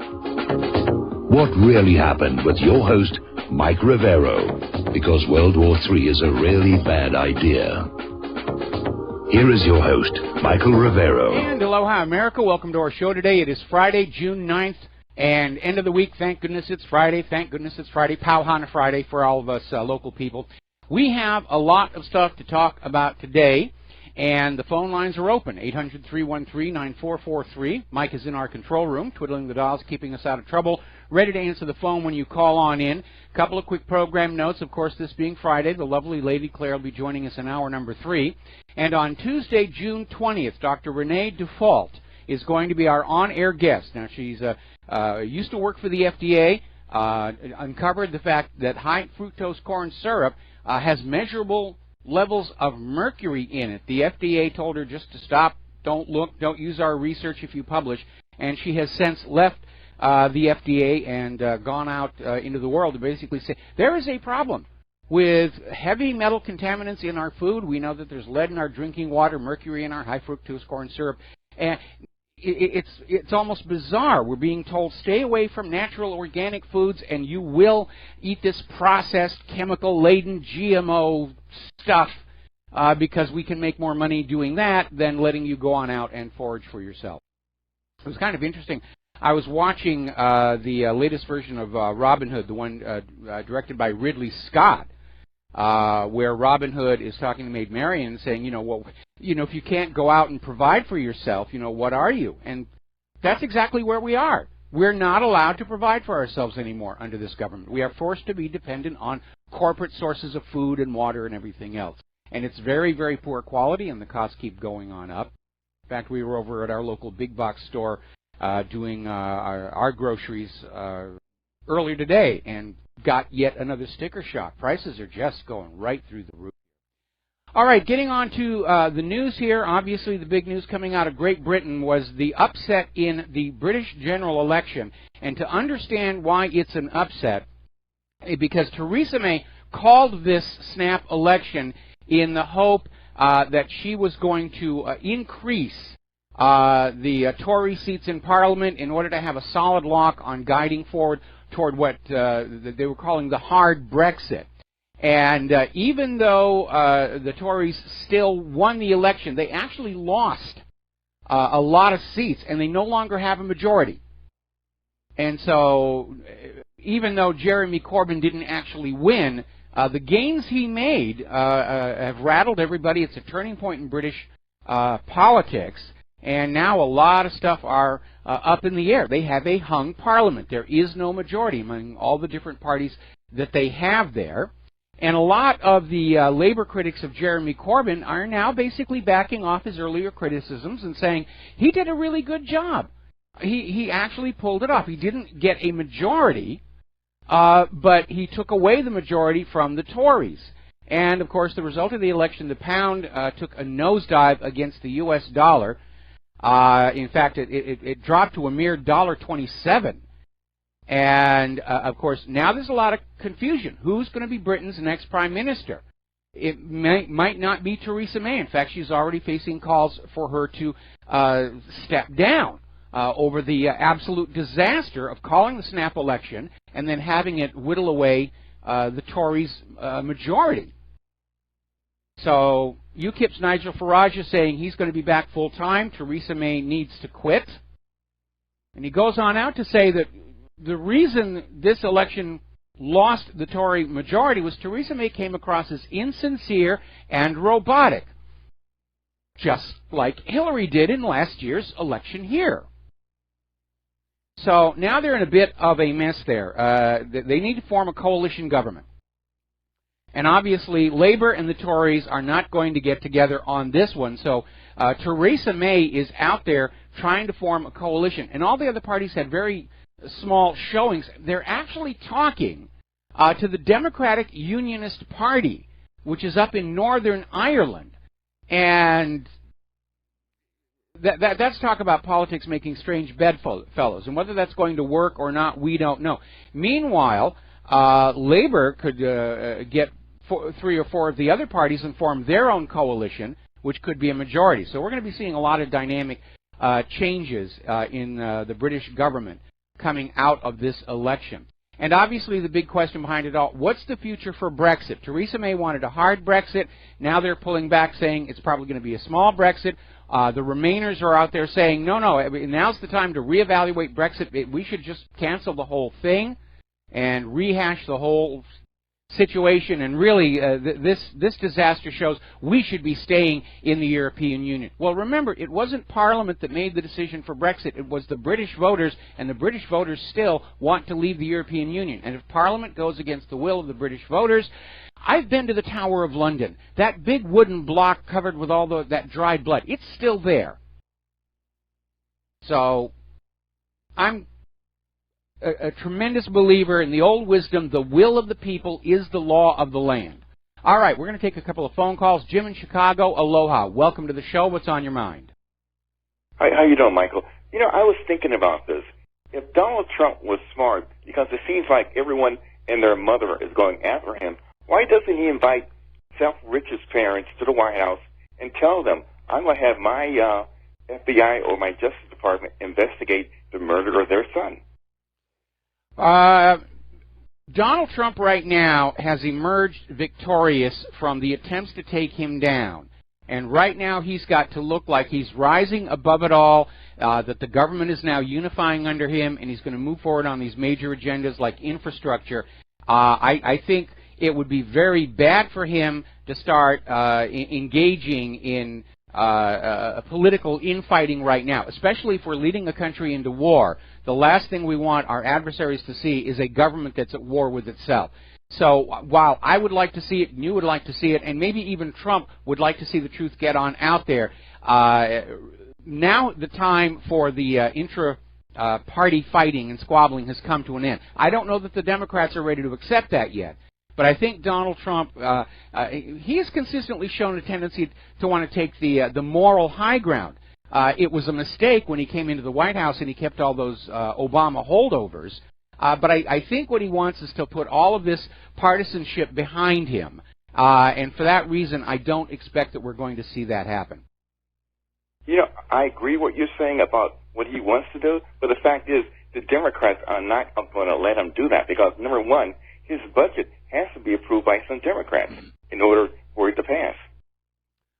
What really happened with your host, Mike Rivero, because World War III is a really bad idea. Here is your host, Michael Rivero. And aloha, America. Welcome to our show today. It is Friday, June 9th, and end of the week. Thank goodness it's Friday. Thank goodness it's Friday. Pauhana Friday for all of us local people. We have a lot of stuff to talk about today, and the phone lines are open, 800-313-9443. Mike is in our control room, twiddling the dials, keeping us out of trouble, ready to answer the phone when you call on in. A couple of quick program notes. Of course, this being Friday, the lovely Lady Claire will be joining us in hour number 3. And on Tuesday, June 20th, Dr. Renee Dufault is going to be our on-air guest. Now, she's used to work for the FDA, uncovered the fact that high fructose corn syrup has measurable levels of mercury in it. The FDA told her just to stop, don't look, don't use our research if you publish, and she has since left the FDA and gone out into the world to basically say there is a problem with heavy metal contaminants in our food. We know that there's lead in our drinking water, mercury in our high fructose corn syrup, and it's almost bizarre. We're being told stay away from natural organic foods and you will eat this processed, chemical-laden GMO stuff because we can make more money doing that than letting you go on out and forage for yourself. It was kind of interesting. I was watching the latest version of Robin Hood, the one directed by Ridley Scott, where Robin Hood is talking to Maid Marian, saying, if you can't go out and provide for yourself, what are you? And that's exactly where we are. We're not allowed to provide for ourselves anymore under this government. We are forced to be dependent on corporate sources of food and water and everything else. And it's very, very poor quality, and the costs keep going on up. In fact, we were over at our local big box store doing our groceries earlier today and got yet another sticker shock. Prices are just going right through the roof. All right, getting on to the news here. Obviously, the big news coming out of Great Britain was the upset in the British general election. And to understand why it's an upset, because Theresa May called this snap election in the hope that she was going to increase the Tory seats in Parliament in order to have a solid lock on guiding forward toward what they were calling the hard Brexit. And even though the Tories still won the election, they actually lost a lot of seats, and they no longer have a majority. And so even though Jeremy Corbyn didn't actually win, the gains he made have rattled everybody. It's a turning point in British politics. And now a lot of stuff are up in the air. They have a hung parliament. There is no majority among all the different parties that they have there. And a lot of the labor critics of Jeremy Corbyn are now basically backing off his earlier criticisms and saying he did a really good job. He actually pulled it off. He didn't get a majority, but he took away the majority from the Tories. And, of course, the result of the election, the pound took a nosedive against the U.S. dollar. In fact, it dropped to a mere $1.27. And, of course, now there's a lot of confusion. Who's going to be Britain's next prime minister? It might not be Theresa May. In fact, she's already facing calls for her to step down over the absolute disaster of calling the snap election and then having it whittle away the Tories' majority. So UKIP's Nigel Farage is saying he's going to be back full-time. Theresa May needs to quit. And he goes on out to say that the reason this election lost the Tory majority was Theresa May came across as insincere and robotic, just like Hillary did in last year's election here. So now they're in a bit of a mess there. They need to form a coalition government. And obviously, Labour and the Tories are not going to get together on this one. So Theresa May is out there trying to form a coalition. And all the other parties had very small showings. They're actually talking to the Democratic Unionist Party, which is up in Northern Ireland. And that's talk about politics making strange bedfellows. And whether that's going to work or not, we don't know. Meanwhile, Labour could get 3 or 4 of the other parties and form their own coalition, which could be a majority. So we're going to be seeing a lot of dynamic changes in the British government. coming out of this election. And obviously the big question behind it all, what's the future for Brexit? Theresa May wanted a hard Brexit. Now they're pulling back, saying it's probably going to be a small Brexit. The Remainers are out there saying, no, now's the time to reevaluate Brexit. We should just cancel the whole thing and rehash the whole situation, and really this disaster shows we should be staying in the European Union. Well, remember, it wasn't Parliament that made the decision for Brexit. It was the British voters, and the British voters still want to leave the European Union. And if Parliament goes against the will of the British voters, I've been to the Tower of London. That big wooden block covered with all that dried blood, it's still there. So I'm a tremendous believer in the old wisdom, the will of the people is the law of the land. All right, we're going to take a couple of phone calls. Jim in Chicago, aloha. Welcome to the show. What's on your mind? Hi, how you doing, Michael? You know, I was thinking about this. If Donald Trump was smart, because it seems like everyone and their mother is going after him, why doesn't he invite Self-Rich's parents to the White House and tell them, I'm going to have my FBI or my Justice Department investigate the murder of their son? Donald Trump right now has emerged victorious from the attempts to take him down. And right now he's got to look like he's rising above it all, that the government is now unifying under him, and he's going to move forward on these major agendas like infrastructure. I think it would be very bad for him to start engaging in political infighting right now, especially if we're leading a country into war. The last thing we want our adversaries to see is a government that's at war with itself. So while I would like to see it, and you would like to see it, and maybe even Trump would like to see the truth get on out there, now the time for the intra-party fighting and squabbling has come to an end. I don't know that the Democrats are ready to accept that yet. But I think Donald Trump, he has consistently shown a tendency to want to take the moral high ground. It was a mistake when he came into the White House and he kept all those Obama holdovers. But I think what he wants is to put all of this partisanship behind him. And for that reason, I don't expect that we're going to see that happen. You know, I agree what you're saying about what he wants to do, but the fact is the Democrats are not going to let him do that because, number one, his budget has to be approved by some Democrats in order for it to pass.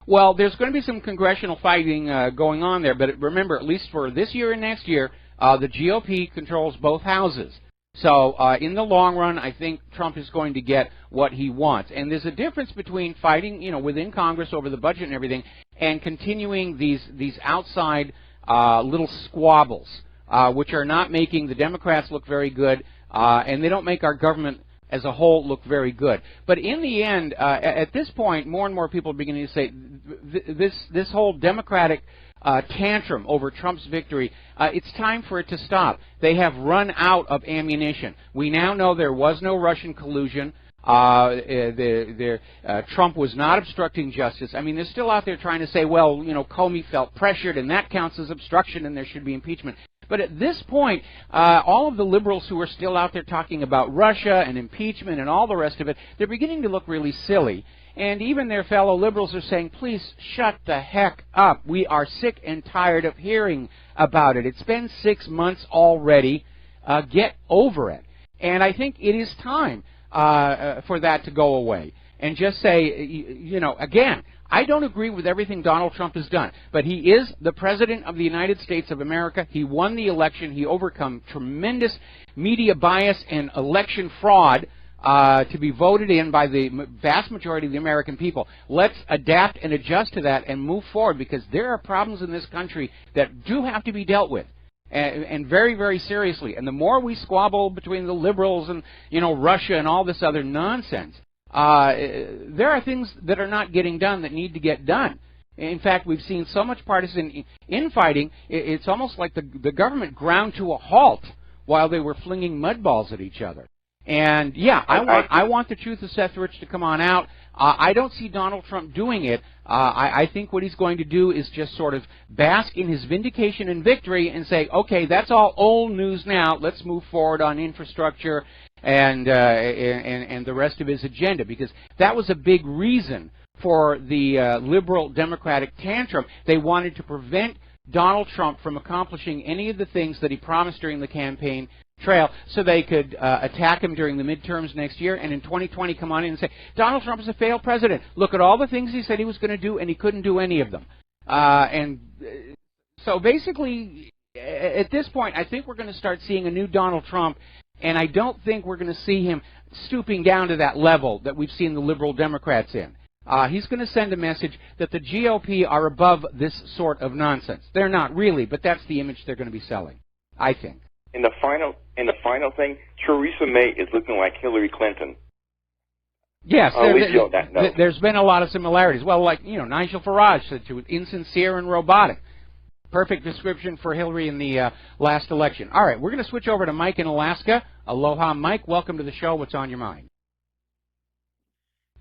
Well, there's going to be some congressional fighting going on there, but remember, at least for this year and next year, the GOP controls both houses. So in the long run, I think Trump is going to get what he wants. And there's a difference between fighting, you know, within Congress over the budget and everything, and continuing these outside little squabbles, which are not making the Democrats look very good, and they don't make our government as a whole look very good. But in the end, at this point, more and more people are beginning to say this whole Democratic tantrum over Trump's victory, it's time for it to stop. They have run out of ammunition. We now know there was no Russian collusion. Trump was not obstructing justice. I mean, they're still out there trying to say, well, you know, Comey felt pressured and that counts as obstruction and there should be impeachment. But at this point, all of the liberals who are still out there talking about Russia and impeachment and all the rest of it, they're beginning to look really silly. And even their fellow liberals are saying, please shut the heck up. We are sick and tired of hearing about it. It's been 6 months already. Get over it. And I think it is time for that to go away. And just say, you know, again, I don't agree with everything Donald Trump has done, but he is the President of the United States of America. He won the election. He overcome tremendous media bias and election fraud to be voted in by the vast majority of the American people. Let's adapt and adjust to that and move forward, because there are problems in this country that do have to be dealt with. And very, very seriously. And the more we squabble between the liberals and, you know, Russia and all this other nonsense, there are things that are not getting done that need to get done. In fact, we've seen so much partisan infighting, it's almost like the government ground to a halt while they were flinging mud balls at each other. And, yeah, I want the truth of Seth Rich to come on out. I don't see Donald Trump doing it. I think what he's going to do is just sort of bask in his vindication and victory and say, okay, that's all old news now. Let's move forward on infrastructure and the rest of his agenda, because that was a big reason for the liberal Democratic tantrum. They wanted to prevent Donald Trump from accomplishing any of the things that he promised during the campaign trail so they could attack him during the midterms next year, and in 2020 come on in and say, Donald Trump is a failed president. Look at all the things he said he was going to do, and he couldn't do any of them. So basically, at this point, I think we're going to start seeing a new Donald Trump, and I don't think we're going to see him stooping down to that level that we've seen the liberal Democrats in. He's going to send a message that the GOP are above this sort of nonsense. They're not really, but that's the image they're going to be selling, I think. In the final thing, Theresa May is looking like Hillary Clinton. Yes, that there's been a lot of similarities. Well, like, Nigel Farage said she was insincere and robotic. Perfect description for Hillary in the last election. All right, we're going to switch over to Mike in Alaska. Aloha, Mike. Welcome to the show. What's on your mind?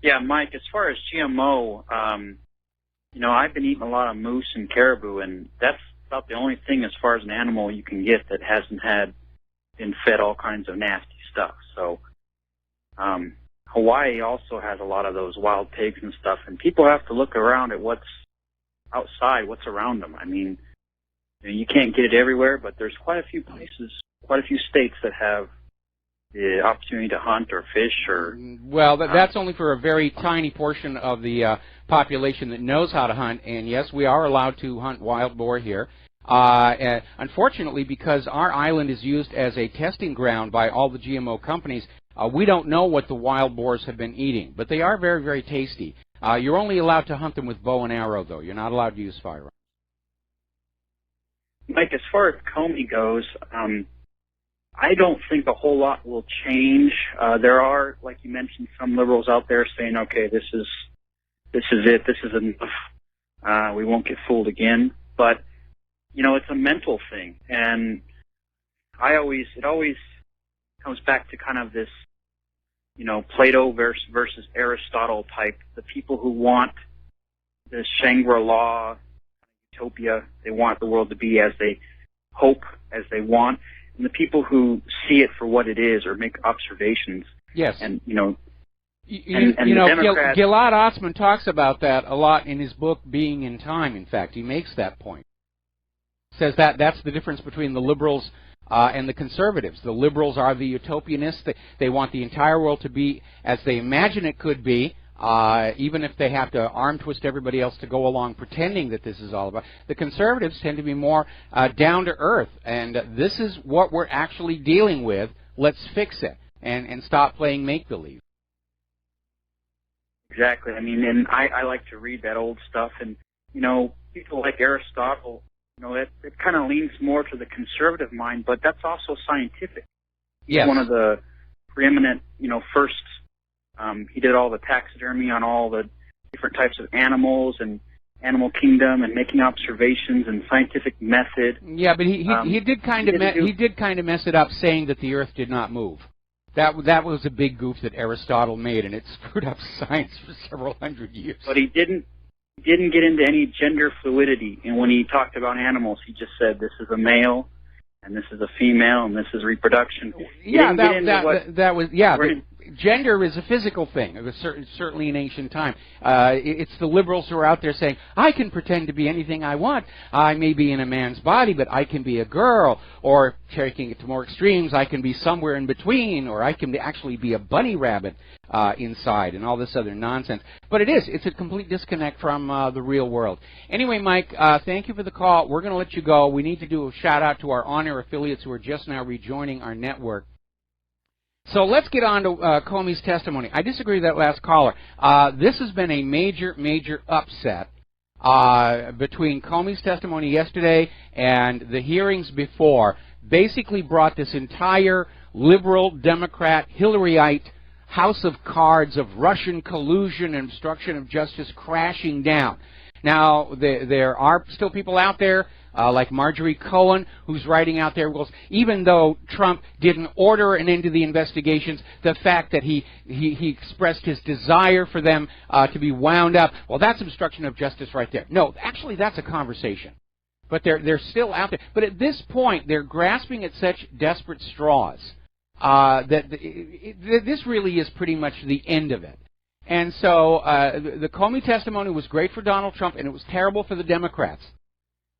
Yeah, Mike, as far as GMO, I've been eating a lot of moose and caribou, and that's about the only thing as far as an animal you can get that hasn't been fed all kinds of nasty stuff. So Hawaii also has a lot of those wild pigs and stuff, and people have to look around at what's outside, what's around them. I mean, you can't get it everywhere, but there's quite a few places, quite a few states that have the opportunity to hunt or fish or... Well, that's only for a very tiny portion of the population that knows how to hunt, and yes, we are allowed to hunt wild boar here. Unfortunately, because our island is used as a testing ground by all the GMO companies, we don't know what the wild boars have been eating, but they are very, very tasty. You're only allowed to hunt them with bow and arrow, though. You're not allowed to use firearms. Mike, as far as Comey goes, I don't think a whole lot will change. There are, like you mentioned, some liberals out there saying, okay, this is it, this is enough, we won't get fooled again. But, it's a mental thing. And it always comes back to kind of this, Plato versus Aristotle type, the people who want this Shangri-La utopia, they want the world to be as they hope, as they want, and the people who see it for what it is or make observations. Yes. And, Gilad Democrats... Otzman talks about that a lot in his book, Being in Time, in fact. He makes that point. Says that's the difference between the liberals and the conservatives. The liberals are the utopianists. They want the entire world to be as they imagine it could be, even if they have to arm twist everybody else to go along pretending that this is all about. The conservatives tend to be more down to earth, and this is what we're actually dealing with. Let's fix it and stop playing make-believe. Exactly. I mean, and I like to read that old stuff, and, people like Aristotle, it kind of leans more to the conservative mind, but that's also scientific. Yes. He's one of the preeminent, first, he did all the taxidermy on all the different types of animals and animal kingdom and making observations and scientific method. Yeah, but he did kind of mess it up saying that the Earth did not move. That was a big goof that Aristotle made, and it screwed up science for several hundred years. But he didn't get into any gender fluidity, and when he talked about animals, he just said this is a male, and this is a female, and this is reproduction. Gender is a physical thing. It was certainly in ancient time. It's the liberals who are out there saying, I can pretend to be anything I want. I may be in a man's body, but I can be a girl. Or, taking it to more extremes, I can be somewhere in between, or I can actually be a bunny rabbit inside, and all this other nonsense. But it's a complete disconnect from the real world. Anyway, Mike, thank you for the call. We're going to let you go. We need to do a shout-out to our on-air affiliates who are just now rejoining our network. So let's get on to Comey's testimony. I disagree with that last caller. This has been a major, major upset between Comey's testimony yesterday and the hearings before. Basically brought this entire liberal, Democrat, Hillaryite house of cards of Russian collusion and obstruction of justice crashing down. Now, there are still people out there like Marjorie Cohen, who's writing out there, goes, even though Trump didn't order an end to the investigations, the fact that he expressed his desire for them to be wound up, well, that's obstruction of justice right there. No, actually, that's a conversation. But they're still out there. But at this point, they're grasping at such desperate straws that this really is pretty much the end of it. And so the Comey testimony was great for Donald Trump, and it was terrible for the Democrats.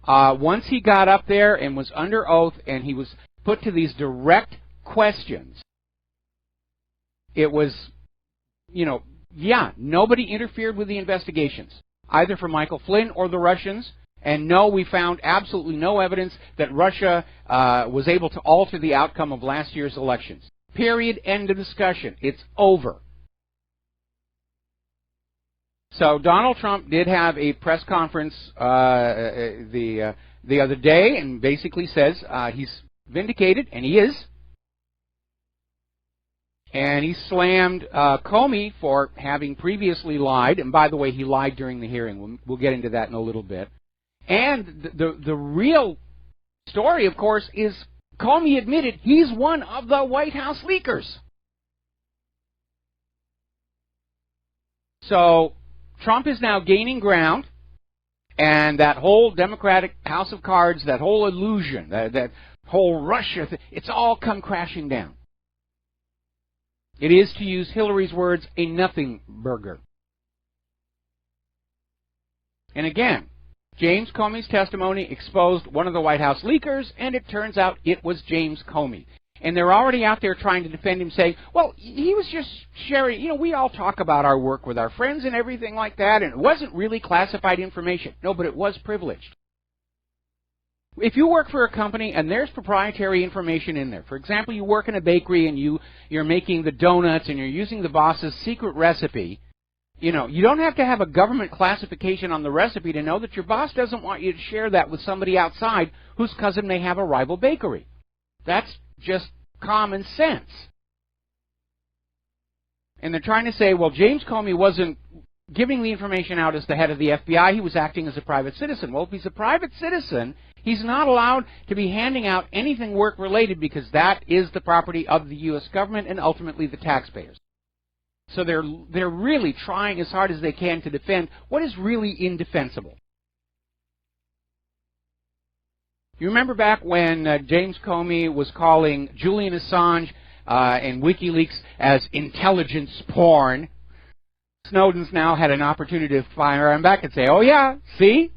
Once he got up there and was under oath and he was put to these direct questions, it was, nobody interfered with the investigations, either from Michael Flynn or the Russians. And no, we found absolutely no evidence that Russia was able to alter the outcome of last year's elections. Period. End of discussion. It's over. So Donald Trump did have a press conference the other day and basically says he's vindicated, and he is. And he slammed Comey for having previously lied. And by the way, he lied during the hearing. We'll get into that in a little bit. And the real story, of course, is Comey admitted he's one of the White House leakers. So Trump is now gaining ground, and that whole Democratic House of Cards, that whole illusion, that whole Russia, it's all come crashing down. It is, to use Hillary's words, a nothing burger. And again, James Comey's testimony exposed one of the White House leakers, and it turns out it was James Comey. And they're already out there trying to defend him, saying, well, he was just sharing, we all talk about our work with our friends and everything like that, and it wasn't really classified information. No, but it was privileged. If you work for a company and there's proprietary information in there, for example, you work in a bakery and you're making the donuts and you're using the boss's secret recipe, you don't have to have a government classification on the recipe to know that your boss doesn't want you to share that with somebody outside whose cousin may have a rival bakery. That's just common sense. And they're trying to say, well, James Comey wasn't giving the information out as the head of the FBI. He was acting as a private citizen. Well, if he's a private citizen, he's not allowed to be handing out anything work-related because that is the property of the U.S. government and ultimately the taxpayers. So they're really trying as hard as they can to defend what is really indefensible. You remember back when James Comey was calling Julian Assange and WikiLeaks as intelligence porn? Snowden's now had an opportunity to fire him back and say, oh yeah, see?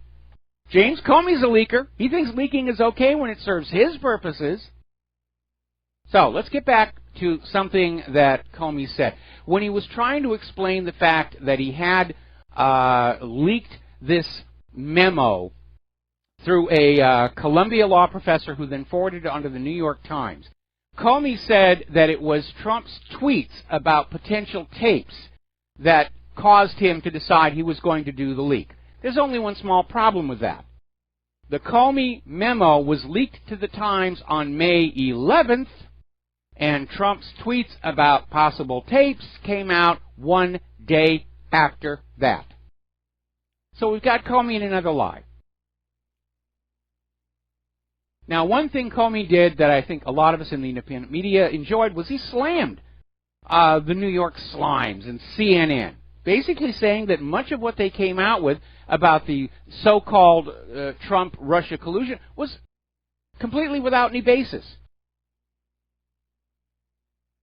James Comey's a leaker. He thinks leaking is okay when it serves his purposes. So let's get back to something that Comey said. When he was trying to explain the fact that he had leaked this memo through a Columbia law professor who then forwarded it onto the New York Times, Comey said that it was Trump's tweets about potential tapes that caused him to decide he was going to do the leak. There's only one small problem with that. The Comey memo was leaked to the Times on May 11th, and Trump's tweets about possible tapes came out one day after that. So we've got Comey in another lie. Now, one thing Comey did that I think a lot of us in the independent media enjoyed was he slammed the New York Slimes and CNN, basically saying that much of what they came out with about the so-called Trump-Russia collusion was completely without any basis.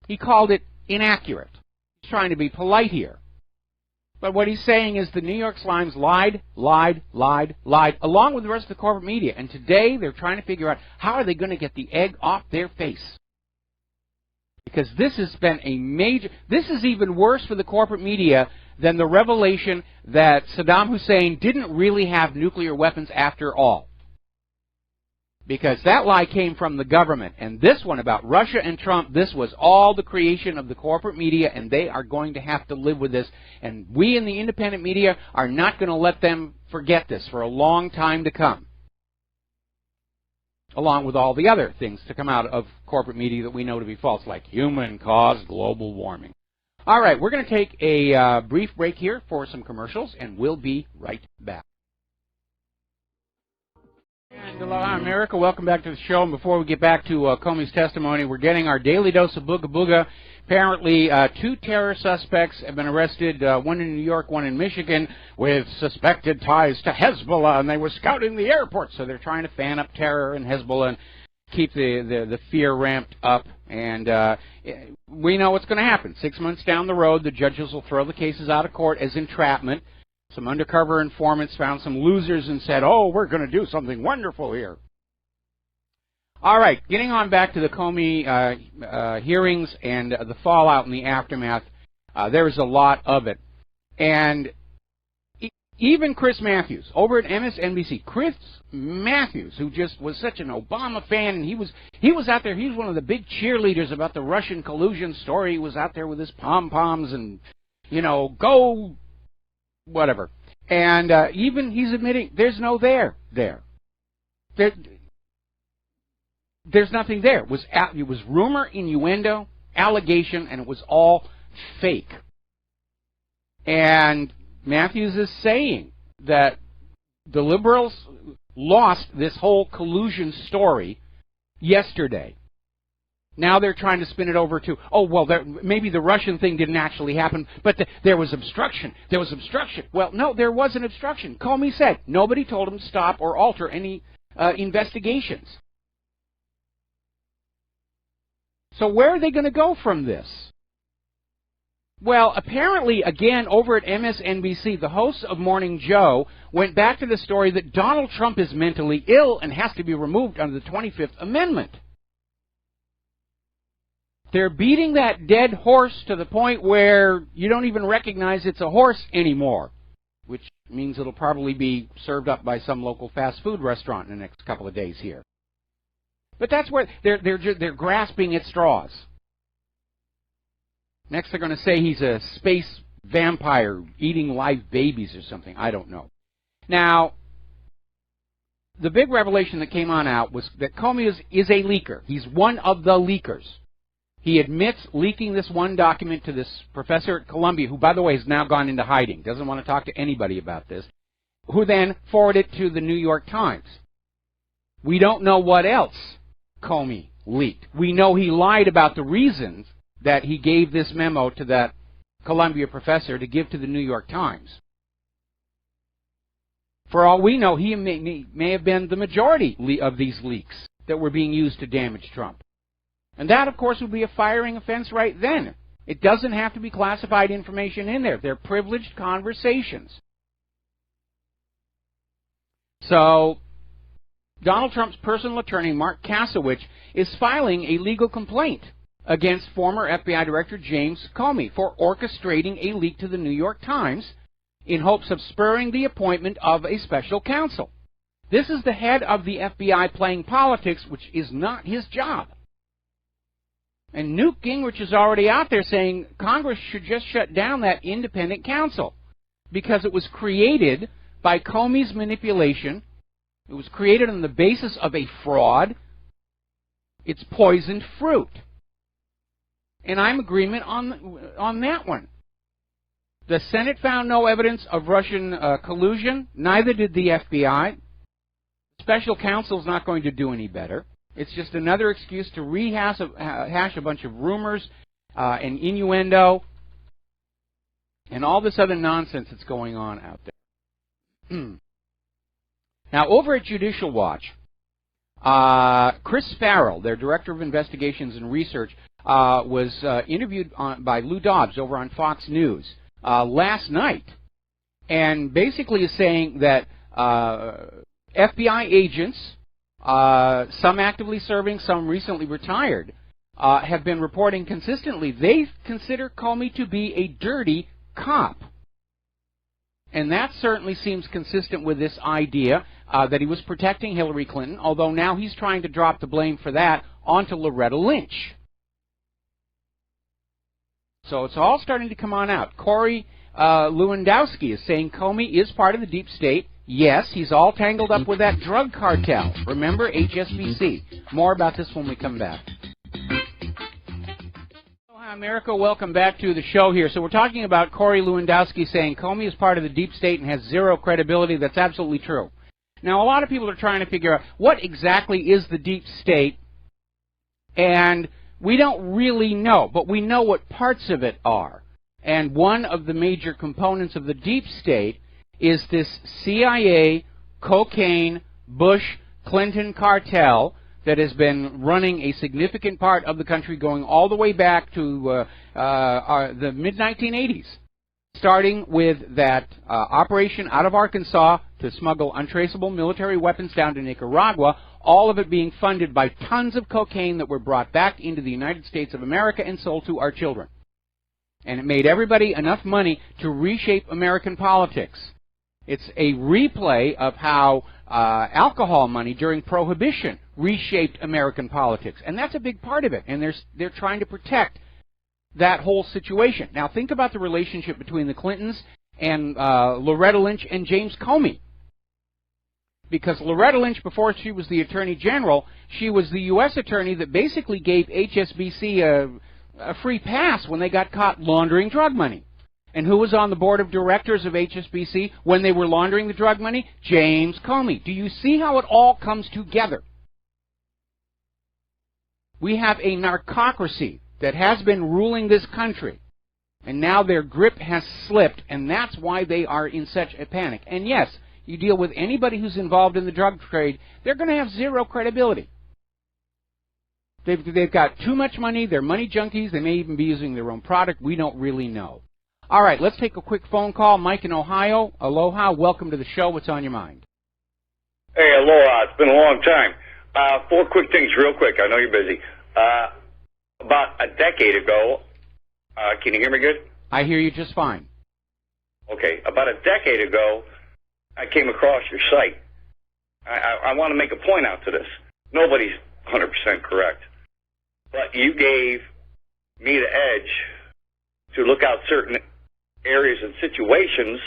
He called it inaccurate. He's trying to be polite here. But what he's saying is the New York Slimes lied, along with the rest of the corporate media. And today they're trying to figure out how are they going to get the egg off their face. Because this has been a major... This is even worse for the corporate media than the revelation that Saddam Hussein didn't really have nuclear weapons after all. Because that lie came from the government. And this one about Russia and Trump, this was all the creation of the corporate media, and they are going to have to live with this. And we in the independent media are not going to let them forget this for a long time to come. Along with all the other things to come out of corporate media that we know to be false, like human-caused global warming. All right, we're going to take a brief break here for some commercials, and we'll be right back. And aloha, America. Welcome back to the show. And before we get back to Comey's testimony, we're getting our daily dose of Booga Booga. Apparently, 2 terror suspects have been arrested, one in New York, one in Michigan, with suspected ties to Hezbollah, and they were scouting the airport. So they're trying to fan up terror in Hezbollah and keep the fear ramped up. And we know what's going to happen. 6 months down the road, the judges will throw the cases out of court as entrapment. Some undercover informants found some losers and said, oh, we're going to do something wonderful here. All right, getting on back to the Comey hearings and the fallout and the aftermath, there's a lot of it. And even Chris Matthews, over at MSNBC, Chris Matthews, who just was such an Obama fan, and he was out there, he was one of the big cheerleaders about the Russian collusion story. He was out there with his pom-poms and, you know, go, whatever. And even he's admitting there's no there. There's nothing there. It was rumor, innuendo, allegation, and it was all fake. And Matthews is saying that the liberals lost this whole collusion story yesterday. Now they're trying to spin it over to, oh, well, maybe the Russian thing didn't actually happen, but there was obstruction. There was obstruction. Well, no, there wasn't obstruction. Comey said nobody told him to stop or alter any investigations. So where are they going to go from this? Well, apparently, again, over at MSNBC, the hosts of Morning Joe went back to the story that Donald Trump is mentally ill and has to be removed under the 25th Amendment. They're beating that dead horse to the point where you don't even recognize it's a horse anymore, which means it'll probably be served up by some local fast food restaurant in the next couple of days here. But that's where they're grasping at straws. Next they're going to say he's a space vampire eating live babies or something. I don't know. Now, the big revelation that came on out was that Comey is a leaker. He's one of the leakers. He admits leaking this one document to this professor at Columbia, who, by the way, has now gone into hiding, doesn't want to talk to anybody about this, who then forwarded it to the New York Times. We don't know what else Comey leaked. We know he lied about the reasons that he gave this memo to that Columbia professor to give to the New York Times. For all we know, he may have been the majority of these leaks that were being used to damage Trump. And that, of course, would be a firing offense right then. It doesn't have to be classified information in there. They're privileged conversations. So, Donald Trump's personal attorney, Mark Kasowitz, is filing a legal complaint against former FBI Director James Comey for orchestrating a leak to the New York Times in hopes of spurring the appointment of a special counsel. This is the head of the FBI playing politics, which is not his job. And Newt Gingrich is already out there saying Congress should just shut down that independent counsel because it was created by Comey's manipulation. It was created on the basis of a fraud. It's poisoned fruit. And I'm in agreement on that one. The Senate found no evidence of Russian collusion. Neither did the FBI. Special counsel's not going to do any better. It's just another excuse to hash a bunch of rumors and innuendo and all this other nonsense that's going on out there. Now, over at Judicial Watch, Chris Farrell, their Director of Investigations and Research, was interviewed by Lou Dobbs over on Fox News last night, and basically is saying that FBI agents, some actively serving, some recently retired, have been reporting consistently they consider Comey to be a dirty cop. And that certainly seems consistent with this idea that he was protecting Hillary Clinton, although now he's trying to drop the blame for that onto Loretta Lynch. So it's all starting to come on out. Corey Lewandowski is saying Comey is part of the deep state. Yes, he's all tangled up with that drug cartel. Remember, HSBC. More about this when we come back. Hi, America. Welcome back to the show here. So we're talking about Corey Lewandowski saying Comey is part of the deep state and has zero credibility. That's absolutely true. Now, a lot of people are trying to figure out what exactly is the deep state, and we don't really know, but we know what parts of it are. And one of the major components of the deep state is this CIA, cocaine, Bush, Clinton cartel that has been running a significant part of the country going all the way back to the mid-1980s. starting with that operation out of Arkansas to smuggle untraceable military weapons down to Nicaragua, all of it being funded by tons of cocaine that were brought back into the United States of America and sold to our children. And it made everybody enough money to reshape American politics. It's a replay of how alcohol money during Prohibition reshaped American politics. And that's a big part of it. And they're trying to protect that whole situation. Now, think about the relationship between the Clintons and Loretta Lynch and James Comey. Because Loretta Lynch, before she was the Attorney General, she was the U.S. Attorney that basically gave HSBC a free pass when they got caught laundering drug money. And who was on the board of directors of HSBC when they were laundering the drug money? James Comey. Do you see how it all comes together? We have a narcocracy that has been ruling this country, and now their grip has slipped, and that's why they are in such a panic. And yes, you deal with anybody who's involved in the drug trade, they're going to have zero credibility. They've got too much money, they're money junkies, they may even be using their own product, we don't really know. All right, let's take a quick phone call. Mike in Ohio, aloha, welcome to the show. What's on your mind? Hey, aloha, it's been a long time. 4 quick things real quick, I know you're busy. About a decade ago, can you hear me good? I hear you just fine. Okay, about a decade ago, I came across your site. I want to make a point out to this. Nobody's 100% correct. But you gave me the edge to look out certain areas and situations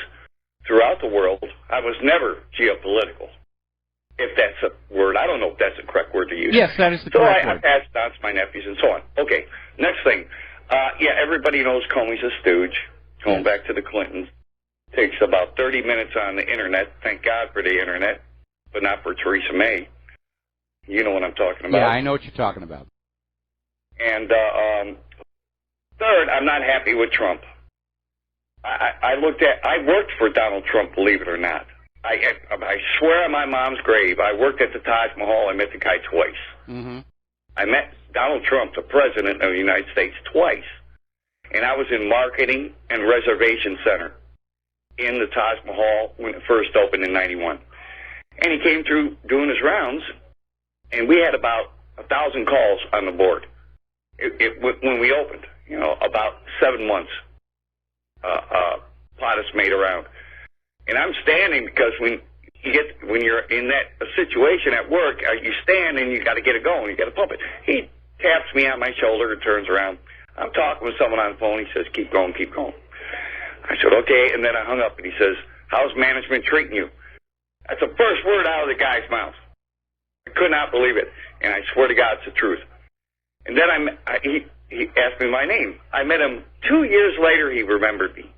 throughout the world. I was never geopolitical, if that's a word. I don't know if that's the correct word to use. Yes, that is the correct word. So I passed it on to my nephews and so on. Okay, next thing. Yeah, everybody knows Comey's a stooge, going back to the Clintons. Takes about 30 minutes on the Internet. Thank God for the Internet, but not for Theresa May. You know what I'm talking about. Yeah, I know what you're talking about. And third, I'm not happy with Trump. I worked for Donald Trump, believe it or not. I swear on my mom's grave, I worked at the Taj Mahal. I met the guy twice. Mm-hmm. I met Donald Trump, the President of the United States, twice. And I was in Marketing and Reservation Center in the Taj Mahal when it first opened in 91. And he came through doing his rounds, and we had about 1,000 calls on the board when we opened, you know, about 7 months. Plot is made around. And I'm standing because when you're in that situation at work, you stand and you got to get it going. You got to pump it. He taps me on my shoulder and turns around. I'm talking with someone on the phone. He says, "Keep going, keep going." I said, "Okay," and then I hung up. And he says, "How's management treating you?" That's the first word out of the guy's mouth. I could not believe it, and I swear to God, it's the truth. And then he asked me my name. I met him 2 years later. He remembered me.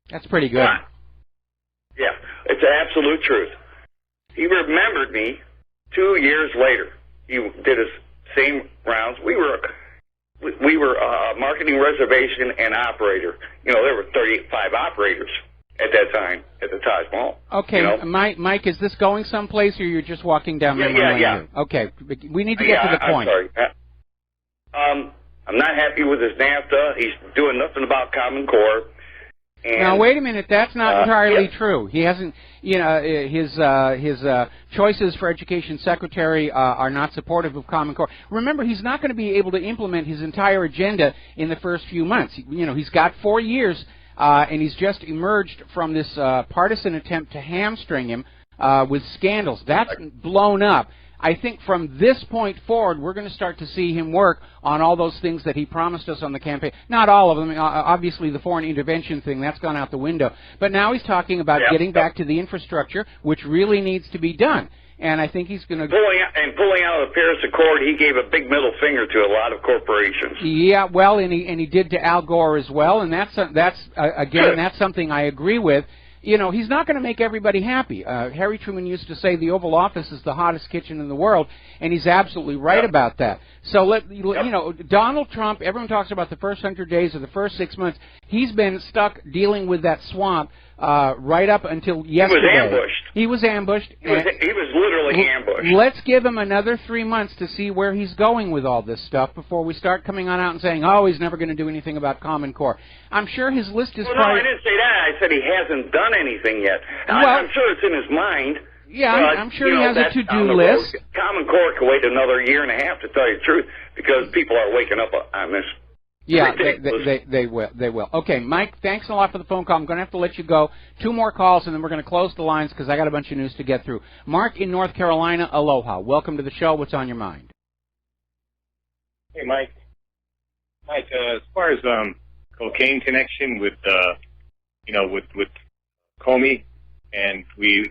That's pretty good. Yeah, it's the absolute truth. He remembered me 2 years later. He did his same rounds. We were marketing, reservation, and operator. You know, there were 35 operators at that time at the Taj Mahal. Okay, you know? Mike, is this going someplace, or you're just walking down memory lane? Yeah. Okay, we need to get to the point. I'm sorry. I'm not happy with his NAFTA. He's doing nothing about Common Core. And, now, wait a minute. That's not entirely true. He hasn't, you know, his choices for Education Secretary are not supportive of Common Core. Remember, he's not going to be able to implement his entire agenda in the first few months. You know, he's got 4 years, and he's just emerged from this partisan attempt to hamstring him with scandals. That's blown up. I think from this point forward, we're going to start to see him work on all those things that he promised us on the campaign. Not all of them. Obviously, the foreign intervention thing, that's gone out the window. But now he's talking about getting back to the infrastructure, which really needs to be done. And I think he's going to... Pulling out of the Paris Accord, he gave a big middle finger to a lot of corporations. Yeah, well, and he did to Al Gore as well. And that's something I agree with. You know, he's not going to make everybody happy. Harry Truman used to say the Oval Office is the hottest kitchen in the world, and he's absolutely right about that. So, you know, Donald Trump, everyone talks about the first 100 days or the first 6 months. He's been stuck dealing with that swamp right up until yesterday. He was ambushed. He was ambushed. He was literally ambushed. Let's give him another 3 months to see where he's going with all this stuff before we start coming on out and saying, oh, he's never going to do anything about Common Core. I'm sure his list is Well, no, I didn't say that. I said he hasn't done anything yet. I'm sure it's in his mind. Yeah, I'm sure he has a to-do list. Common Core could wait another year and a half, to tell you the truth, because people are waking up on this. Yeah, they will. They will. Okay, Mike, thanks a lot for the phone call. I'm going to have to let you go. 2 more calls, and then we're going to close the lines because I got a bunch of news to get through. Mark in North Carolina, aloha. Welcome to the show. What's on your mind? Hey, Mike. Mike, as far as cocaine connection with with Comey, and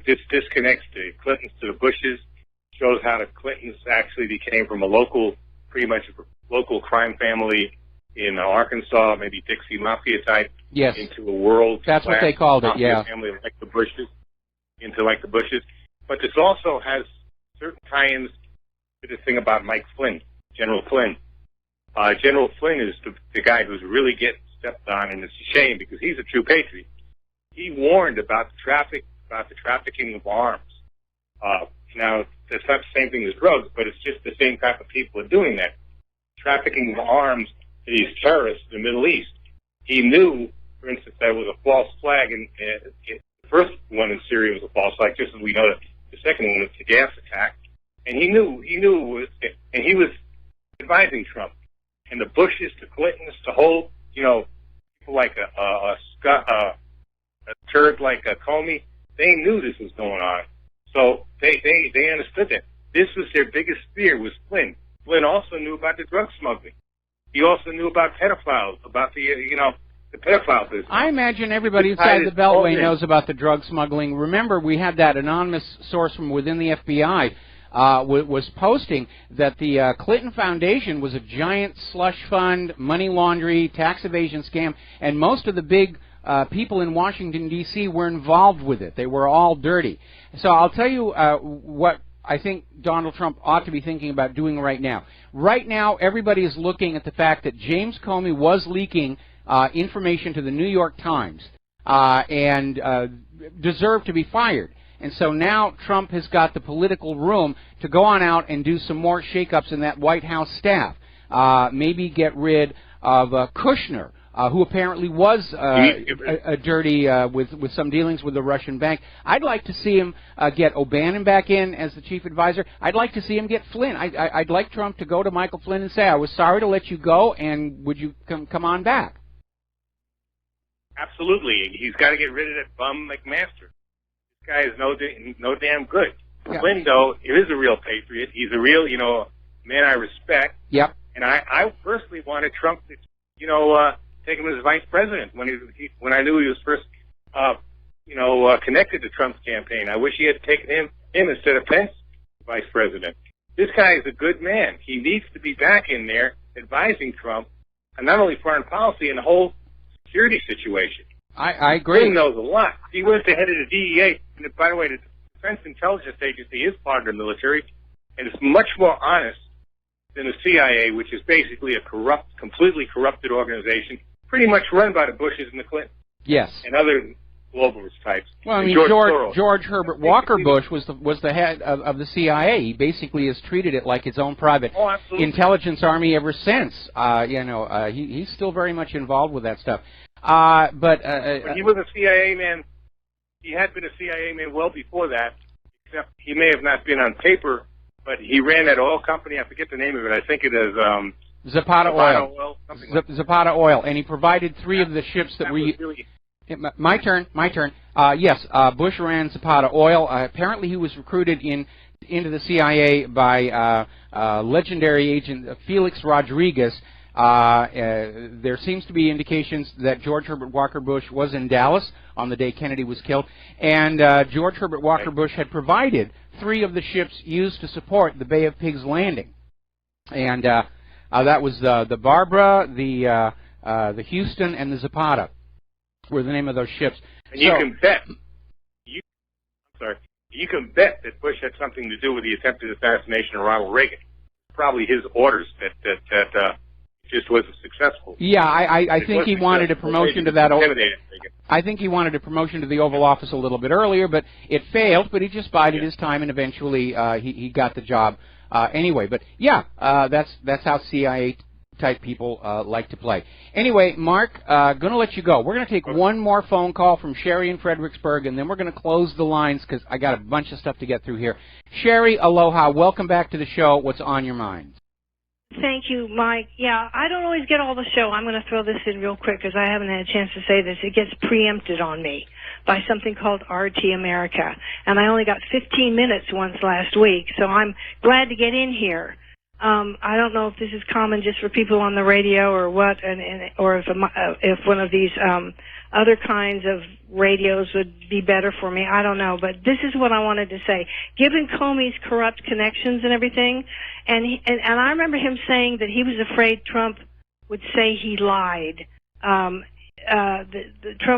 this disconnects the Clintons to the Bushes, shows how the Clintons actually became from pretty much a local crime family in Arkansas, maybe Dixie Mafia type, yes, into a world. That's what they called it, yeah. Family like the Bushes, the Bushes. But this also has certain tie-ins to this thing about Mike Flynn, General Flynn. General Flynn is the guy who's really getting stepped on, and it's a shame because he's a true patriot. He warned about the trafficking of arms. Now, that's not the same thing as drugs, but it's just the same type of people are doing that. Trafficking of arms to these terrorists in the Middle East. He knew, for instance, that it was a false flag, and the first one in Syria was a false flag, just as we know that the second one was the gas attack. And he knew it was, and he was advising Trump. And the Bushes, the Clintons, the whole, people like a turd like Comey, they knew this was going on. So they understood that. This was their biggest fear, was Flynn. Flynn also knew about the drug smuggling. He also knew about pedophiles, about the pedophile business. I imagine everybody inside the Beltway knows about the drug smuggling. Remember, we had that anonymous source from within the FBI was posting that the Clinton Foundation was a giant slush fund, money laundering, tax evasion scam, and most of the big people in Washington, D.C. were involved with it. They were all dirty. So I'll tell you what I think Donald Trump ought to be thinking about doing right now. Right now, everybody is looking at the fact that James Comey was leaking information to the New York Times and deserved to be fired. And so now Trump has got the political room to go on out and do some more shakeups in that White House staff. Maybe get rid of Kushner, who apparently was a dirty with some dealings with the Russian bank. I'd like to see him get O'Bannon back in as the chief advisor. I'd like to see him get Flynn. I'd like Trump to go to Michael Flynn and say, I was sorry to let you go, and would you come on back? Absolutely. He's got to get rid of that bum McMaster. This guy is no damn good. Yeah. Flynn, though, is a real patriot. He's a real, man I respect. Yep. And I personally wanted Trump to, take him as vice president when I knew he was first, connected to Trump's campaign. I wish he had taken him instead of Pence vice president. This guy is a good man. He needs to be back in there advising Trump, and not only foreign policy and the whole security situation. I agree. He knows a lot. He was the head of the DEA. And by the way, the Defense Intelligence Agency is part of the military, and it's much more honest than the CIA, which is basically a completely corrupted organization, pretty much run by the Bushes and the Clintons. Yes. And other globalist types. Well, I mean, George Herbert Walker Bush was the head of the CIA. He basically has treated it like his own private intelligence army ever since. He's still very much involved with that stuff. But he was a CIA man. He had been a CIA man well before that, except he may have not been on paper, but he ran that oil company. I forget the name of it. I think it is Zapata Oil. Zapata Oil, and he provided 3 of the ships that were. My turn. Yes, Bush ran Zapata Oil. Apparently, he was recruited into the CIA by legendary agent Felix Rodriguez. There seems to be indications that George Herbert Walker Bush was in Dallas on the day Kennedy was killed, and George Herbert Walker Bush had provided 3 of the ships used to support the Bay of Pigs landing, and that was the Barbara, the Houston, and the Zapata were the name of those ships. And you can bet. You can bet that Bush had something to do with the attempted assassination of Ronald Reagan. Probably his orders that just wasn't successful. Yeah, I think he wanted a promotion to that. I think he wanted a promotion to the Oval Office a little bit earlier, but it failed. But he just bided his time, and eventually he got the job anyway. But yeah, that's how CIA type people like to play. Anyway, Mark, going to let you go. We're going to take one more phone call from Sherry in Fredericksburg, and then we're going to close the lines because I got a bunch of stuff to get through here. Sherry, aloha. Welcome back to the show. What's on your mind? Thank you, Mike. Yeah, I don't always get all the show. I'm going to throw this in real quick because I haven't had a chance to say this. It gets preempted on me by something called RT America, and I only got 15 minutes once last week, so I'm glad to get in here. I don't know if this is common just for people on the radio or what, or if one of these other kinds of radios would be better for me. I don't know, but this is what I wanted to say. Given Comey's corrupt connections and everything, and I remember him saying that he was afraid Trump would say he lied. Trump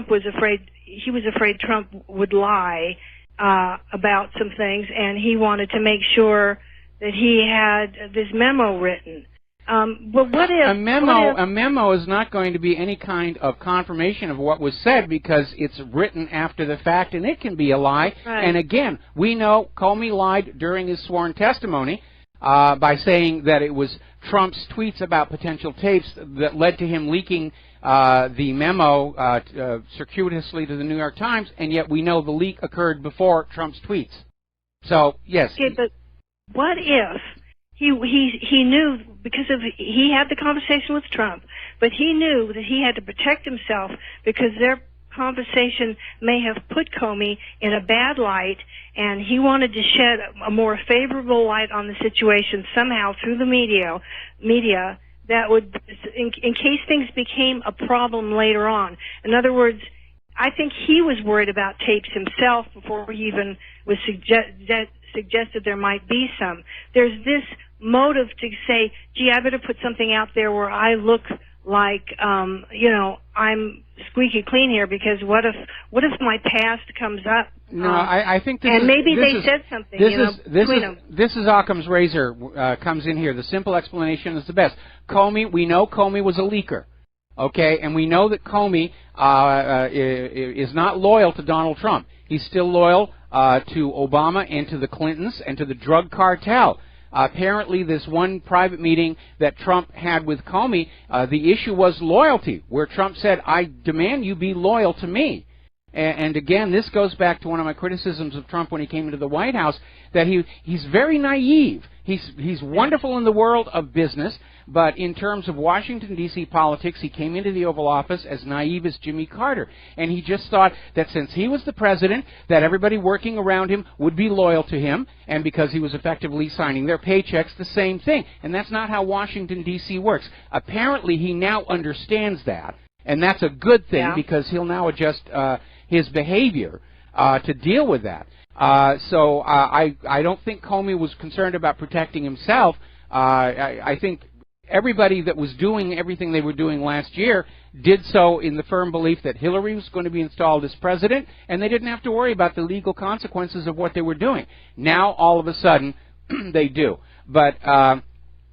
was afraid. He was afraid Trump would lie about some things, and he wanted to make sure that he had this memo written. But what if... A memo is not going to be any kind of confirmation of what was said because it's written after the fact, and it can be a lie. Right. And again, we know Comey lied during his sworn testimony by saying that it was Trump's tweets about potential tapes that led to him leaking the memo circuitously to the New York Times, and yet we know the leak occurred before Trump's tweets. So, yes. Okay, but what if he knew, because he had the conversation with Trump, but he knew that he had to protect himself because their conversation may have put Comey in a bad light, and he wanted to shed a more favorable light on the situation somehow through the media that would, in case things became a problem later on. In other words, I think he was worried about tapes himself before he even was suggested there might be some. There's this motive to say, gee, I better put something out there where I look like, I'm squeaky clean here, because what if my past comes up? No, I think this and is, maybe this they is, said something, this is Occam's razor comes in here. The simple explanation is the best. We know Comey was a leaker. Okay, and we know that Comey is not loyal to Donald Trump. He's still loyal to Obama and to the Clintons and to the drug cartel. Apparently, this one private meeting that Trump had with Comey, the issue was loyalty, where Trump said, I demand you be loyal to me. And again, this goes back to one of my criticisms of Trump when he came into the White House, that he's very naive. He's wonderful in the world of business, but in terms of Washington, D.C. politics, he came into the Oval Office as naive as Jimmy Carter. And he just thought that since he was the president, that everybody working around him would be loyal to him, and because he was effectively signing their paychecks, the same thing. And that's not how Washington, D.C. works. Apparently, he now understands that, and that's a good thing, because he'll now adjust his behavior to deal with that. So I don't think Comey was concerned about protecting himself. I think everybody that was doing everything they were doing last year did so in the firm belief that Hillary was going to be installed as president, and they didn't have to worry about the legal consequences of what they were doing. Now, all of a sudden, they do. But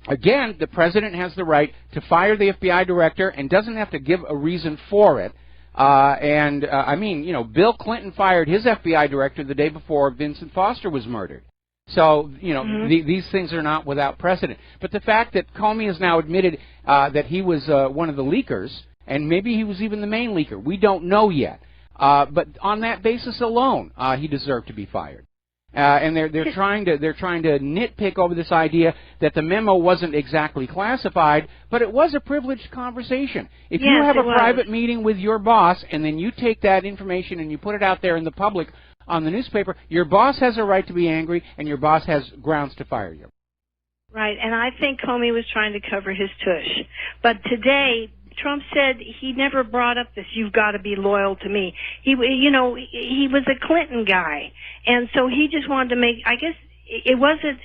again, the president has the right to fire the FBI director and doesn't have to give a reason for it. I mean, Bill Clinton fired his FBI director the day before Vincent Foster was murdered. So, these things are not without precedent. But the fact that Comey has now admitted that he was one of the leakers, and maybe he was even the main leaker, we don't know yet. But on that basis alone, he deserved to be fired. And they're trying to nitpick over this idea that the memo wasn't exactly classified, but it was a privileged conversation. If you have a private meeting with your boss, and then you take that information and you put it out there in the public on the newspaper, your boss has a right to be angry, and your boss has grounds to fire you. Right, and I think Comey was trying to cover his tush. But today, Trump said he never brought up this, you've got to be loyal to me. He was a Clinton guy, and so he just wanted to make, I guess it wasn't,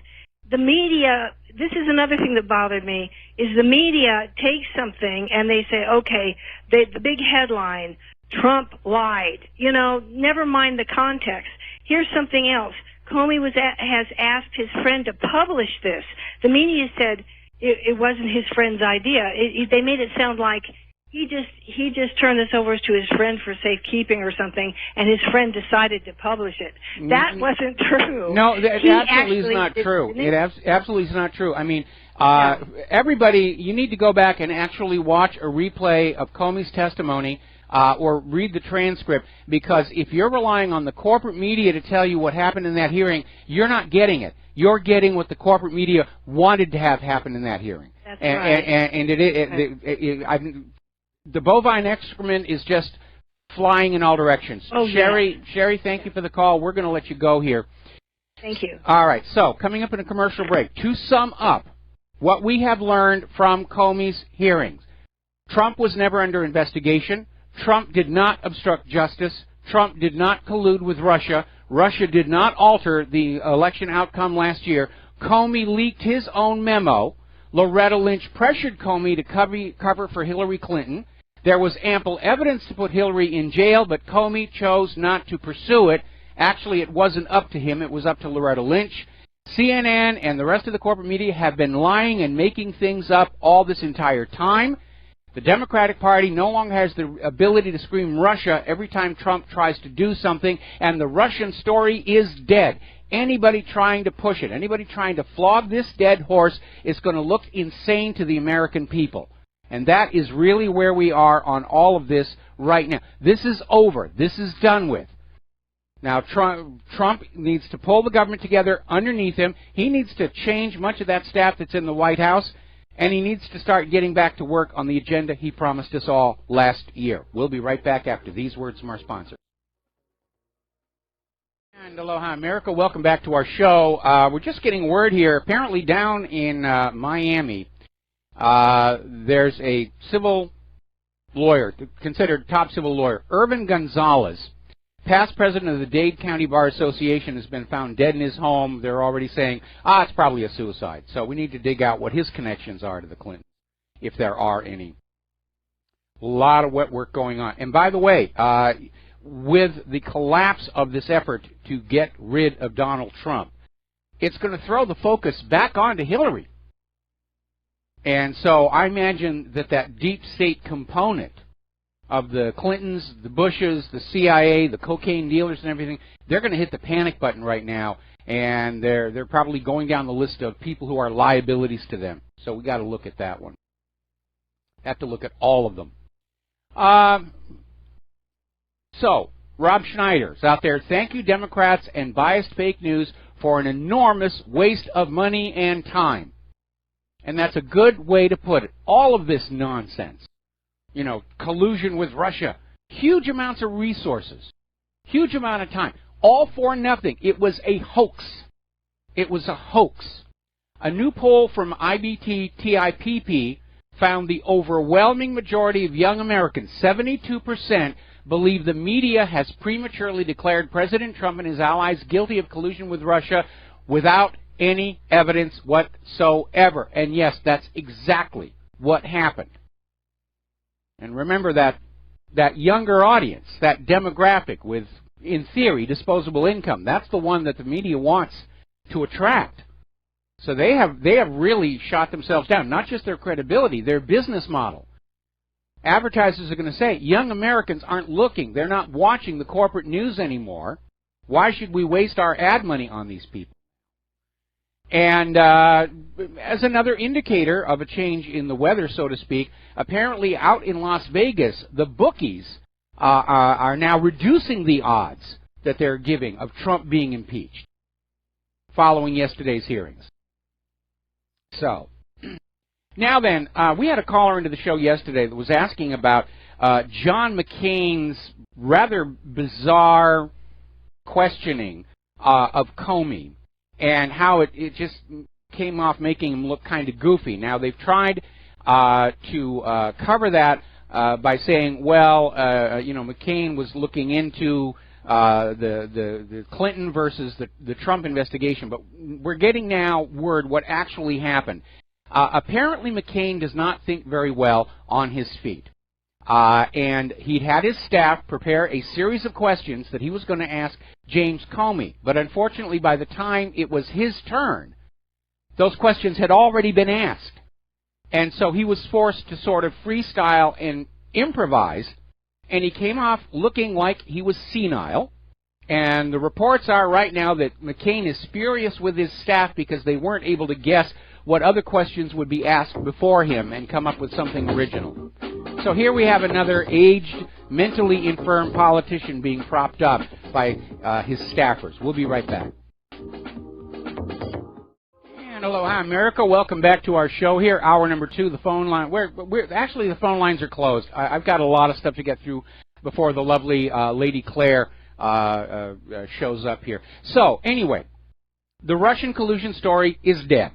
the media, this is another thing that bothered me, is the media takes something and they say, okay, the big headline, Trump lied. Never mind the context. Here's something else. Comey has asked his friend to publish this. The media said, it wasn't his friend's idea. They made it sound like he just turned this over to his friend for safekeeping or something, and his friend decided to publish it. That wasn't true. No, it absolutely is not true. It absolutely is not true. I mean, everybody, you need to go back and actually watch a replay of Comey's testimony or read the transcript, because if you're relying on the corporate media to tell you what happened in that hearing, you're not getting it. You're getting what the corporate media wanted to have happen in that hearing. That's right. And the bovine excrement is just flying in all directions. Oh, Sherry, thank you for the call. We're going to let you go here. Thank you. All right, so coming up in a commercial break, to sum up what we have learned from Comey's hearings, Trump was never under investigation. Trump did not obstruct justice. Trump did not collude with Russia. Russia did not alter the election outcome last year. Comey leaked his own memo. Loretta Lynch pressured Comey to cover for Hillary Clinton. There was ample evidence to put Hillary in jail, but Comey chose not to pursue it. Actually, it wasn't up to him. It was up to Loretta Lynch. CNN and the rest of the corporate media have been lying and making things up all this entire time. The Democratic Party no longer has the ability to scream Russia every time Trump tries to do something, and the Russian story is dead. Anybody trying to push it, anybody trying to flog this dead horse is going to look insane to the American people. And that is really where we are on all of this right now. This is over. This is done with. Now, Trump needs to pull the government together underneath him. He needs to change much of that staff that's in the White House, and he needs to start getting back to work on the agenda he promised us all last year. We'll be right back after these words from our sponsor. And aloha, America. Welcome back to our show. We're just getting word here. Apparently down in Miami, there's a civil lawyer, considered top civil lawyer, Irvin Gonzalez, past president of the Dade County Bar Association, has been found dead in his home. They're already saying, it's probably a suicide. So we need to dig out what his connections are to the Clintons, if there are any. A lot of wet work going on. And by the way, with the collapse of this effort to get rid of Donald Trump, it's going to throw the focus back onto Hillary. And so I imagine that deep state component of the Clintons, the Bushes, the CIA, the cocaine dealers and everything, they're going to hit the panic button right now, and they're probably going down the list of people who are liabilities to them. So we got to look at that one. Have to look at all of them. So, Rob Schneider's out there. Thank you, Democrats and biased fake news, for an enormous waste of money and time. And that's a good way to put it. All of this nonsense. You know, collusion with Russia, huge amounts of resources, huge amount of time, all for nothing. It was a hoax. It was a hoax. A new poll from IBT-TIPP found the overwhelming majority of young Americans, 72%, believe the media has prematurely declared President Trump and his allies guilty of collusion with Russia without any evidence whatsoever. And yes, that's exactly what happened. And remember that younger audience, that demographic with, in theory, disposable income. That's the one that the media wants to attract. So they have really shot themselves down, not just their credibility, their business model. Advertisers are going to say, young Americans aren't looking. They're not watching the corporate news anymore. Why should we waste our ad money on these people? And as another indicator of a change in the weather, so to speak, apparently out in Las Vegas, the bookies are now reducing the odds that they're giving of Trump being impeached following yesterday's hearings. So, now then, we had a caller into the show yesterday that was asking about John McCain's rather bizarre questioning of Comey, and how it just came off making him look kind of goofy. Now, they've tried to cover that by saying, well, McCain was looking into the Clinton versus the Trump investigation, but we're getting now word what actually happened. Apparently, McCain does not think very well on his feet. And he'd had his staff prepare a series of questions that he was going to ask James Comey. But unfortunately, by the time it was his turn, those questions had already been asked. And so he was forced to sort of freestyle and improvise, and he came off looking like he was senile. And the reports are right now that McCain is furious with his staff because they weren't able to guess what other questions would be asked before him and come up with something original. So here we have another aged, mentally infirm politician being propped up by his staffers. We'll be right back. And aloha, America. Welcome back to our show here, hour number 2. The phone line. Actually, the phone lines are closed. I've got a lot of stuff to get through before the lovely Lady Claire shows up here. So, anyway, the Russian collusion story is dead.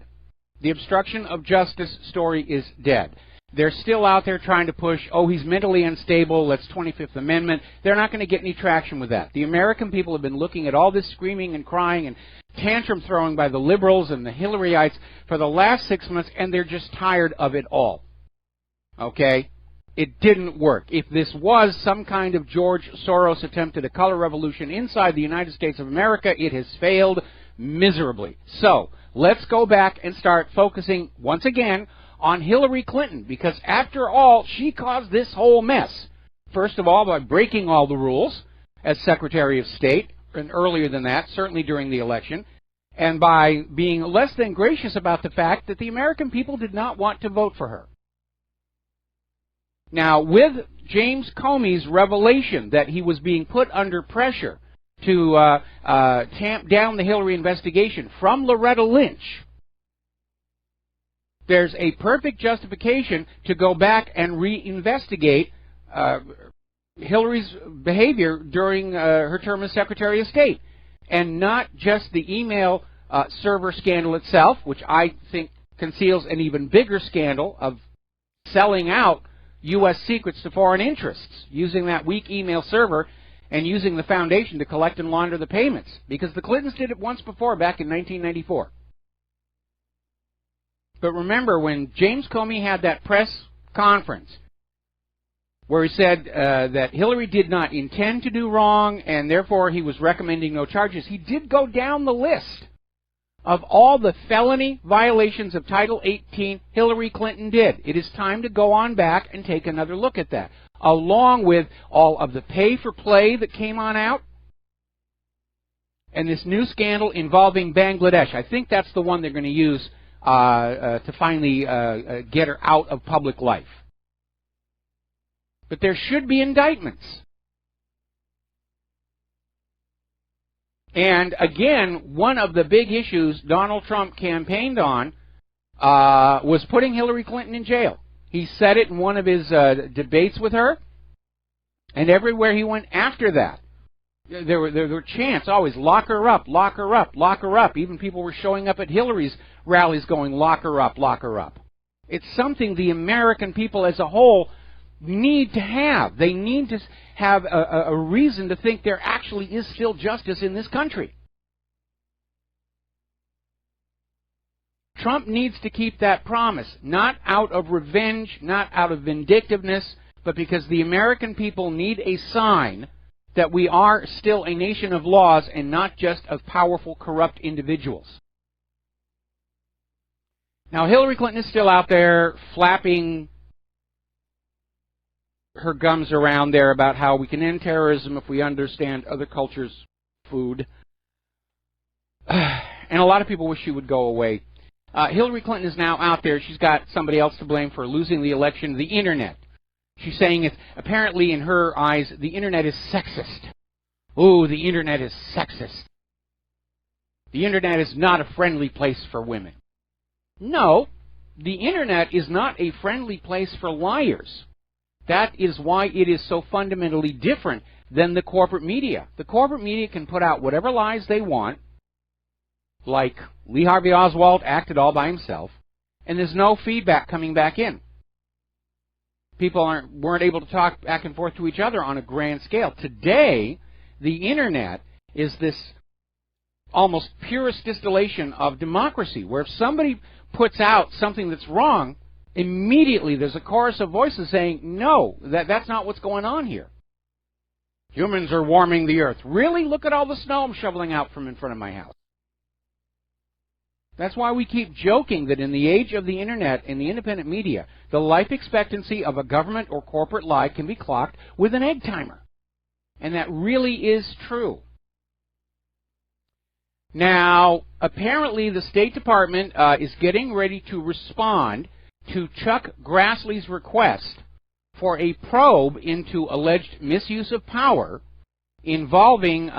The obstruction of justice story is dead. They're still out there trying to push, oh, he's mentally unstable, let's 25th Amendment. They're not going to get any traction with that. The American people have been looking at all this screaming and crying and tantrum throwing by the liberals and the Hillaryites for the last 6 months, and they're just tired of it all. Okay? It didn't work. If this was some kind of George Soros attempt at a color revolution inside the United States of America, it has failed miserably. So, let's go back and start focusing once again on Hillary Clinton, because after all, she caused this whole mess. First of all, by breaking all the rules as Secretary of State, and earlier than that, certainly during the election, and by being less than gracious about the fact that the American people did not want to vote for her. Now, with James Comey's revelation that he was being put under pressure to tamp down the Hillary investigation from Loretta Lynch, there's a perfect justification to go back and reinvestigate Hillary's behavior during her term as Secretary of State, and not just the email server scandal itself, which I think conceals an even bigger scandal of selling out U.S. secrets to foreign interests, using that weak email server and using the foundation to collect and launder the payments, because the Clintons did it once before back in 1994. But remember, when James Comey had that press conference where he said that Hillary did not intend to do wrong and therefore he was recommending no charges, he did go down the list of all the felony violations of Title 18 Hillary Clinton did. It is time to go on back and take another look at that, along with all of the pay-for-play that came on out and this new scandal involving Bangladesh. I think that's the one they're going to use to finally get her out of public life. But there should be indictments. And again, one of the big issues Donald Trump campaigned on was putting Hillary Clinton in jail. He said it in one of his debates with her, and everywhere he went after that, there were chants always, lock her up, lock her up, lock her up. Even people were showing up at Hillary's rallies going, lock her up, lock her up. It's something the American people as a whole need to have. They need to have a reason to think there actually is still justice in this country. Trump needs to keep that promise, not out of revenge, not out of vindictiveness, but because the American people need a sign that we are still a nation of laws and not just of powerful, corrupt individuals. Now, Hillary Clinton is still out there flapping her gums around there about how we can end terrorism if we understand other cultures' food. And a lot of people wish she would go away. Hillary Clinton is now out there. She's got somebody else to blame for losing the election, the Internet. She's saying it's apparently in her eyes the Internet is sexist. Oh, the Internet is sexist. The Internet is not a friendly place for women. No, the Internet is not a friendly place for liars. That is why it is so fundamentally different than the corporate media. The corporate media can put out whatever lies they want, like Lee Harvey Oswald acted all by himself, and there's no feedback coming back in. People weren't able to talk back and forth to each other on a grand scale. Today, the Internet is this almost purest distillation of democracy, where if somebody puts out something that's wrong, immediately there's a chorus of voices saying, no, that's not what's going on here. Humans are warming the earth. Really? Look at all the snow I'm shoveling out from in front of my house. That's why we keep joking that in the age of the Internet and the independent media, the life expectancy of a government or corporate lie can be clocked with an egg timer. And that really is true. Now, apparently the State Department is getting ready to respond to Chuck Grassley's request for a probe into alleged misuse of power involving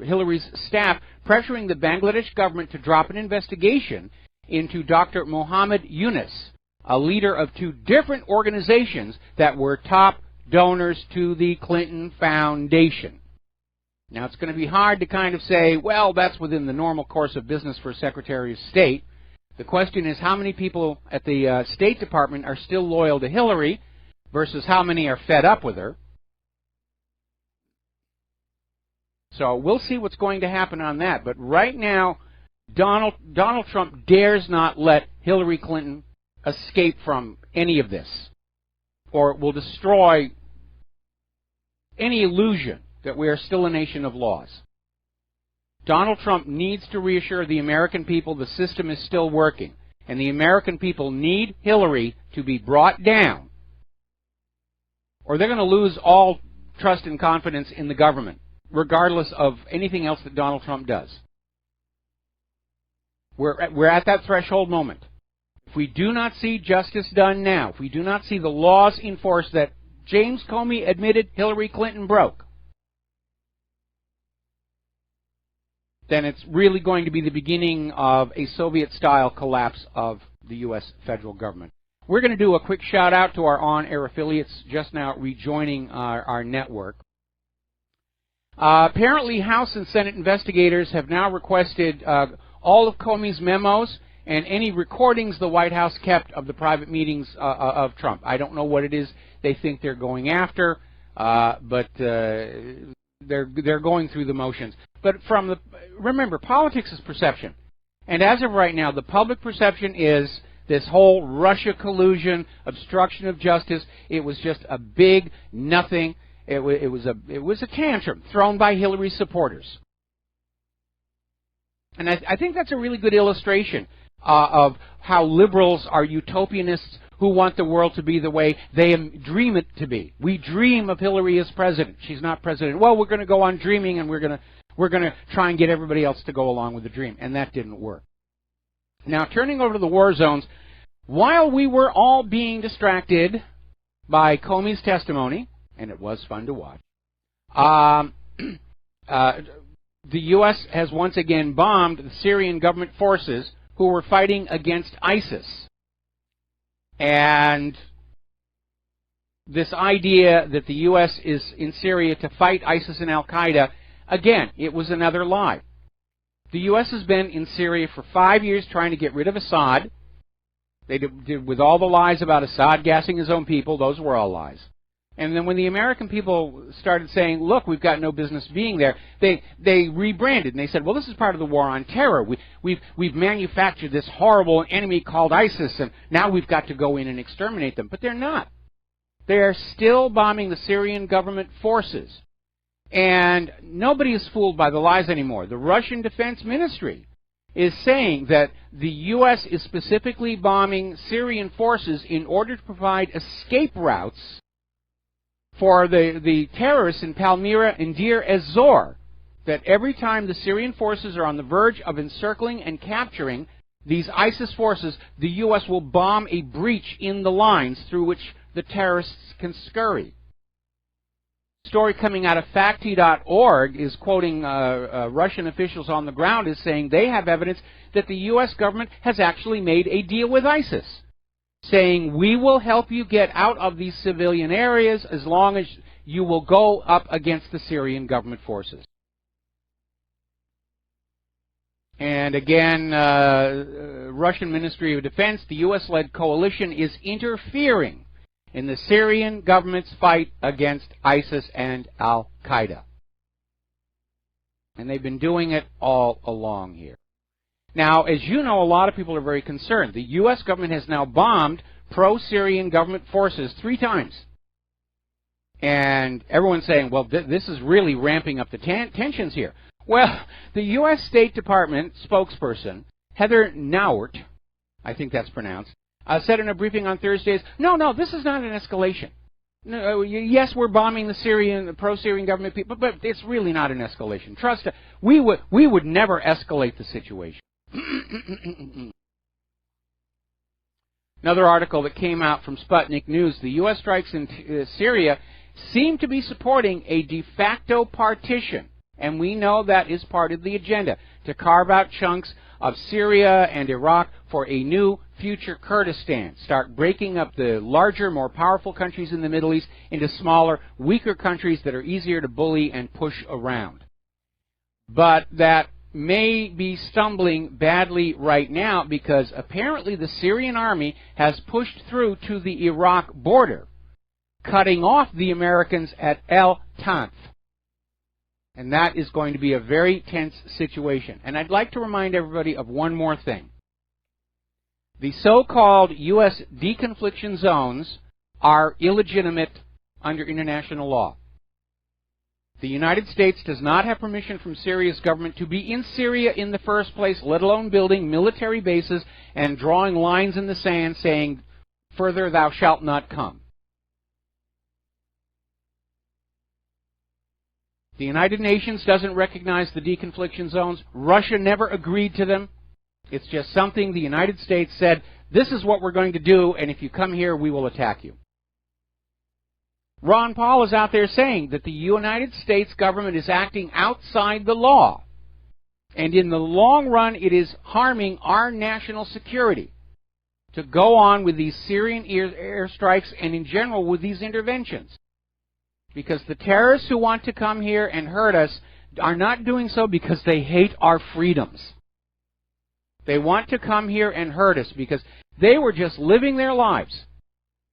Hillary's staff pressuring the Bangladesh government to drop an investigation into Dr. Mohammed Yunus, a leader of two different organizations that were top donors to the Clinton Foundation. Now, it's going to be hard to kind of say, well, that's within the normal course of business for Secretary of State. The question is how many people at the State Department are still loyal to Hillary versus how many are fed up with her. So we'll see what's going to happen on that. But right now, Donald Trump dares not let Hillary Clinton escape from any of this, or it will destroy any illusion that we are still a nation of laws. Donald Trump needs to reassure the American people the system is still working, and the American people need Hillary to be brought down, or they're going to lose all trust and confidence in the government, regardless of anything else that Donald Trump does. We're at that threshold moment. If we do not see justice done now, if we do not see the laws enforced that James Comey admitted Hillary Clinton broke, then it's really going to be the beginning of a Soviet-style collapse of the U.S. federal government. We're going to do a quick shout-out to our on-air affiliates just now rejoining our network. Apparently, House and Senate investigators have now requested all of Comey's memos and any recordings the White House kept of the private meetings of Trump. I don't know what it is they think they're going after, but they're going through the motions. But remember, politics is perception. And as of right now, the public perception is this whole Russia collusion, obstruction of justice. It was just a big nothing. It was a tantrum thrown by Hillary's supporters. And I think that's a really good illustration of how liberals are utopianists who want the world to be the way they dream it to be. We dream of Hillary as president. She's not president. Well, we're going to go on dreaming, and we're going to try and get everybody else to go along with the dream. And that didn't work. Now, turning over to the war zones, while we were all being distracted by Comey's testimony, and it was fun to watch, the U.S. has once again bombed the Syrian government forces who were fighting against ISIS. And this idea that the U.S. is in Syria to fight ISIS and al-Qaeda, again, it was another lie. The U.S. has been in Syria for 5 years trying to get rid of Assad. They did with all the lies about Assad gassing his own people. Those were all lies. And then when the American people started saying, look, we've got no business being there, they rebranded. And they said, well, this is part of the war on terror. We've manufactured this horrible enemy called ISIS, and now we've got to go in and exterminate them. But they're not. They are still bombing the Syrian government forces. And nobody is fooled by the lies anymore. The Russian Defense Ministry is saying that the U.S. is specifically bombing Syrian forces in order to provide escape routes for the terrorists in Palmyra and Deir ez-Zor, that every time the Syrian forces are on the verge of encircling and capturing these ISIS forces, the U.S. will bomb a breach in the lines through which the terrorists can scurry. Story coming out of facti.org is quoting Russian officials on the ground is saying they have evidence that the U.S. government has actually made a deal with ISIS, saying we will help you get out of these civilian areas as long as you will go up against the Syrian government forces. And again, Russian Ministry of Defense, the U.S.-led coalition is interfering in the Syrian government's fight against ISIS and al-Qaeda. And they've been doing it all along here. Now, as you know, a lot of people are very concerned. The U.S. government has now bombed pro-Syrian government forces 3 times. And everyone's saying, well, this is really ramping up the tensions here. Well, the U.S. State Department spokesperson, Heather Nauert, I think that's pronounced, said in a briefing on Thursday, no, this is not an escalation. No, yes, we're bombing the pro-Syrian government people, but it's really not an escalation. Trust us, we would never escalate the situation. Another article that came out from Sputnik News, the U.S. strikes in Syria seem to be supporting a de facto partition, and we know that is part of the agenda, to carve out chunks of Syria and Iraq for a new future Kurdistan, start breaking up the larger, more powerful countries in the Middle East into smaller, weaker countries that are easier to bully and push around. But that may be stumbling badly right now because apparently the Syrian army has pushed through to the Iraq border, cutting off the Americans at El Tanf. And that is going to be a very tense situation. And I'd like to remind everybody of one more thing. The so-called U.S. deconfliction zones are illegitimate under international law. The United States does not have permission from Syria's government to be in Syria in the first place, let alone building military bases and drawing lines in the sand saying, "Further thou shalt not come." The United Nations doesn't recognize the deconfliction zones. Russia never agreed to them. It's just something the United States said, this is what we're going to do, and if you come here, we will attack you. Ron Paul is out there saying that the United States government is acting outside the law. And in the long run, it is harming our national security to go on with these Syrian airstrikes and in general with these interventions. Because the terrorists who want to come here and hurt us are not doing so because they hate our freedoms. They want to come here and hurt us because they were just living their lives,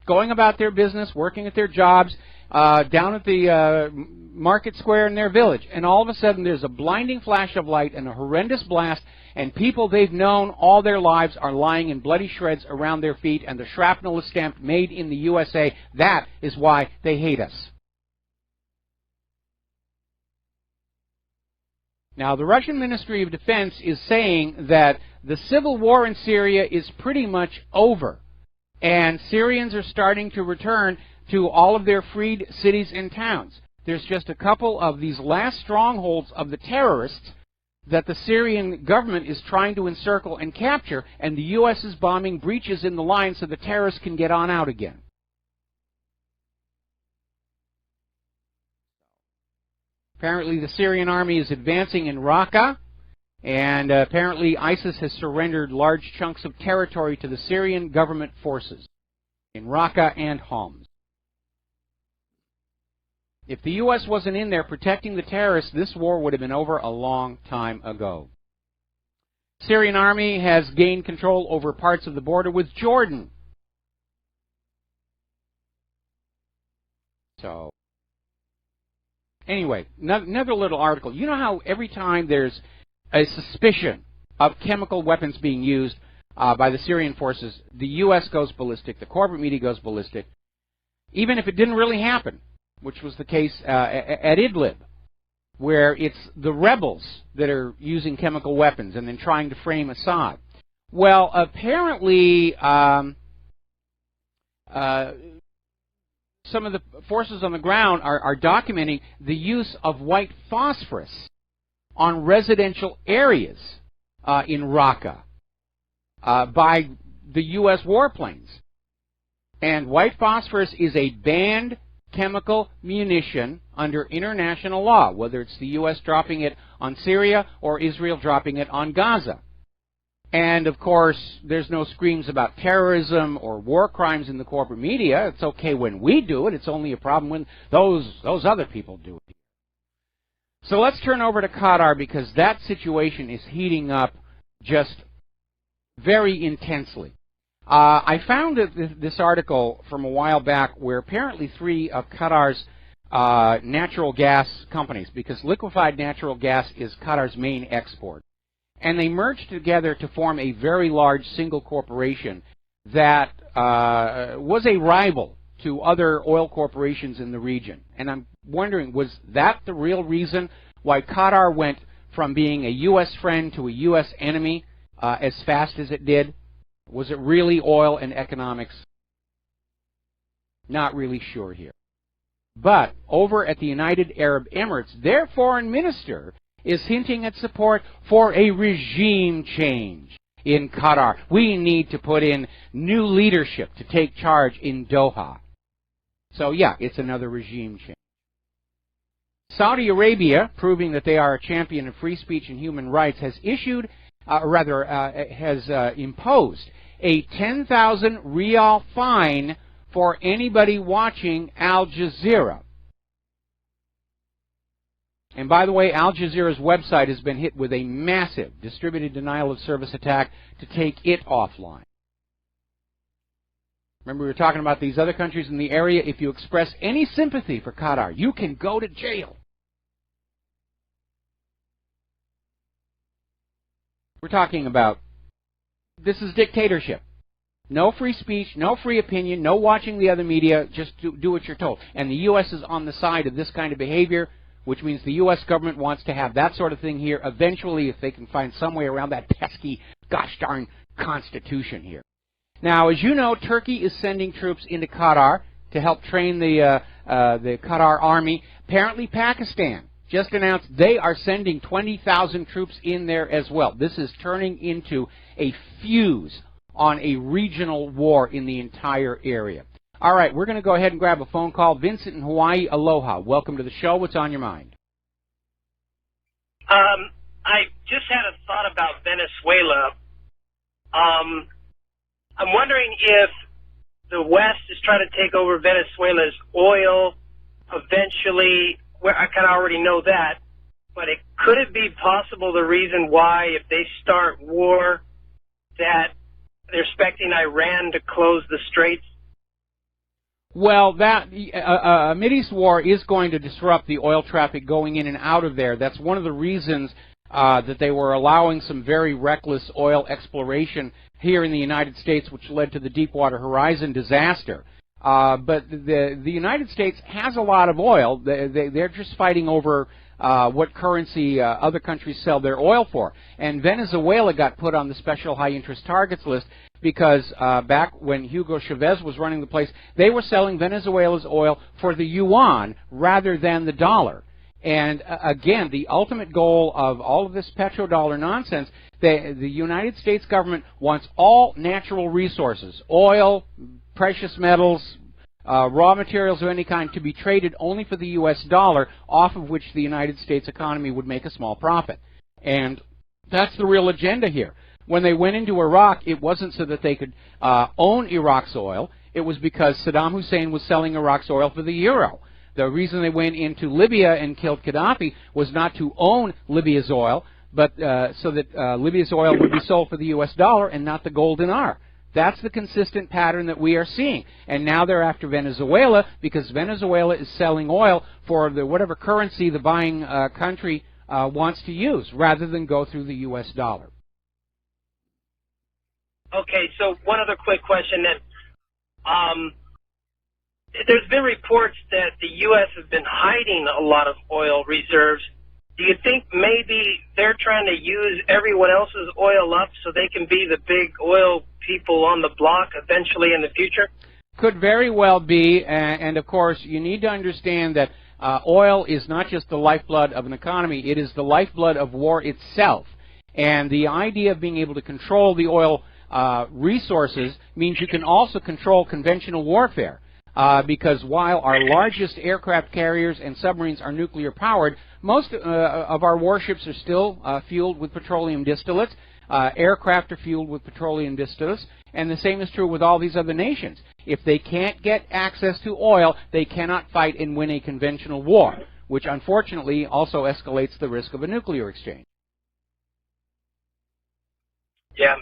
going about their business, working at their jobs, down at the market square in their village. And all of a sudden there's a blinding flash of light and a horrendous blast, and people they've known all their lives are lying in bloody shreds around their feet, and the shrapnel is stamped "Made in the USA." That is why they hate us. Now, the Russian Ministry of Defense is saying that the civil war in Syria is pretty much over, and Syrians are starting to return to all of their freed cities and towns. There's just a couple of these last strongholds of the terrorists that the Syrian government is trying to encircle and capture, and the U.S. is bombing breaches in the line so the terrorists can get on out again. Apparently the Syrian army is advancing in Raqqa, and apparently ISIS has surrendered large chunks of territory to the Syrian government forces in Raqqa and Homs. If the U.S. wasn't in there protecting the terrorists, this war would have been over a long time ago. Syrian army has gained control over parts of the border with Jordan. So, anyway, another little article. You know how every time there's a suspicion of chemical weapons being used by the Syrian forces, the U.S. goes ballistic, the corporate media goes ballistic, even if it didn't really happen, which was the case at Idlib, where it's the rebels that are using chemical weapons and then trying to frame Assad. Well, apparently some of the forces on the ground are documenting the use of white phosphorus on residential areas in Raqqa by the U.S. warplanes. And white phosphorus is a banned chemical munition under international law, whether it's the U.S. dropping it on Syria or Israel dropping it on Gaza. And, of course, there's no screams about terrorism or war crimes in the corporate media. It's okay when we do it. It's only a problem when those other people do it. So let's turn over to Qatar, because that situation is heating up just very intensely. I found this article from a while back where apparently 3 of Qatar's natural gas companies, because liquefied natural gas is Qatar's main export, and they merged together to form a very large single corporation that was a rival to other oil corporations in the region. And I'm wondering, was that the real reason why Qatar went from being a U.S. friend to a U.S. enemy as fast as it did? Was it really oil and economics? Not really sure here. But over at the United Arab Emirates, their foreign minister is hinting at support for a regime change in Qatar. We need to put in new leadership to take charge in Doha. So yeah, it's another regime change. Saudi Arabia, proving that they are a champion of free speech and human rights, has issued, imposed a 10,000 rial fine for anybody watching Al Jazeera. And by the way, Al Jazeera's website has been hit with a massive distributed denial of service attack to take it offline. Remember, we were talking about these other countries in the area. If you express any sympathy for Qatar, you can go to jail. We're talking about, this is dictatorship. No free speech, no free opinion, no watching the other media, just do what you're told. And the U.S. is on the side of this kind of behavior, which means the U.S. government wants to have that sort of thing here eventually if they can find some way around that pesky, gosh darn Constitution here. Now, as you know, Turkey is sending troops into Qatar to help train the Qatar army. Apparently, Pakistan just announced they are sending 20,000 troops in there as well. This is turning into a fuse on a regional war in the entire area. All right, we're going to go ahead and grab a phone call. Vincent in Hawaii, aloha. Welcome to the show. What's on your mind? I just had a thought about Venezuela. I'm wondering if the West is trying to take over Venezuela's oil eventually. Well, I kind of already know that, but could it be possible the reason why, if they start war, that they're expecting Iran to close the straits? Well, that a Mideast war is going to disrupt the oil traffic going in and out of there. That's one of the reasons that they were allowing some very reckless oil exploration here in the United States, which led to the Deepwater Horizon disaster. But the United States has a lot of oil. They're just fighting over what currency other countries sell their oil for. And Venezuela got put on the special high-interest targets list because back when Hugo Chavez was running the place, they were selling Venezuela's oil for the yuan rather than the dollar. And again, the ultimate goal of all of this petrodollar nonsense, the United States government wants all natural resources, oil, precious metals, raw materials of any kind, to be traded only for the U.S. dollar, off of which the United States economy would make a small profit. And that's the real agenda here. When they went into Iraq, it wasn't so that they could own Iraq's oil. It was because Saddam Hussein was selling Iraq's oil for the euro. The reason they went into Libya and killed Gaddafi was not to own Libya's oil, but so that Libya's oil would be sold for the U.S. dollar and not the gold dinar. That's the consistent pattern that we are seeing. And now they're after Venezuela because Venezuela is selling oil for the whatever currency the buying country wants to use, rather than go through the U.S. dollar. Okay, so one other quick question then. There's been reports that the U.S. has been hiding a lot of oil reserves. Do you think maybe they're trying to use everyone else's oil up so they can be the big oil people on the block eventually in the future? Could very well be, and of course you need to understand that oil is not just the lifeblood of an economy, it is the lifeblood of war itself. And the idea of being able to control the oil resources means you can also control conventional warfare. Because while our largest aircraft carriers and submarines are nuclear powered, most of our warships are still fueled with petroleum distillates. Aircraft are fueled with petroleum distillates, and the same is true with all these other nations. If they can't get access to oil, they cannot fight and win a conventional war, which unfortunately also escalates the risk of a nuclear exchange. Yeah.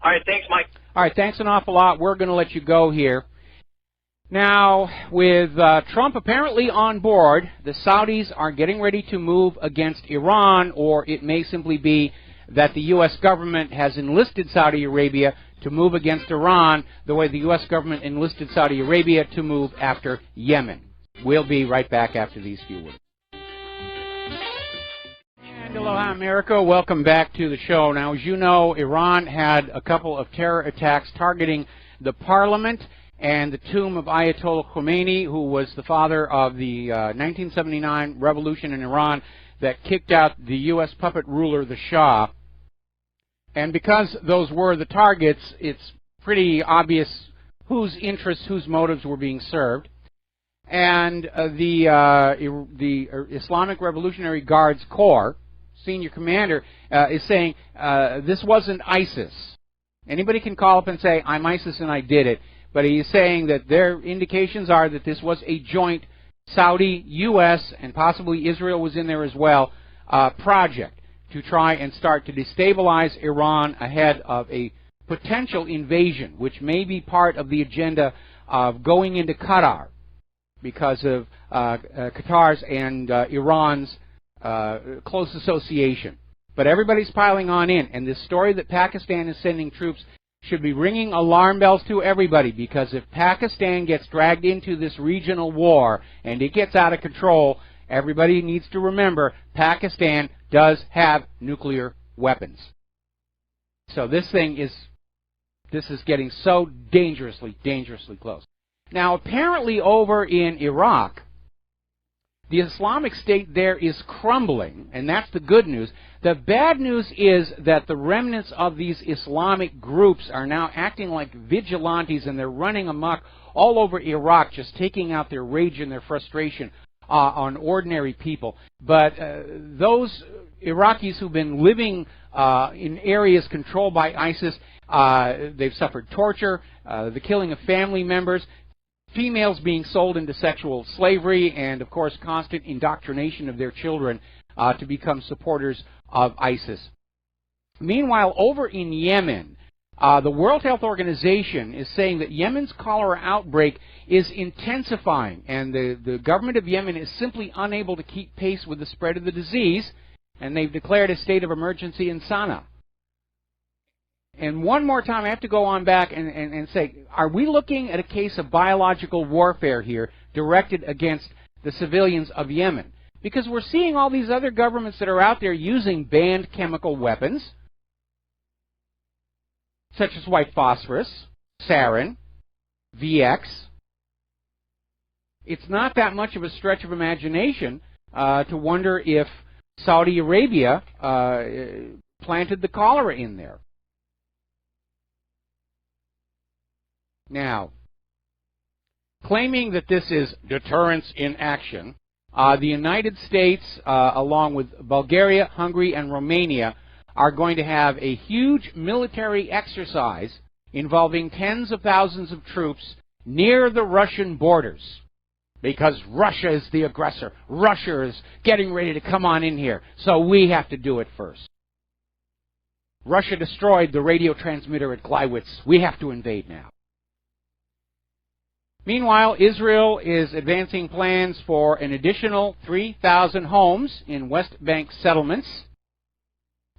All right, thanks, Mike. All right, thanks an awful lot. We're going to let you go here. Now, with Trump apparently on board, the Saudis are getting ready to move against Iran, or it may simply be that the U.S. government has enlisted Saudi Arabia to move against Iran the way the U.S. government enlisted Saudi Arabia to move after Yemen. We'll be right back after these few words. Aloha, America. Welcome back to the show. Now, as you know, Iran had a couple of terror attacks targeting the parliament and the tomb of Ayatollah Khomeini, who was the father of the 1979 revolution in Iran that kicked out the U.S. puppet ruler, the Shah. And because those were the targets, it's pretty obvious whose interests, whose motives were being served. And the Islamic Revolutionary Guards Corps senior commander is saying this wasn't ISIS. Anybody can call up and say, I'm ISIS and I did it. But he's saying that their indications are that this was a joint Saudi, U.S., and possibly Israel was in there as well, project to try and start to destabilize Iran ahead of a potential invasion, which may be part of the agenda of going into Qatar because of Qatar's and Iran's close association. But everybody's piling on in, and this story that Pakistan is sending troops should be ringing alarm bells to everybody, because if Pakistan gets dragged into this regional war and it gets out of control, everybody needs to remember Pakistan does have nuclear weapons. So this is getting so dangerously close. Now, apparently over in Iraq, the Islamic State there is crumbling, and that's the good news. The bad news is that the remnants of these Islamic groups are now acting like vigilantes, and they're running amok all over Iraq, just taking out their rage and their frustration on ordinary people. But those Iraqis who've been living in areas controlled by ISIS, they've suffered torture, the killing of family members, females being sold into sexual slavery, and, of course, constant indoctrination of their children to become supporters of ISIS. Meanwhile, over in Yemen, the World Health Organization is saying that Yemen's cholera outbreak is intensifying, and the government of Yemen is simply unable to keep pace with the spread of the disease, and they've declared a state of emergency in Sana'a. And one more time, I have to go on back and say, are we looking at a case of biological warfare here directed against the civilians of Yemen? Because we're seeing all these other governments that are out there using banned chemical weapons, such as white phosphorus, sarin, VX. It's not that much of a stretch of imagination to wonder if Saudi Arabia planted the cholera in there. Now, claiming that this is deterrence in action, the United States, along with Bulgaria, Hungary, and Romania, are going to have a huge military exercise involving tens of thousands of troops near the Russian borders, because Russia is the aggressor. Russia is getting ready to come on in here, so we have to do it first. Russia destroyed the radio transmitter at Gleiwitz. We have to invade now. Meanwhile, Israel is advancing plans for an additional 3,000 homes in West Bank settlements,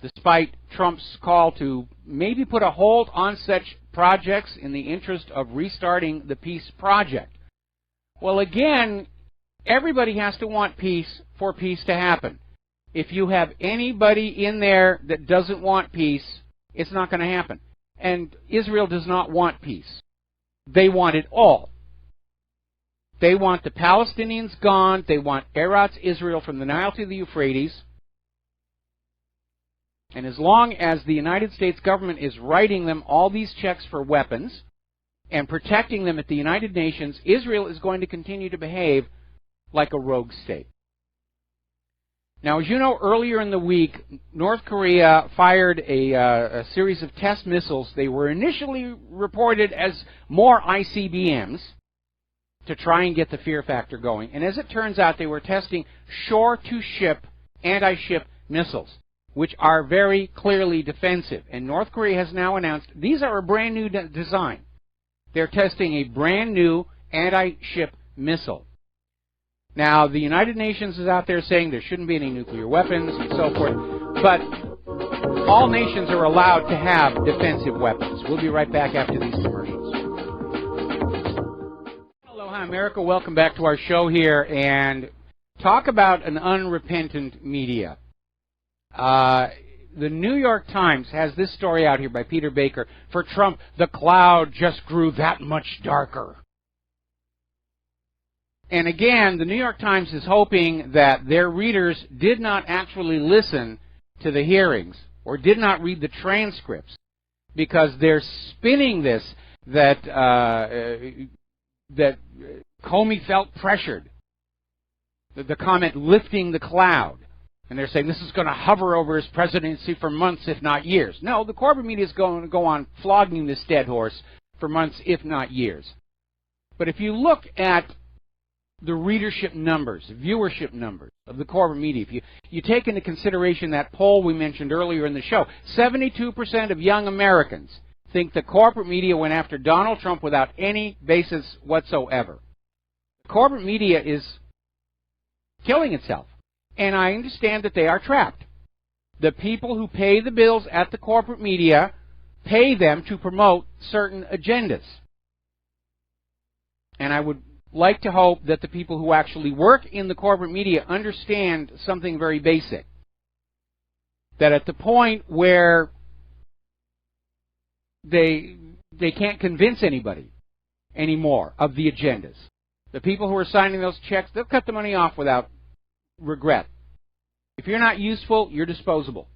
despite Trump's call to maybe put a hold on such projects in the interest of restarting the peace project. Well, again, everybody has to want peace for peace to happen. If you have anybody in there that doesn't want peace, it's not going to happen. And Israel does not want peace. They want it all. They want the Palestinians gone. They want Eretz Israel from the Nile to the Euphrates. And as long as the United States government is writing them all these checks for weapons and protecting them at the United Nations, Israel is going to continue to behave like a rogue state. Now, as you know, earlier in the week, North Korea fired a series of test missiles. They were initially reported as more ICBMs to try and get the fear factor going. And as it turns out, they were testing shore-to-ship anti-ship missiles, which are very clearly defensive. And North Korea has now announced these are a brand new design. They're testing a brand new anti-ship missile. Now, the United Nations is out there saying there shouldn't be any nuclear weapons and so forth, but all nations are allowed to have defensive weapons. We'll be right back after these commercials. Aloha, America. Welcome back to our show here, and talk about an unrepentant media. The New York Times has this story out here by Peter Baker. For Trump, the cloud just grew that much darker. And again, the New York Times is hoping that their readers did not actually listen to the hearings or did not read the transcripts, because they're spinning this that Comey felt pressured. The comment lifting the cloud. And they're saying this is going to hover over his presidency for months, if not years. No, the corporate media is going to go on flogging this dead horse for months, if not years. But if you look at the readership numbers, viewership numbers of the corporate media, if you take into consideration that poll we mentioned earlier in the show, 72% of young Americans think the corporate media went after Donald Trump without any basis whatsoever. The corporate media is killing itself. And I understand that they are trapped. The people who pay the bills at the corporate media pay them to promote certain agendas. And I would like to hope that the people who actually work in the corporate media understand something very basic. That at the point where they can't convince anybody anymore of the agendas, the people who are signing those checks, they'll cut the money off without regret. If you're not useful, you're disposable.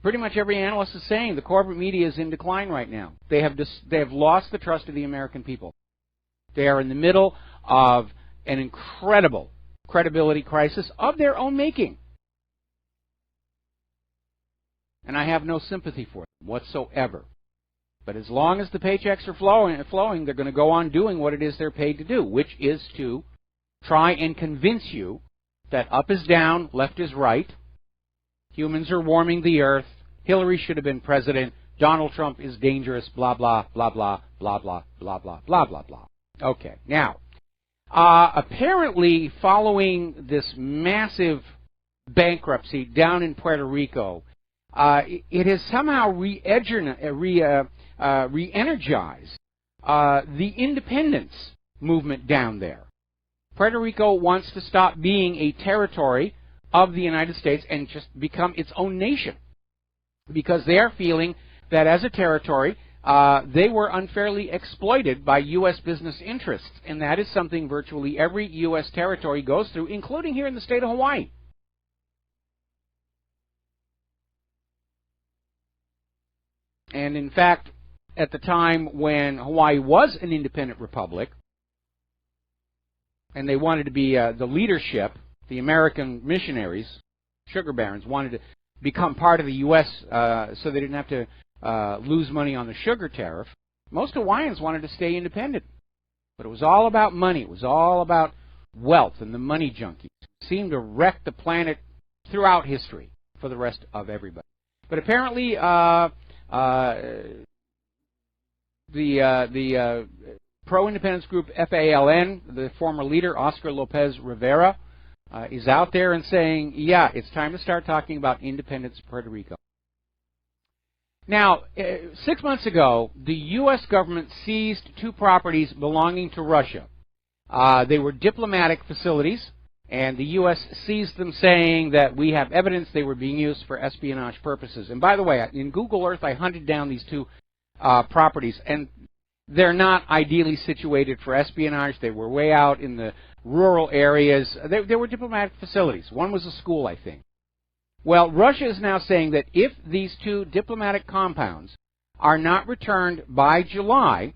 Pretty much every analyst is saying the corporate media is in decline right now. They have lost the trust of the American people. They are in the middle of an incredible credibility crisis of their own making. And I have no sympathy for them whatsoever. But as long as the paychecks are flowing, they're going to go on doing what it is they're paid to do, which is to try and convince you that up is down, left is right, humans are warming the earth, Hillary should have been president, Donald Trump is dangerous, blah, blah, blah, blah, blah, blah, blah, blah, blah, blah, blah. Okay, now, apparently following this massive bankruptcy down in Puerto Rico, it has somehow re-energized the independence movement down there. Puerto Rico wants to stop being a territory of the United States and just become its own nation, because they are feeling that as a territory, they were unfairly exploited by U.S. business interests, and that is something virtually every U.S. territory goes through, including here in the state of Hawaii. And in fact, at the time when Hawaii was an independent republic, and they wanted to be the leadership, the American missionaries, sugar barons, wanted to become part of the U.S. So they didn't have to lose money on the sugar tariff. Most Hawaiians wanted to stay independent. But it was all about money. It was all about wealth and the money junkies. It seemed to wreck the planet throughout history for the rest of everybody. But apparently, the pro-independence group FALN, the former leader, Oscar Lopez Rivera, is out there and saying, yeah, it's time to start talking about independence of Puerto Rico. Now, 6 months ago, the U.S. government seized 2 properties belonging to Russia. They were diplomatic facilities, and the U.S. seized them, saying that we have evidence they were being used for espionage purposes. And by the way, in Google Earth, I hunted down these 2 properties, and they're not ideally situated for espionage. They were way out in the rural areas. They were diplomatic facilities. One was a school, I think. Well, Russia is now saying that if these 2 diplomatic compounds are not returned by July,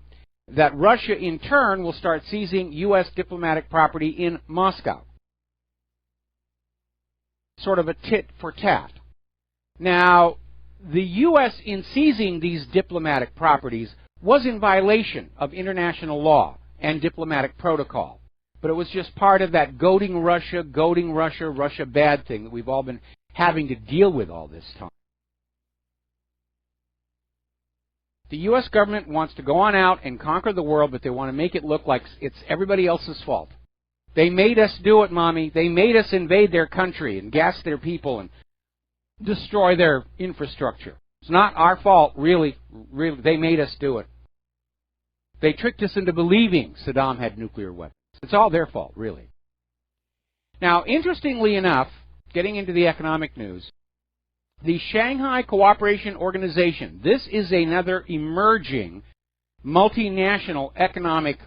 that Russia in turn will start seizing U.S. diplomatic property in Moscow. Sort of a tit for tat. Now, the U.S. in seizing these diplomatic properties was in violation of international law and diplomatic protocol. But it was just part of that goading Russia, Russia bad thing that we've all been having to deal with all this time. The U.S. government wants to go on out and conquer the world, but they want to make it look like it's everybody else's fault. They made us do it, Mommy. They made us invade their country and gas their people and destroy their infrastructure. It's not our fault, really. They made us do it. They tricked us into believing Saddam had nuclear weapons. It's all their fault, really. Now, interestingly enough, getting into the economic news, the Shanghai Cooperation Organization, this is another emerging multinational economic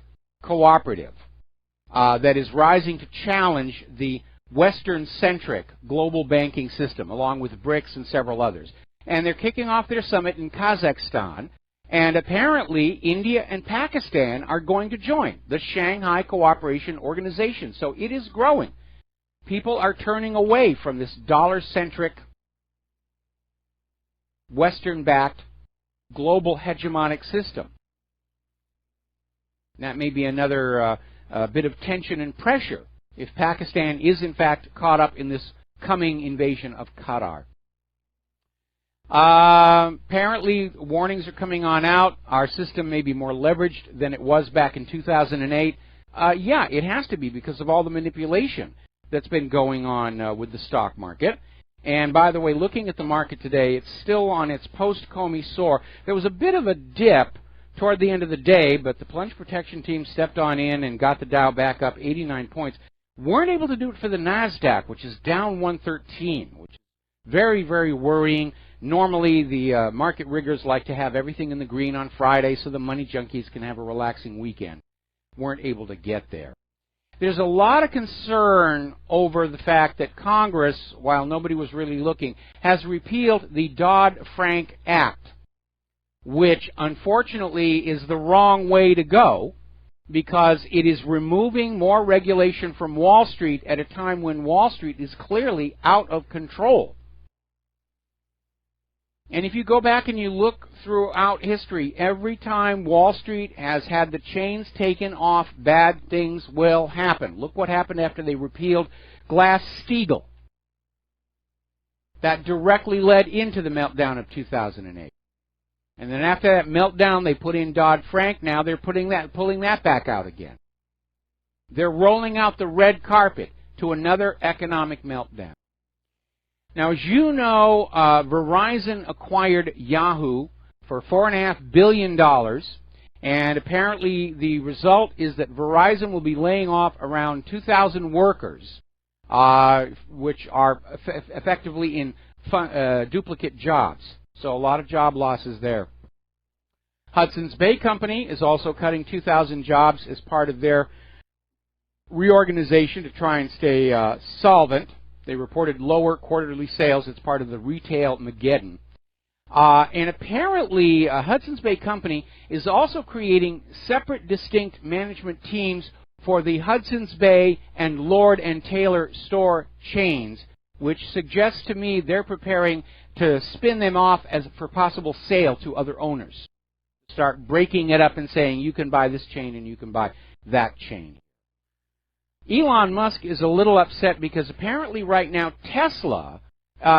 cooperative that is rising to challenge the Western-centric global banking system, along with BRICS and several others. And they're kicking off their summit in Kazakhstan, and apparently India and Pakistan are going to join the Shanghai Cooperation Organization. So it is growing. People are turning away from this dollar-centric, Western-backed, global hegemonic system. That may be another bit of tension and pressure if Pakistan is in fact caught up in this coming invasion of Qatar. Apparently, warnings are coming on out. Our system may be more leveraged than it was back in 2008. Yeah, it has to be because of all the manipulation that's been going on with the stock market. And by the way, looking at the market today, it's still on its post-Comey soar. There was a bit of a dip toward the end of the day, but the plunge protection team stepped on in and got the Dow back up 89 points. Weren't able to do it for the NASDAQ, which is down 113, which is very, very worrying. Normally, the market riggers like to have everything in the green on Friday so the money junkies can have a relaxing weekend. Weren't able to get there. There's a lot of concern over the fact that Congress, while nobody was really looking, has repealed the Dodd-Frank Act, which unfortunately is the wrong way to go because it is removing more regulation from Wall Street at a time when Wall Street is clearly out of control. And if you go back and you look throughout history, every time Wall Street has had the chains taken off, bad things will happen. Look what happened after they repealed Glass-Steagall. That directly led into the meltdown of 2008. And then after that meltdown, they put in Dodd-Frank. Now they're pulling that back out again. They're rolling out the red carpet to another economic meltdown. Now, as you know, Verizon acquired Yahoo for $4.5 billion, and apparently the result is that Verizon will be laying off around 2,000 workers, which are effectively in duplicate jobs. So a lot of job losses there. Hudson's Bay Company is also cutting 2,000 jobs as part of their reorganization to try and stay solvent. They reported lower quarterly sales as part of the retail Mageddon. And apparently, Hudson's Bay Company is also creating separate, distinct management teams for the Hudson's Bay and Lord and Taylor store chains, which suggests to me they're preparing to spin them off as for possible sale to other owners. Start breaking it up and saying, you can buy this chain and you can buy that chain. Elon Musk is a little upset because apparently right now Tesla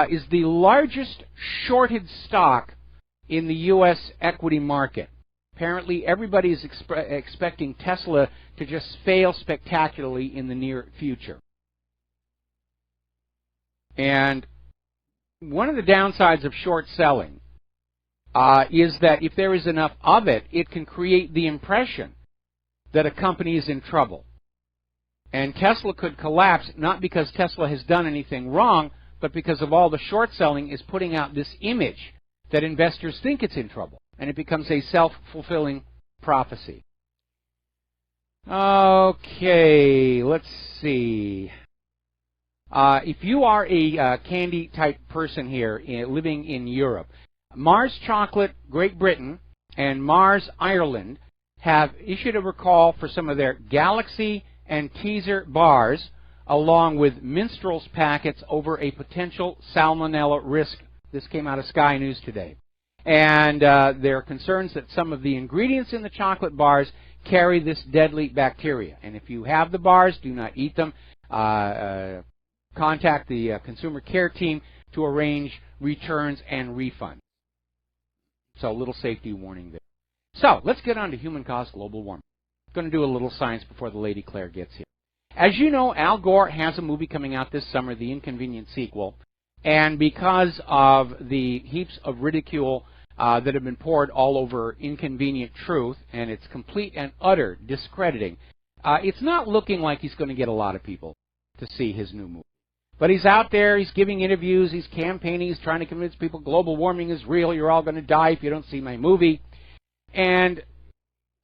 is the largest shorted stock in the U.S. equity market. Apparently everybody is expecting Tesla to just fail spectacularly in the near future. And one of the downsides of short selling is that if there is enough of it, it can create the impression that a company is in trouble. And Tesla could collapse not because Tesla has done anything wrong, but because of all the short selling is putting out this image that investors think it's in trouble. And it becomes a self-fulfilling prophecy. Okay, let's see. If you are a candy-type person here living in Europe, Mars Chocolate Great Britain and Mars Ireland have issued a recall for some of their Galaxy and Teaser bars, along with Minstrel's packets over a potential salmonella risk. This came out of Sky News today. And there are concerns that some of the ingredients in the chocolate bars carry this deadly bacteria. And if you have the bars, do not eat them. Contact the consumer care team to arrange returns and refunds. So a little safety warning there. So let's get on to human-caused global warming. Going to do a little science before the Lady Claire gets here. As you know, Al Gore has a movie coming out this summer, The Inconvenient Sequel, and because of the heaps of ridicule that have been poured all over Inconvenient Truth and its complete and utter discrediting, it's not looking like he's going to get a lot of people to see his new movie. But he's out there, he's giving interviews, he's campaigning, he's trying to convince people global warming is real, you're all going to die if you don't see my movie. And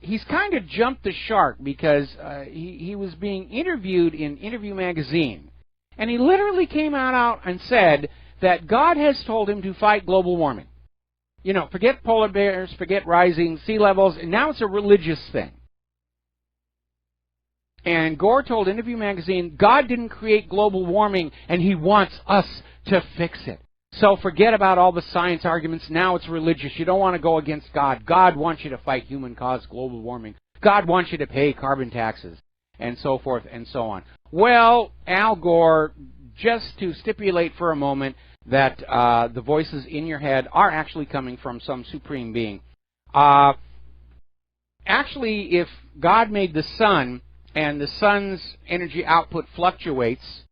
he's kind of jumped the shark because he was being interviewed in Interview Magazine. And he literally came out and said that God has told him to fight global warming. You know, forget polar bears, forget rising sea levels, and now it's a religious thing. And Gore told Interview Magazine, God didn't create global warming, and he wants us to fix it. So forget about all the science arguments. Now it's religious. You don't want to go against God. God wants you to fight human-caused global warming. God wants you to pay carbon taxes, and so forth and so on. Well, Al Gore, just to stipulate for a moment that the voices in your head are actually coming from some supreme being. Actually, if God made the sun, and the sun's energy output fluctuates,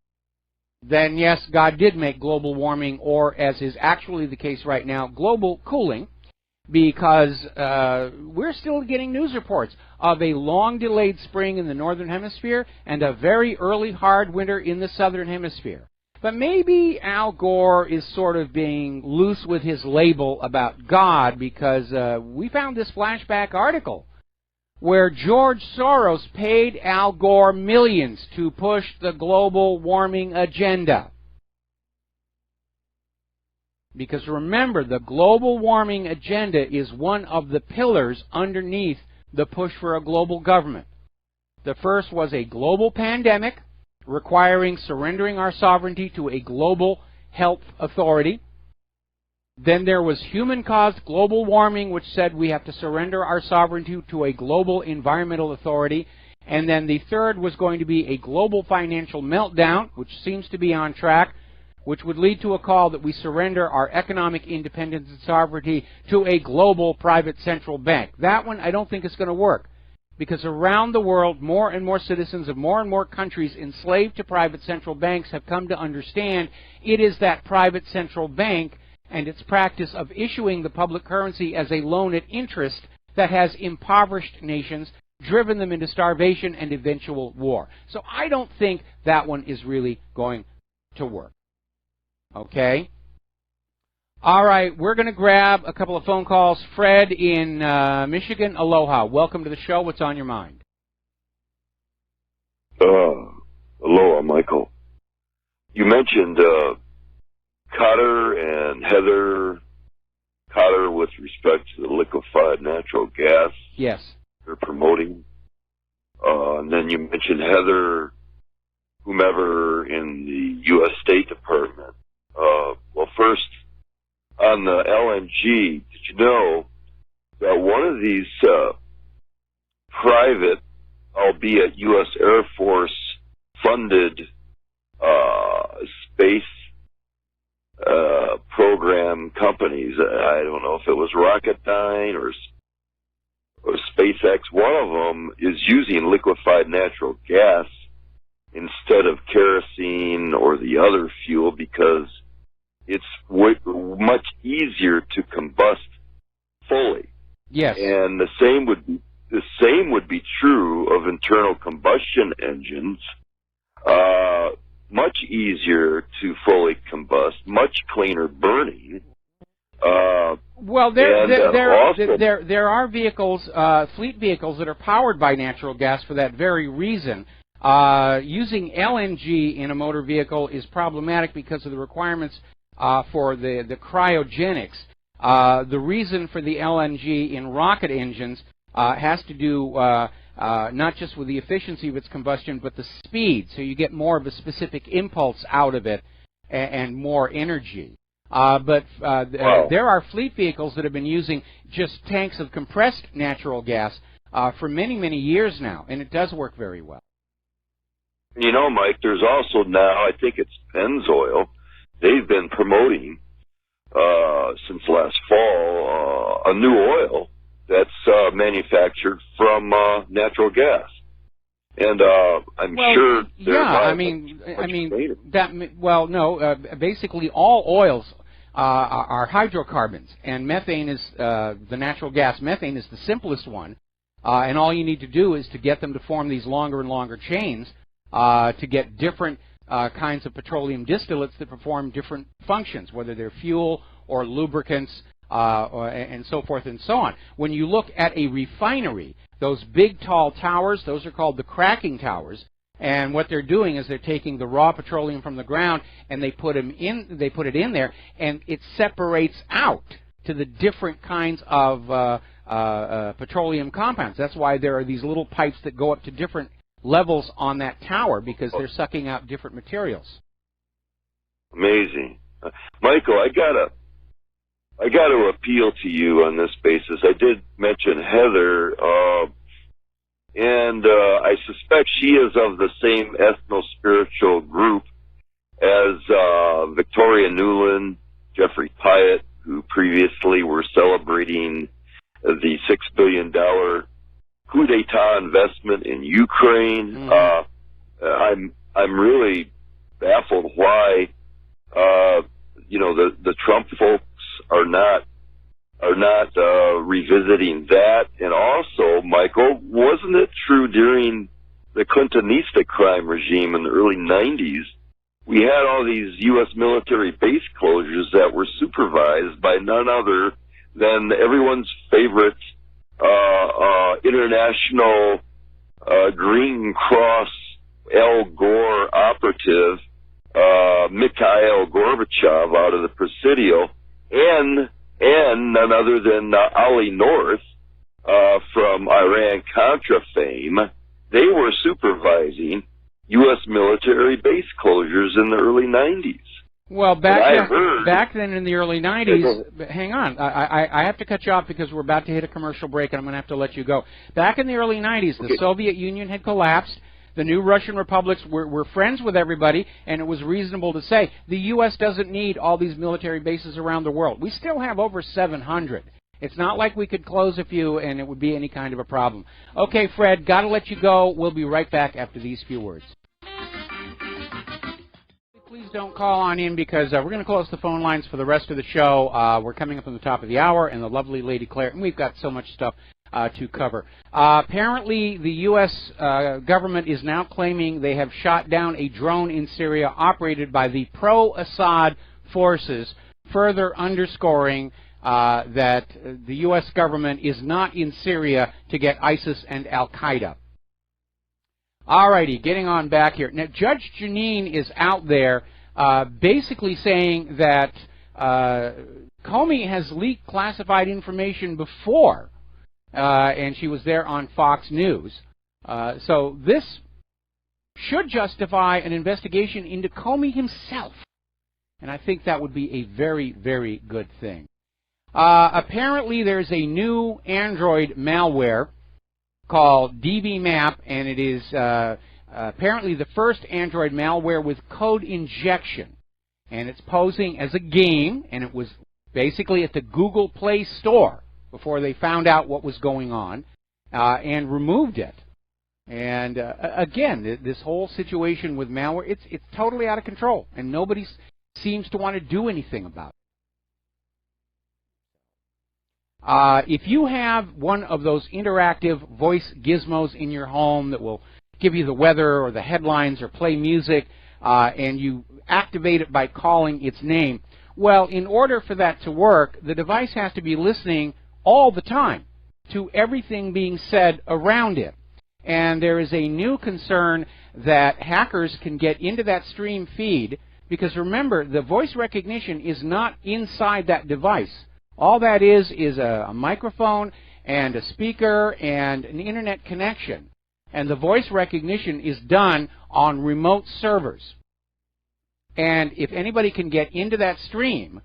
then yes, God did make global warming, or as is actually the case right now, global cooling, because we're still getting news reports of a long-delayed spring in the northern hemisphere and a very early hard winter in the southern hemisphere. But maybe Al Gore is sort of being loose with his label about God, because we found this flashback article where George Soros paid Al Gore millions to push the global warming agenda. Because remember, the global warming agenda is one of the pillars underneath the push for a global government. The first was a global pandemic requiring surrendering our sovereignty to a global health authority. Then there was human-caused global warming, which said we have to surrender our sovereignty to a global environmental authority. And then the third was going to be a global financial meltdown, which seems to be on track, which would lead to a call that we surrender our economic independence and sovereignty to a global private central bank. That one I don't think is going to work, because around the world, more and more citizens of more and more countries enslaved to private central banks have come to understand it is that private central bank and its practice of issuing the public currency as a loan at interest that has impoverished nations, driven them into starvation and eventual war. So I don't think that one is really going to work. Okay? All right, we're going to grab a couple of phone calls. Fred in Michigan, aloha. Welcome to the show. What's on your mind? Aloha, Michael. You mentioned Cotter and Heather. Cotter with respect to the liquefied natural gas. Yes. They're promoting. And then you mentioned Heather, whomever in the U.S. State Department. Well, first, on the LNG, did you know that one of these private, albeit U.S. Air Force funded space program companies, I don't know if it was Rocketdyne or SpaceX, one of them is using liquefied natural gas instead of kerosene or the other fuel because it's much easier to combust fully. Yes. And the same would be true of internal combustion engines. Much easier to fully combust, much cleaner burning. Well, there are vehicles, fleet vehicles that are powered by natural gas for that very reason. Using LNG in a motor vehicle is problematic because of the requirements for the cryogenics. The reason for the LNG in rocket engines has to do not just with the efficiency of its combustion, but the speed. So you get more of a specific impulse out of it and more energy. There are fleet vehicles that have been using just tanks of compressed natural gas for many, many years now, and it does work very well. You know, Mike, there's also now, I think it's Pennzoil, they've been promoting since last fall a new oil that's manufactured from natural gas. And I'm sure basically all oils are hydrocarbons, and methane is the natural gas. Methane is the simplest one, and all you need to do is to get them to form these longer and longer chains to get different kinds of petroleum distillates that perform different functions, whether they're fuel or lubricants, and so forth and so on. When you look at a refinery, those big tall towers, those are called the cracking towers. And what they're doing is they're taking the raw petroleum from the ground and they put it in there, and it separates out to the different kinds of petroleum compounds. That's why there are these little pipes that go up to different levels on that tower, because they're sucking out different materials. Amazing. Michael, I gotta appeal to you on this basis. I did mention Heather, and I suspect she is of the same ethno-spiritual group as Victoria Nuland, Jeffrey Pyatt, who previously were celebrating the $6 billion coup d'etat investment in Ukraine. Mm-hmm. I'm really baffled why the Trump folks are not revisiting that. And also, Michael, wasn't it true during the Clintonista crime regime in the early 90s, we had all these U.S. military base closures that were supervised by none other than everyone's favorite international Green Cross Al Gore operative, Mikhail Gorbachev, out of the Presidio, and none other than Ollie North from Iran-Contra fame. They were supervising U.S. military base closures in the early 90s. Well, back then in the early 90s, hang on, I have to cut you off because we're about to hit a commercial break and I'm going to have to let you go. Back in the early 90s, the Soviet Union had collapsed. The new Russian republics were friends with everybody, and it was reasonable to say the U.S. doesn't need all these military bases around the world. We still have over 700. It's not like we could close a few and it would be any kind of a problem. Okay, Fred, got to let you go. We'll be right back after these few words. Please don't call on in because we're going to close the phone lines for the rest of the show. We're coming up on the top of the hour, and the lovely Lady Claire, and we've got so much stuff to cover. Apparently, the U.S. Government is now claiming they have shot down a drone in Syria operated by the pro-Assad forces, further underscoring that the U.S. government is not in Syria to get ISIS and Al-Qaeda. All righty, getting on back here. Now, Judge Janine is out there basically saying that Comey has leaked classified information before, and she was there on Fox News. So this should justify an investigation into Comey himself, and I think that would be a very, very good thing. Apparently, there's a new Android malware called DBMap, and it is apparently the first Android malware with code injection. And it's posing as a game, and it was basically at the Google Play Store before they found out what was going on and removed it. And again, this whole situation with malware, it's totally out of control, and nobody seems to want to do anything about it. If you have one of those interactive voice gizmos in your home that will give you the weather or the headlines or play music, and you activate it by calling its name, well, in order for that to work, the device has to be listening all the time to everything being said around it. And there is a new concern that hackers can get into that stream feed, because remember, the voice recognition is not inside that device. All that is a microphone and a speaker and an internet connection. And the voice recognition is done on remote servers. And if anybody can get into that stream,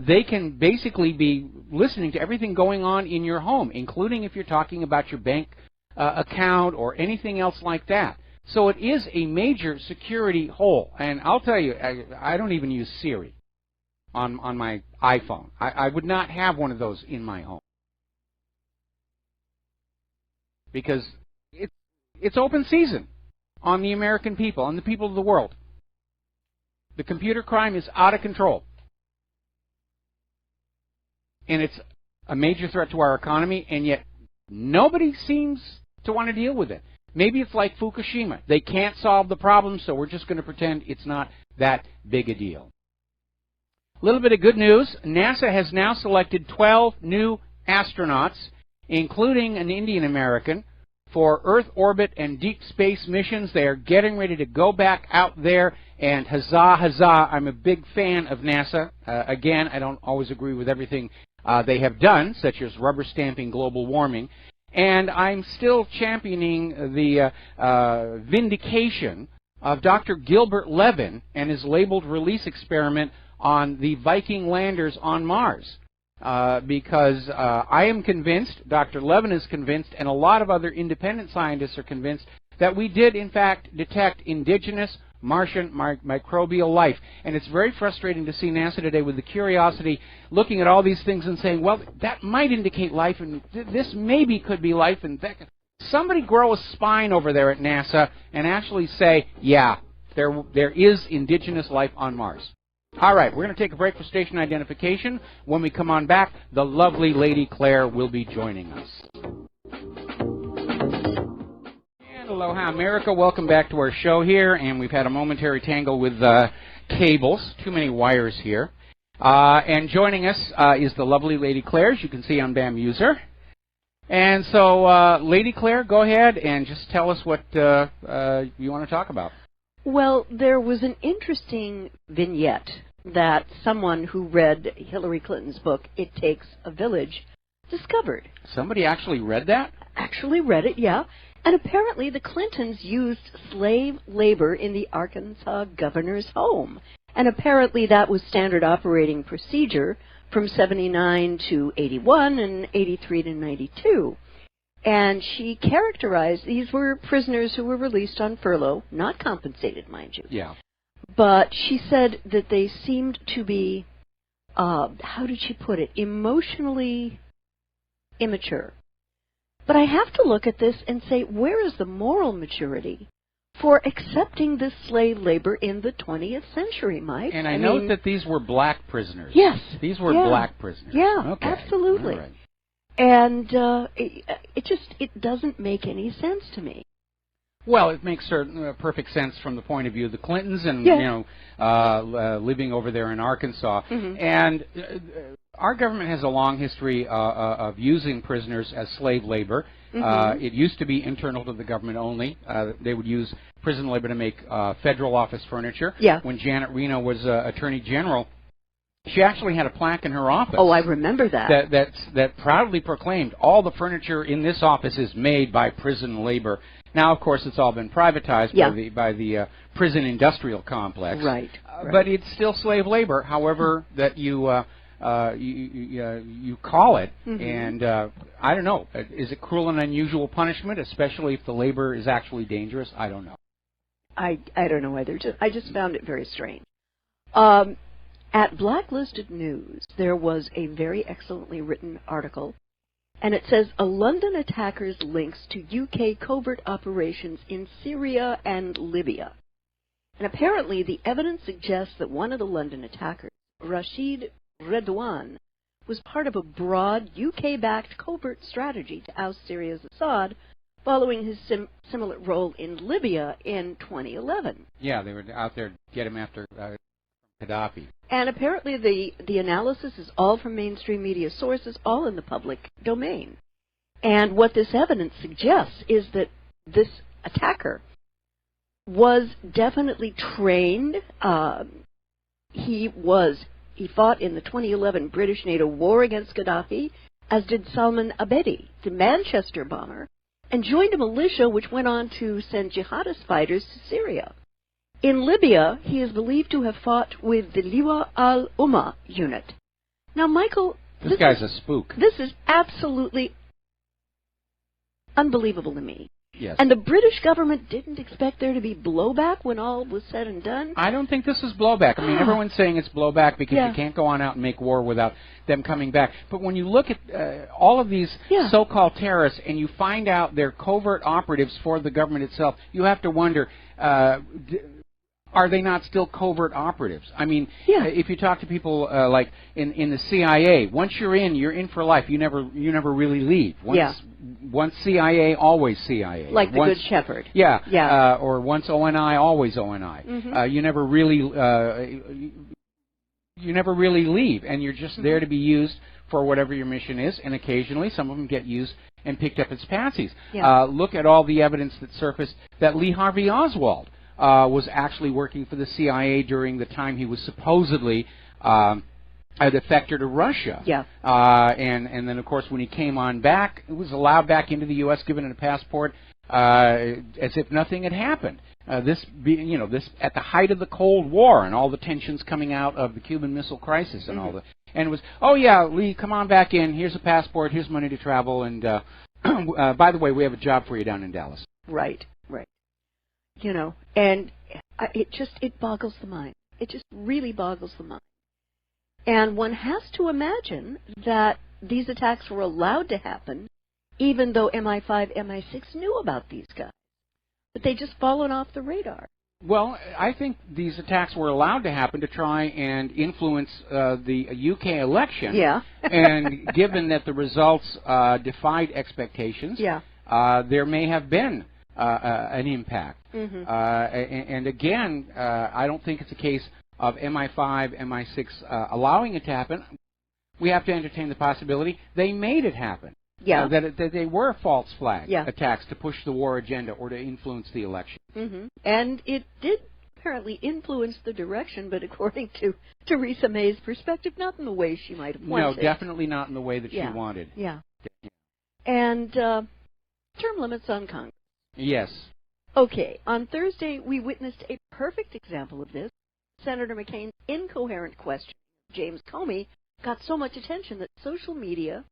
they can basically be listening to everything going on in your home, including if you're talking about your bank account or anything else like that. So it is a major security hole. And I'll tell you, I don't even use Siri on my iPhone. I would not have one of those in my home, because it's open season on the American people, on the people of the world. The computer crime is out of control, and it's a major threat to our economy, and yet nobody seems to want to deal with it. Maybe it's like Fukushima. They can't solve the problem, so we're just going to pretend it's not that big a deal. A little bit of good news. NASA has now selected 12 new astronauts, including an Indian American, for Earth orbit and deep space missions. They are getting ready to go back out there, and huzzah, huzzah. I'm a big fan of NASA. Again, I don't always agree with everything they have done, such as rubber stamping global warming. And I'm still championing the vindication of Dr. Gilbert Levin and his labeled release experiment on the Viking landers on Mars. Because I am convinced, Dr. Levin is convinced, and a lot of other independent scientists are convinced that we did, in fact, detect indigenous Martian microbial life. And it's very frustrating to see NASA today with the Curiosity looking at all these things and saying, well, that might indicate life, and this maybe could be life. And somebody grow a spine over there at NASA and actually say, yeah, there is indigenous life on Mars. All right, we're going to take a break for station identification. When we come on back, the lovely Lady Claire will be joining us. And aloha, America. Welcome back to our show here. And we've had a momentary tangle with cables. Too many wires here. And joining us is the lovely Lady Claire, as you can see on BAM User. And so, Lady Claire, go ahead and just tell us what you want to talk about. Well, there was an interesting vignette that someone who read Hillary Clinton's book, It Takes a Village, discovered. Somebody actually read that? Actually read it, yeah. And apparently the Clintons used slave labor in the Arkansas governor's home. And apparently that was standard operating procedure from 79 to 81 and 83 to 92. And she characterized, these were prisoners who were released on furlough, not compensated, mind you. Yeah. But she said that they seemed to be, how did she put it, emotionally immature. But I have to look at this and say, where is the moral maturity for accepting this slave labor in the 20th century, Mike? And I note that these were black prisoners. Yes. These were black prisoners. Yeah, okay. Absolutely. All right. And it doesn't make any sense to me. Well, it makes perfect sense from the point of view of the Clintons and living over there in Arkansas. Mm-hmm. And our government has a long history of using prisoners as slave labor. Mm-hmm. It used to be internal to the government only. They would use prison labor to make federal office furniture. Yeah. When Janet Reno was Attorney General, she actually had a plaque in her office. Oh, I remember that. That proudly proclaimed all the furniture in this office is made by prison labor. Now, of course, it's all been privatized by the prison industrial complex. Right. But it's still slave labor, however that you call it. Mm-hmm. And I don't know. Is it cruel and unusual punishment, especially if the labor is actually dangerous? I don't know. I don't know either. I just found it very strange. At Blacklisted News, there was a very excellently written article, and it says, a London attacker's links to UK covert operations in Syria and Libya. And apparently the evidence suggests that one of the London attackers, Rashid Redouane, was part of a broad UK-backed covert strategy to oust Syria's Assad following his similar role in Libya in 2011. Yeah, they were out there to get him after Gaddafi. And apparently the analysis is all from mainstream media sources, all in the public domain. And what this evidence suggests is that this attacker was definitely trained. He fought in the 2011 British NATO war against Gaddafi, as did Salman Abedi, the Manchester bomber, and joined a militia which went on to send jihadist fighters to Syria. In Libya, he is believed to have fought with the Liwa al-Umma unit. Now, Michael... This guy's a spook. This is absolutely unbelievable to me. Yes. And the British government didn't expect there to be blowback when all was said and done? I don't think this is blowback. I mean, everyone's saying it's blowback because you can't go on out and make war without them coming back. But when you look at all of these so-called terrorists and you find out they're covert operatives for the government itself, you have to wonder... are they not still covert operatives? I mean, if you talk to people like in the CIA, once you're in for life. You never really leave. Once CIA, always CIA. Like the Good Shepherd. Yeah. Or once ONI, always ONI. You never really leave, and you're just there to be used for whatever your mission is. And occasionally, some of them get used and picked up as patsies. Look at all the evidence that surfaced that Lee Harvey Oswald was actually working for the CIA during the time he was supposedly a defector to Russia. And then, of course, when he came on back, it was allowed back into the U.S., given a passport, as if nothing had happened. This at the height of the Cold War and all the tensions coming out of the Cuban Missile Crisis and all the, and it was, oh yeah, Lee, come on back in. Here's a passport. Here's money to travel. And by the way, we have a job for you down in Dallas. Right. And it boggles the mind. It just really boggles the mind. And one has to imagine that these attacks were allowed to happen, even though MI5, MI6 knew about these guys. But they just fallen off the radar. Well, I think these attacks were allowed to happen to try and influence the UK election. And given that the results defied expectations, there may have been an impact. And again, I don't think it's a case of MI5, MI6 allowing it to happen. We have to entertain the possibility they made it happen. That they were false flag attacks to push the war agenda or to influence the election. And it did apparently influence the direction, but according to Theresa May's perspective, not in the way she might have wanted. No, definitely not in the way that she wanted. And term limits on Congress. Yes. Okay, on Thursday we witnessed a perfect example of this. Senator McCain's incoherent question of James Comey got so much attention that social media,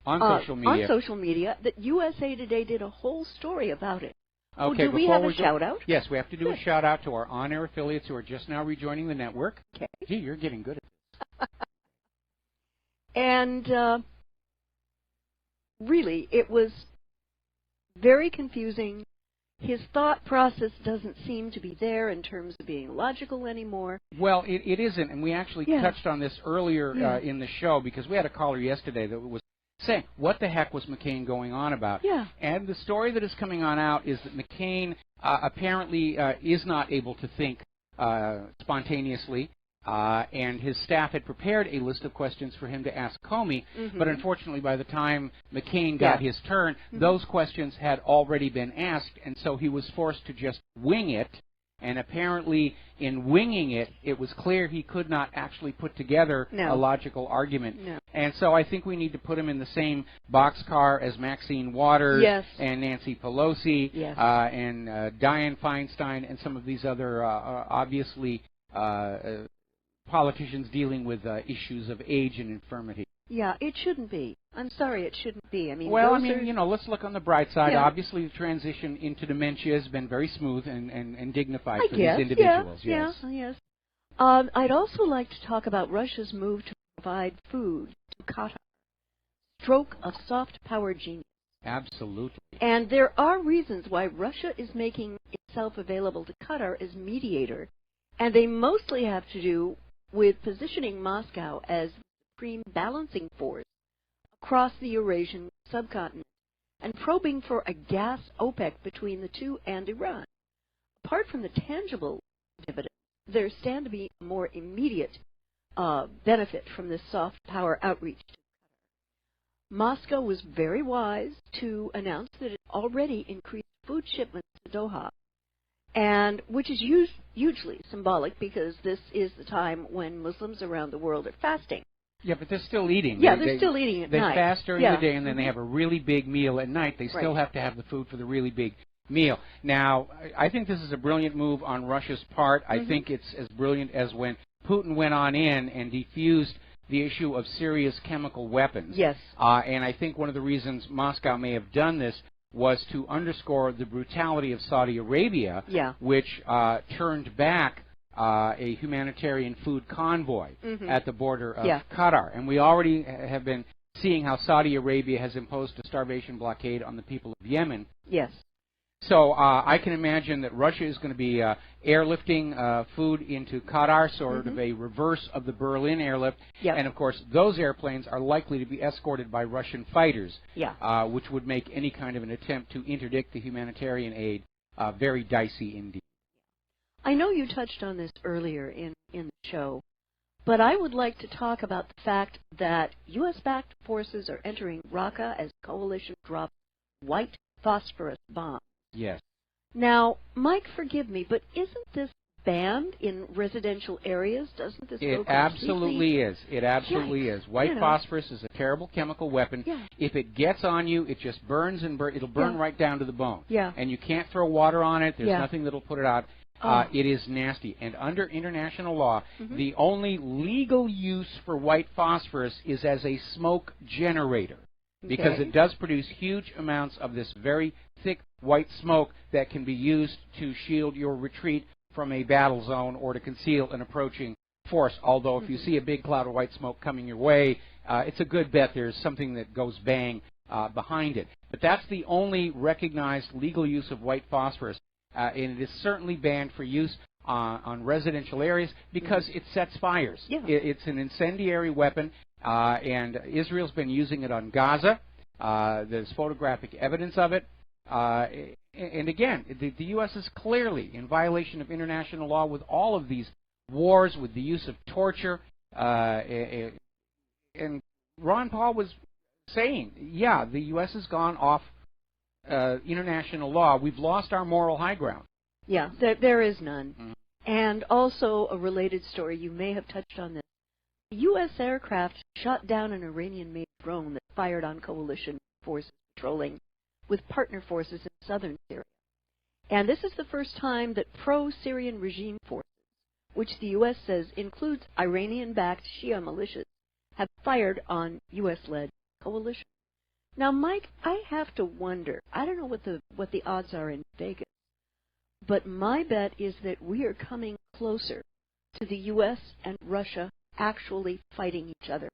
that USA Today did a whole story about it. Okay, do we have a shout-out? Yes, we have to do a shout-out to our on-air affiliates who are just now rejoining the network. Okay. Gee, you're getting good at this. And really, it was very confusing. His thought process doesn't seem to be there in terms of being logical anymore. Well, it isn't, and we actually touched on this earlier in the show, because we had a caller yesterday that was saying, what the heck was McCain going on about? And the story that is coming on out is that McCain apparently is not able to think spontaneously, and his staff had prepared a list of questions for him to ask Comey, but unfortunately by the time McCain got his turn, those questions had already been asked, and so he was forced to just wing it. And apparently, in winging it, it was clear he could not actually put together a logical argument. And so I think we need to put him in the same boxcar as Maxine Waters and Nancy Pelosi and Dianne Feinstein and some of these other obviously politicians dealing with issues of age and infirmity. Yeah, it shouldn't be. I'm sorry, it shouldn't be. I mean, let's look on the bright side. Obviously, the transition into dementia has been very smooth and dignified for these individuals. Yes. I'd also like to talk about Russia's move to provide food to Qatar. Stroke of soft power genius. Absolutely. And there are reasons why Russia is making itself available to Qatar as mediator, and they mostly have to do with positioning Moscow as the supreme balancing force across the Eurasian subcontinent and probing for a gas OPEC between the two and Iran. Apart from the tangible dividends, there stand to be a more immediate benefit from this soft power outreach to Qatar. Moscow was very wise to announce that it already increased food shipments to Doha, and which is hugely symbolic because this is the time when Muslims around the world are fasting. Yeah, but they're still eating. Yeah, they're still eating at night. They fast during the day, and then they have a really big meal at night. They still have to have the food for the really big meal. Now, I think this is a brilliant move on Russia's part. I think it's as brilliant as when Putin went on in and defused the issue of Syria's chemical weapons. Yes. And I think one of the reasons Moscow may have done this was to underscore the brutality of Saudi Arabia, which turned back a humanitarian food convoy at the border of Qatar. And we already have been seeing how Saudi Arabia has imposed a starvation blockade on the people of Yemen. Yes. So I can imagine that Russia is going to be airlifting food into Qatar, sort of a reverse of the Berlin airlift. Yep. And, of course, those airplanes are likely to be escorted by Russian fighters, which would make any kind of an attempt to interdict the humanitarian aid very dicey indeed. I know you touched on this earlier in the show, but I would like to talk about the fact that U.S.-backed forces are entering Raqqa as coalition drops white phosphorus bombs. Yes. Now, Mike, forgive me, but isn't this banned in residential areas? Doesn't this go It absolutely is. It absolutely is. White phosphorus is a terrible chemical weapon. Yeah. If it gets on you, it just burns and it'll burn right down to the bone. Yeah. And you can't throw water on it. There's nothing that'll put it out. It is nasty. And under international law, the only legal use for white phosphorus is as a smoke generator, because it does produce huge amounts of this very thick white smoke that can be used to shield your retreat from a battle zone or to conceal an approaching force. Although if you see a big cloud of white smoke coming your way, it's a good bet there's something that goes bang behind it. But that's the only recognized legal use of white phosphorus. And it is certainly banned for use on residential areas because it sets fires. Yeah. It's an incendiary weapon, and Israel's been using it on Gaza. There's photographic evidence of it. And again, the U.S. is clearly in violation of international law with all of these wars, with the use of torture. And Ron Paul was saying, yeah, the U.S. has gone off international law. We've lost our moral high ground. Yeah, there is none. And also a related story, you may have touched on this. The U.S. aircraft shot down an Iranian-made drone that fired on coalition forces patrolling with partner forces in southern Syria. And this is the first time that pro-Syrian regime forces, which the U.S. says includes Iranian-backed Shia militias, have fired on U.S.-led coalition. Now, Mike, I have to wonder, I don't know what the odds are in Vegas, but my bet is that we are coming closer to the U.S. and Russia actually fighting each other.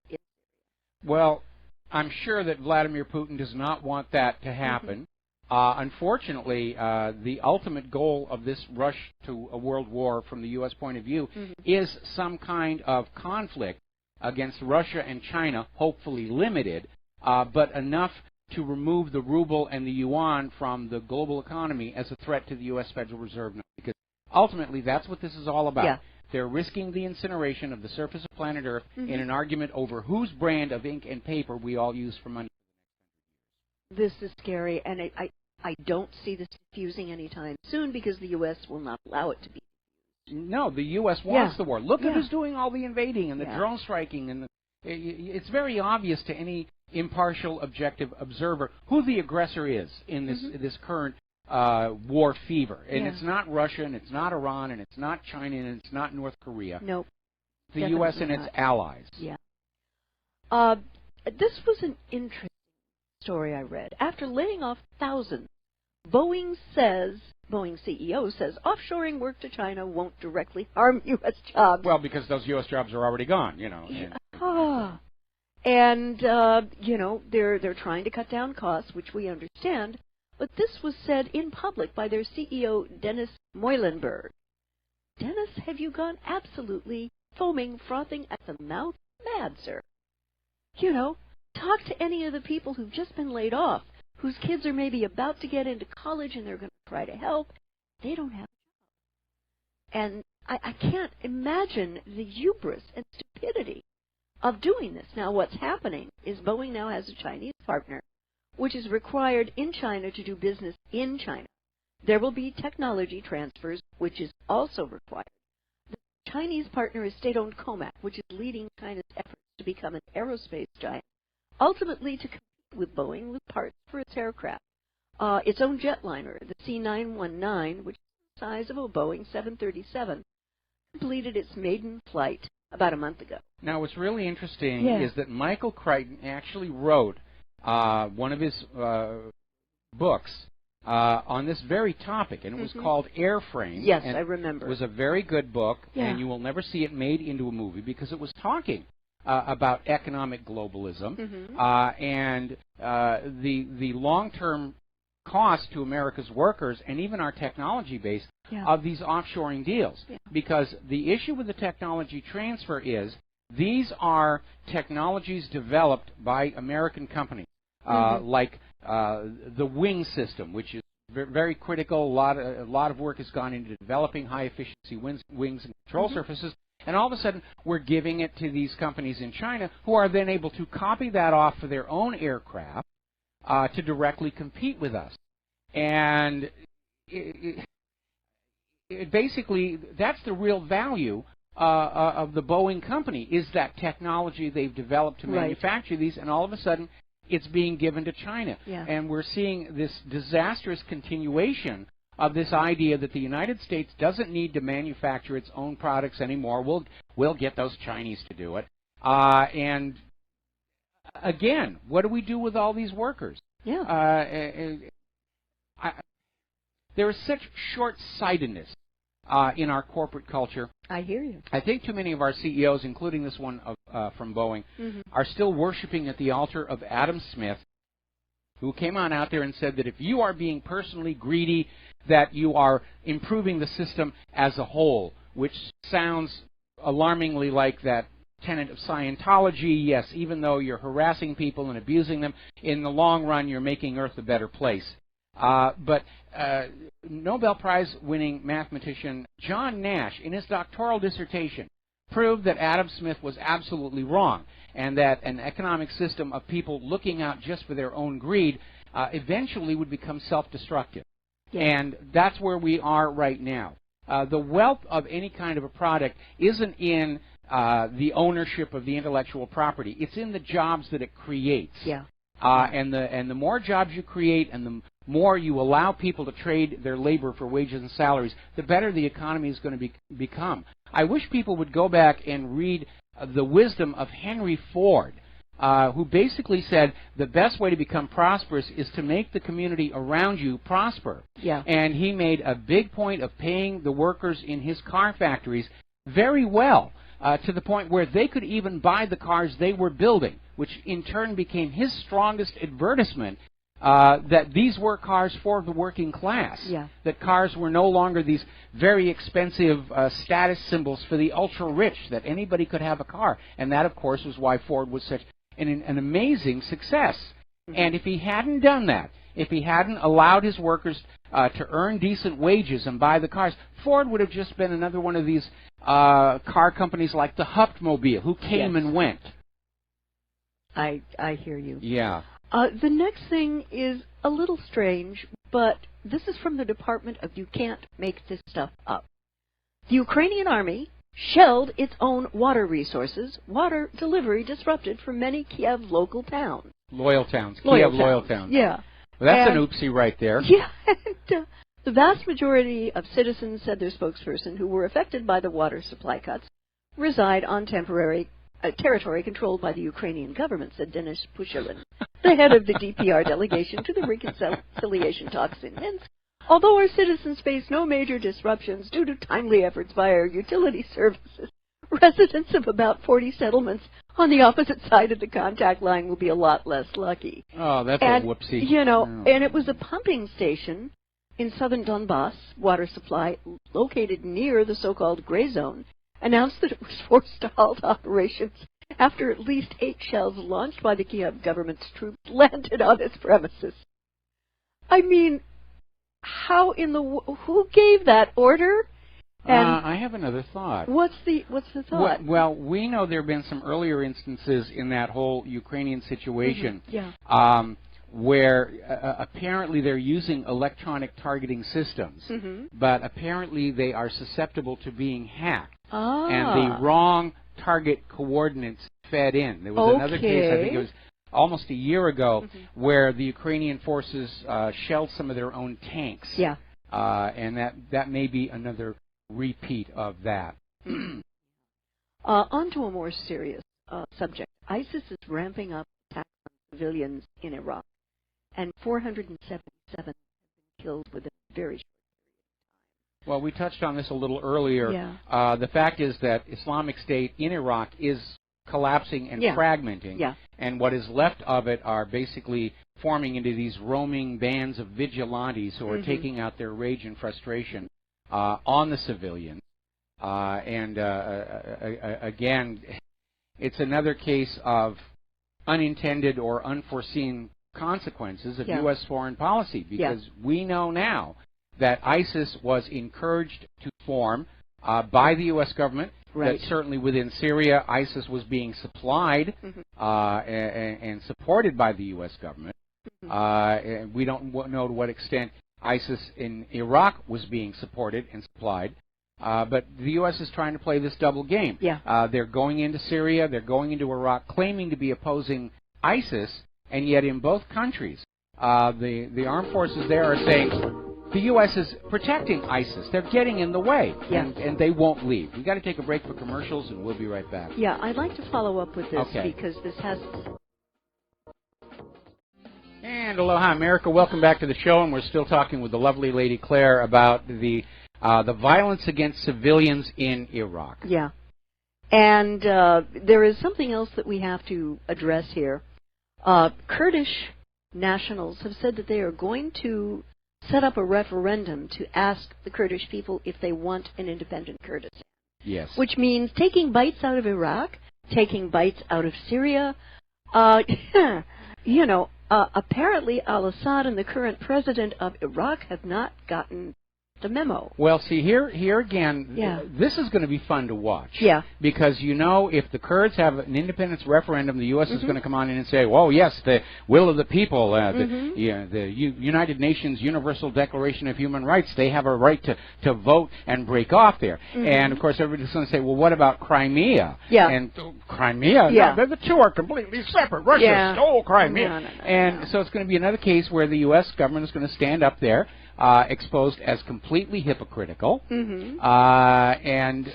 Well, I'm sure that Vladimir Putin does not want that to happen. Unfortunately, the ultimate goal of this rush to a world war from the U.S. point of view is some kind of conflict against Russia and China, hopefully limited, but enough to remove the ruble and the yuan from the global economy as a threat to the U.S. Federal Reserve. Because ultimately, that's what this is all about. Yeah. They're risking the incineration of the surface of planet Earth in an argument over whose brand of ink and paper we all use for money. This is scary, and I don't see this diffusing anytime soon because the U.S. will not allow it to be. No, the U.S. wants the war. Look at who's doing all the invading and the drone striking. And it's very obvious to any impartial, objective observer who the aggressor is in this current war fever. And it's not Russia, and it's not Iran, and it's not China, and it's not North Korea. Nope. The U.S. and its allies. Yeah. This was an interesting story I read. After laying off thousands, Boeing CEO says offshoring work to China won't directly harm U.S. jobs. Well, because those U.S. jobs are already gone, you know. And you know, they're trying to cut down costs, which we understand. But this was said in public by their CEO, Dennis Muilenburg. Dennis, have you gone absolutely foaming, frothing at the mouth mad, sir? You know, talk to any of the people who've just been laid off, whose kids are maybe about to get into college and they're going to try to help. They don't have a job. And I can't imagine the hubris and stupidity of doing this. Now, what's happening is Boeing now has a Chinese partner, which is required in China to do business in China. There will be technology transfers, which is also required. The Chinese partner is state-owned Comac, which is leading China's efforts to become an aerospace giant, ultimately to compete with Boeing with parts for its aircraft. Its own jetliner, the C919, which is the size of a Boeing 737, completed its maiden flight about a month ago. Now, what's really interesting is that Michael Crichton actually wrote one of his books on this very topic, and it was called Airframe. Yes, I remember. It was a very good book, and you will never see it made into a movie because it was talking about economic globalism and the long-term cost to America's workers and even our technology base of these offshoring deals. Because the issue with the technology transfer is these are technologies developed by American companies, like the wing system, which is very critical. A lot of work has gone into developing high-efficiency wings and control surfaces. And all of a sudden, we're giving it to these companies in China who are then able to copy that off for their own aircraft to directly compete with us. And basically, that's the real value of the Boeing company, is that technology they've developed to manufacture these, and all of a sudden, it's being given to China. And we're seeing this disastrous continuation of this idea that the United States doesn't need to manufacture its own products anymore. We'll get those Chinese to do it. And again, what do we do with all these workers? There is such short-sightedness in our corporate culture. I hear you. I think too many of our CEOs, including this one from Boeing, are still worshiping at the altar of Adam Smith, who came on out there and said that if you are being personally greedy, that you are improving the system as a whole, which sounds alarmingly like that tenet of Scientology. Yes, even though you're harassing people and abusing them, in the long run you're making Earth a better place. But Nobel Prize-winning mathematician John Nash, in his doctoral dissertation, proved that Adam Smith was absolutely wrong, and that an economic system of people looking out just for their own greed eventually would become self-destructive. And that's where we are right now. The wealth of any kind of a product isn't in the ownership of the intellectual property. It's in the jobs that it creates. And the more jobs you create and the more you allow people to trade their labor for wages and salaries, the better the economy is going to become. I wish people would go back and read the wisdom of Henry Ford, who basically said the best way to become prosperous is to make the community around you prosper. And he made a big point of paying the workers in his car factories very well, to the point where they could even buy the cars they were building, which in turn became his strongest advertisement that these were cars for the working class, that cars were no longer these very expensive status symbols for the ultra-rich, that anybody could have a car. And that, of course, was why Ford was such an amazing success. And if he hadn't done that, if he hadn't allowed his workers to earn decent wages and buy the cars, Ford would have just been another one of these car companies like the Huftmobile, who came and went. I hear you. The next thing is a little strange, but this is from the Department of You Can't Make This Stuff Up. The Ukrainian army shelled its own water resources, water delivery disrupted from many Kiev local towns. Loyal towns. Kiev loyal towns. Yeah. Well, that's an oopsie right there. Yeah. And, the vast majority of citizens, said their spokesperson, who were affected by the water supply cuts, reside on temporary territory controlled by the Ukrainian government, said Denis Pushilin, the head of the DPR delegation to the reconciliation talks in Minsk. Although our citizens face no major disruptions due to timely efforts by our utility services, residents of about 40 settlements on the opposite side of the contact line will be a lot less lucky. Oh, that's a whoopsie. You know, and it was a pumping station in southern Donbass, water supply located near the so-called gray zone, announced that it was forced to halt operations after at least 8 shells launched by the Kiev government's troops landed on its premises. I mean, how in the who gave that order? And I have another thought. What's the thought? Well, we know there have been some earlier instances in that whole Ukrainian situation where apparently they're using electronic targeting systems, but apparently they are susceptible to being hacked, and the wrong target coordinates fed in. There was another case, I think it was almost a year ago, where the Ukrainian forces shelled some of their own tanks. And that may be another repeat of that. On to a more serious subject. ISIS is ramping up attacks on civilians in Iraq, and 477 have been killed within a very short period of time. Well, we touched on this a little earlier. The fact is that Islamic State in Iraq is collapsing and fragmenting, and what is left of it are basically forming into these roaming bands of vigilantes who are taking out their rage and frustration on the civilians. Again, it's another case of unintended or unforeseen consequences of U.S. foreign policy, because we know now that ISIS was encouraged to form by the U.S. government. That certainly within Syria, ISIS was being supplied and supported by the U.S. government. And we don't know to what extent ISIS in Iraq was being supported and supplied. But the U.S. is trying to play this double game. They're going into Syria, they're going into Iraq, claiming to be opposing ISIS, and yet in both countries, the armed forces there are saying the U.S. is protecting ISIS. They're getting in the way, and they won't leave. We've got to take a break for commercials, and we'll be right back. Yeah, I'd like to follow up with this because this has... And aloha, America. Welcome back to the show, and we're still talking with the lovely Lady Claire about the violence against civilians in Iraq. Yeah. And there is something else that we have to address here. Kurdish nationals have said that they are going to set up a referendum to ask the Kurdish people if they want an independent Kurdistan. Yes. Which means taking bites out of Iraq, taking bites out of Syria. Apparently al-Assad and the current president of Iraq have not gotten the memo. Well, see, here again, this is going to be fun to watch. Yeah. Because, if the Kurds have an independence referendum, the U.S. is going to come on in and say, well, yes, the will of the people, the United Nations Universal Declaration of Human Rights, they have a right to vote and break off there. And, of course, everybody's going to say, well, what about Crimea? Yeah. And Crimea? Yeah. No, the two are completely separate. Russia stole Crimea. No. So it's going to be another case where the U.S. government is going to stand up there, exposed as completely hypocritical, and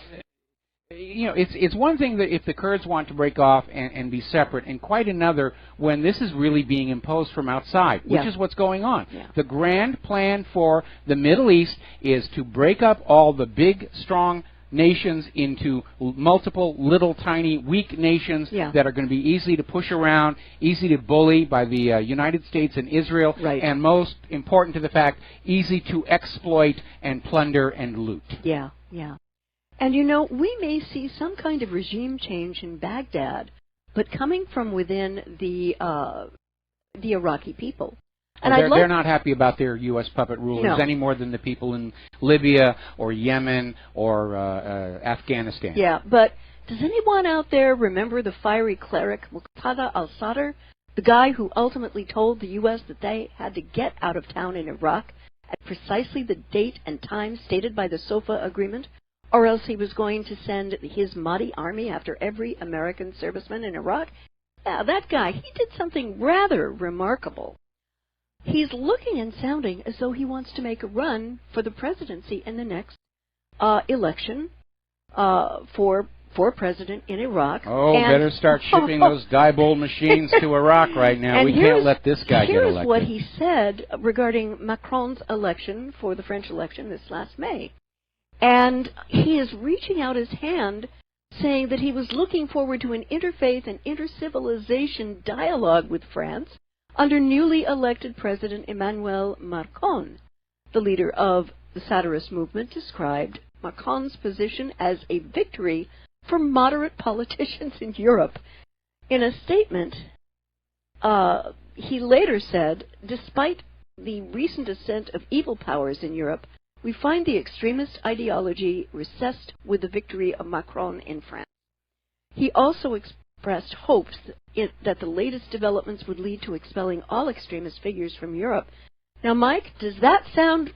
it's one thing that if the Kurds want to break off and be separate, and quite another when this is really being imposed from outside, which is what's going on. The grand plan for the Middle East is to break up all the big, strong nations into multiple little tiny weak nations that are going to be easy to push around, easy to bully by the United States and Israel, and most important to the fact, easy to exploit and plunder and loot. Yeah. And we may see some kind of regime change in Baghdad, but coming from within the Iraqi people. And they're not happy about their U.S. puppet rulers any more than the people in Libya or Yemen or Afghanistan. Yeah, but does anyone out there remember the fiery cleric Muqtada al-Sadr, the guy who ultimately told the U.S. that they had to get out of town in Iraq at precisely the date and time stated by the SOFA agreement, or else he was going to send his Mahdi army after every American serviceman in Iraq? Yeah, that guy, he did something rather remarkable. He's looking and sounding as though he wants to make a run for the presidency in the next election for president in Iraq. Oh, better start shipping those Diebold machines to Iraq right now. We can't let this guy get elected. Here's what he said regarding Macron's election for the French election this last May. And he is reaching out his hand, saying that he was looking forward to an interfaith and intercivilization dialogue with France under newly elected President Emmanuel Macron. The leader of the Satirist movement described Macron's position as a victory for moderate politicians in Europe. In a statement, he later said, despite the recent ascent of evil powers in Europe, we find the extremist ideology recessed with the victory of Macron in France. He also expressed hopes that the latest developments would lead to expelling all extremist figures from Europe. Now, Mike, does that sound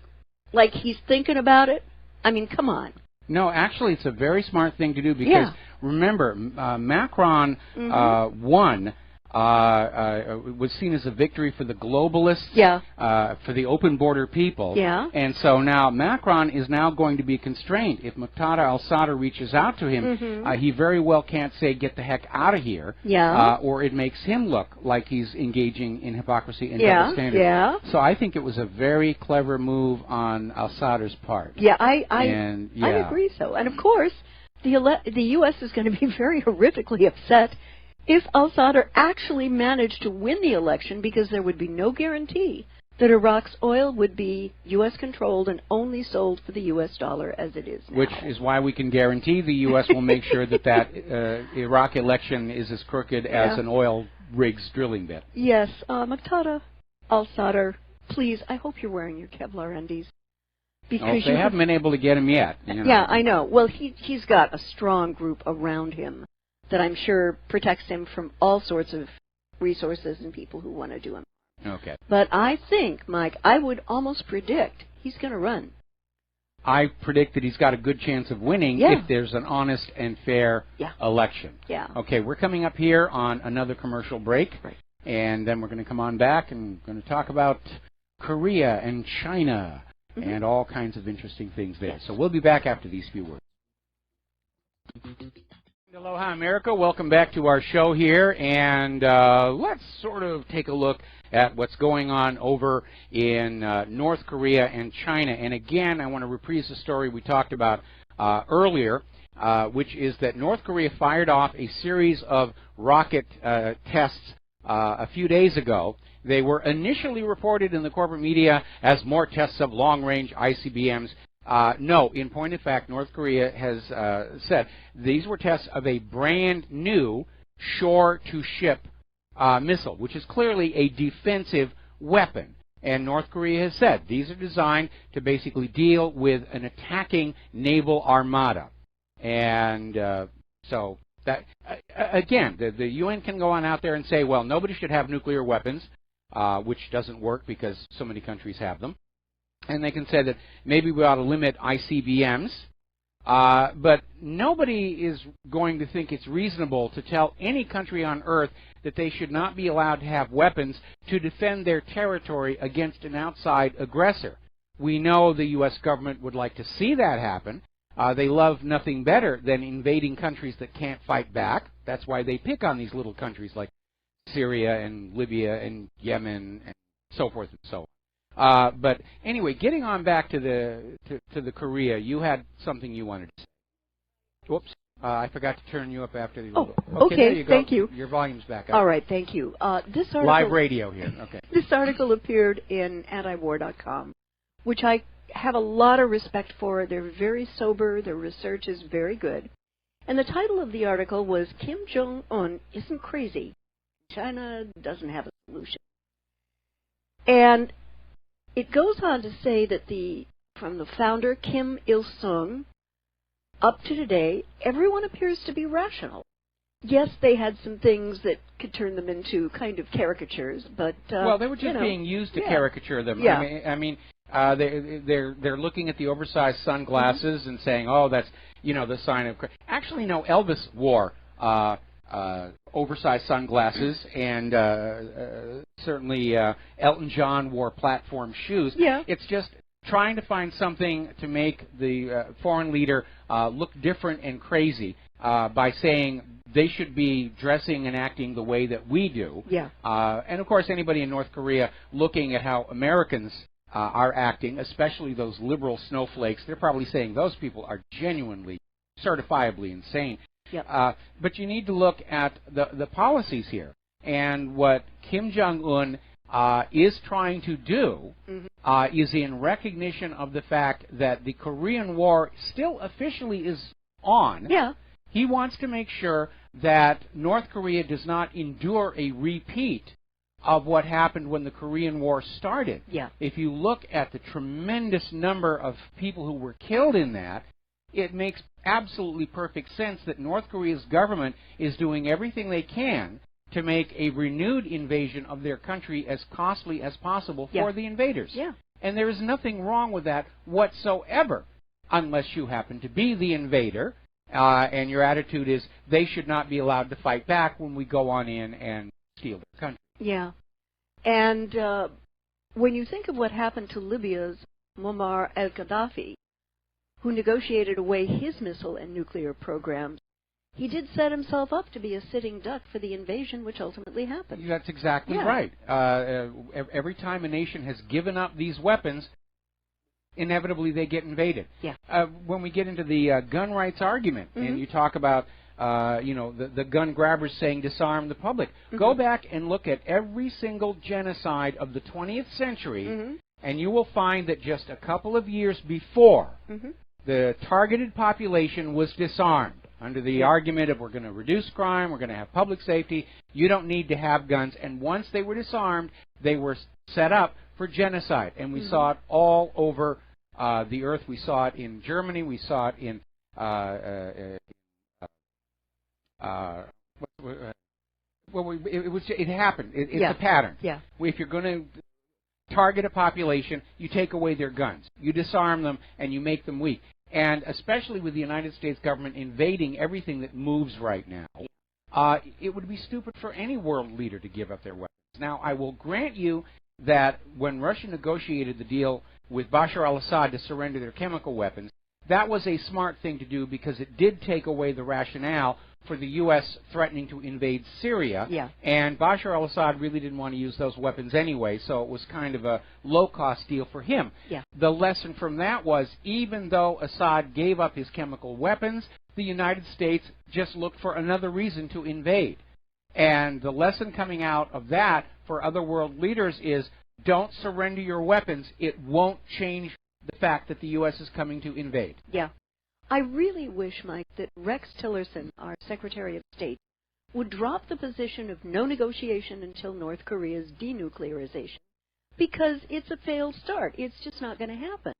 like he's thinking about it? I mean, come on. No, actually, it's a very smart thing to do because, remember, Macron won. Was seen as a victory for the globalists, for the open border people. And so now Macron is now going to be constrained. If Muqtada al-Sadr reaches out to him, he very well can't say, get the heck out of here, or it makes him look like he's engaging in hypocrisy and double standards. So I think it was a very clever move on al-Sadr's part. I agree so. And of course, the U.S. is going to be very horrifically upset if al-Sadr actually managed to win the election, because there would be no guarantee that Iraq's oil would be U.S. controlled and only sold for the U.S. dollar as it is now. Which is why we can guarantee the U.S. will make sure that Iraq election is as crooked as an oil rig's drilling bit. Yes, Muqtada al-Sadr, please, I hope you're wearing your Kevlar undies. Because they haven't been able to get him yet. You know. Yeah, I know. Well, he's got a strong group around him that I'm sure protects him from all sorts of resources and people who want to do him. Okay. But I think, Mike, I would almost predict he's going to run. I predict that he's got a good chance of winning if there's an honest and fair election. Yeah. Okay, we're coming up here on another commercial break, and then we're going to come on back and going to talk about Korea and China and all kinds of interesting things there. So we'll be back after these few words. Aloha, America. Welcome back to our show here, and let's sort of take a look at what's going on over in North Korea and China. And again, I want to reprise the story we talked about earlier, which is that North Korea fired off a series of rocket tests a few days ago. They were initially reported in the corporate media as more tests of long-range ICBMs. No, in point of fact, North Korea has said these were tests of a brand new shore-to-ship missile, which is clearly a defensive weapon. And North Korea has said these are designed to basically deal with an attacking naval armada. And so that, again, the UN can go on out there and say, well, nobody should have nuclear weapons, which doesn't work because so many countries have them. And they can say that maybe we ought to limit ICBMs, but nobody is going to think it's reasonable to tell any country on Earth that they should not be allowed to have weapons to defend their territory against an outside aggressor. We know the U.S. government would like to see that happen. They love nothing better than invading countries that can't fight back. That's why they pick on these little countries like Syria and Libya and Yemen and so forth and so on. But anyway, getting on back to the Korea, you had something you wanted to say. Whoops, I forgot to turn you up after the. Okay, there you go. Thank you. Your volume's back up. All right, thank you. This article, live radio here. Okay. This article appeared in antiwar.com, which I have a lot of respect for. They're very sober. Their research is very good. And the title of the article was "Kim Jong-un Isn't Crazy. China Doesn't Have a Solution." And it goes on to say that from the founder, Kim Il-sung, up to today, everyone appears to be rational. Yes, they had some things that could turn them into kind of caricatures, but well, they were just being used to caricature them. Yeah. I mean, they're looking at the oversized sunglasses and saying, "Oh, that's the sign of." Actually, no, Elvis wore oversized sunglasses, and certainly Elton John wore platform shoes. Yeah. It's just trying to find something to make the foreign leader look different and crazy by saying they should be dressing and acting the way that we do. Yeah. And, of course, anybody in North Korea looking at how Americans are acting, especially those liberal snowflakes, they're probably saying those people are genuinely, certifiably insane. Yep. But you need to look at the policies here. And what Kim Jong-un is trying to do is in recognition of the fact that the Korean War still officially is on. Yeah. He wants to make sure that North Korea does not endure a repeat of what happened when the Korean War started. Yeah. If you look at the tremendous number of people who were killed in that, it makes absolutely perfect sense that North Korea's government is doing everything they can to make a renewed invasion of their country as costly as possible for the invaders. Yeah. And there is nothing wrong with that whatsoever, unless you happen to be the invader, and your attitude is they should not be allowed to fight back when we go on in and steal their country. Yeah. And when you think of what happened to Libya's Muammar al-Gaddafi, who negotiated away his missile and nuclear programs, he did set himself up to be a sitting duck for the invasion, which ultimately happened. That's exactly right. Every time a nation has given up these weapons, inevitably they get invaded. Yeah. When we get into the gun rights argument, and you talk about the gun grabbers saying disarm the public. Go back and look at every single genocide of the 20th century, and you will find that just a couple of years before, the targeted population was disarmed under the argument of we're going to reduce crime, we're going to have public safety, you don't need to have guns. And once they were disarmed, they were set up for genocide. And we saw it all over the earth. We saw it in Germany. We saw it in it happened. It's a pattern. Yeah. If you're going to target a population, you take away their guns, you disarm them, and you make them weak. And especially with the United States government invading everything that moves right now, it would be stupid for any world leader to give up their weapons. Now, I will grant you that when Russia negotiated the deal with Bashar al-Assad to surrender their chemical weapons, that was a smart thing to do because it did take away the rationale for the U.S. threatening to invade Syria. Yeah. And Bashar al-Assad really didn't want to use those weapons anyway, so it was kind of a low-cost deal for him. Yeah. The lesson from that was even though Assad gave up his chemical weapons, the United States just looked for another reason to invade. And the lesson coming out of that for other world leaders is don't surrender your weapons. It won't change the fact that the U.S. is coming to invade. Yeah. I really wish, Mike, that Rex Tillerson, our Secretary of State, would drop the position of no negotiation until North Korea's denuclearization, because it's a failed start. It's just not going to happen.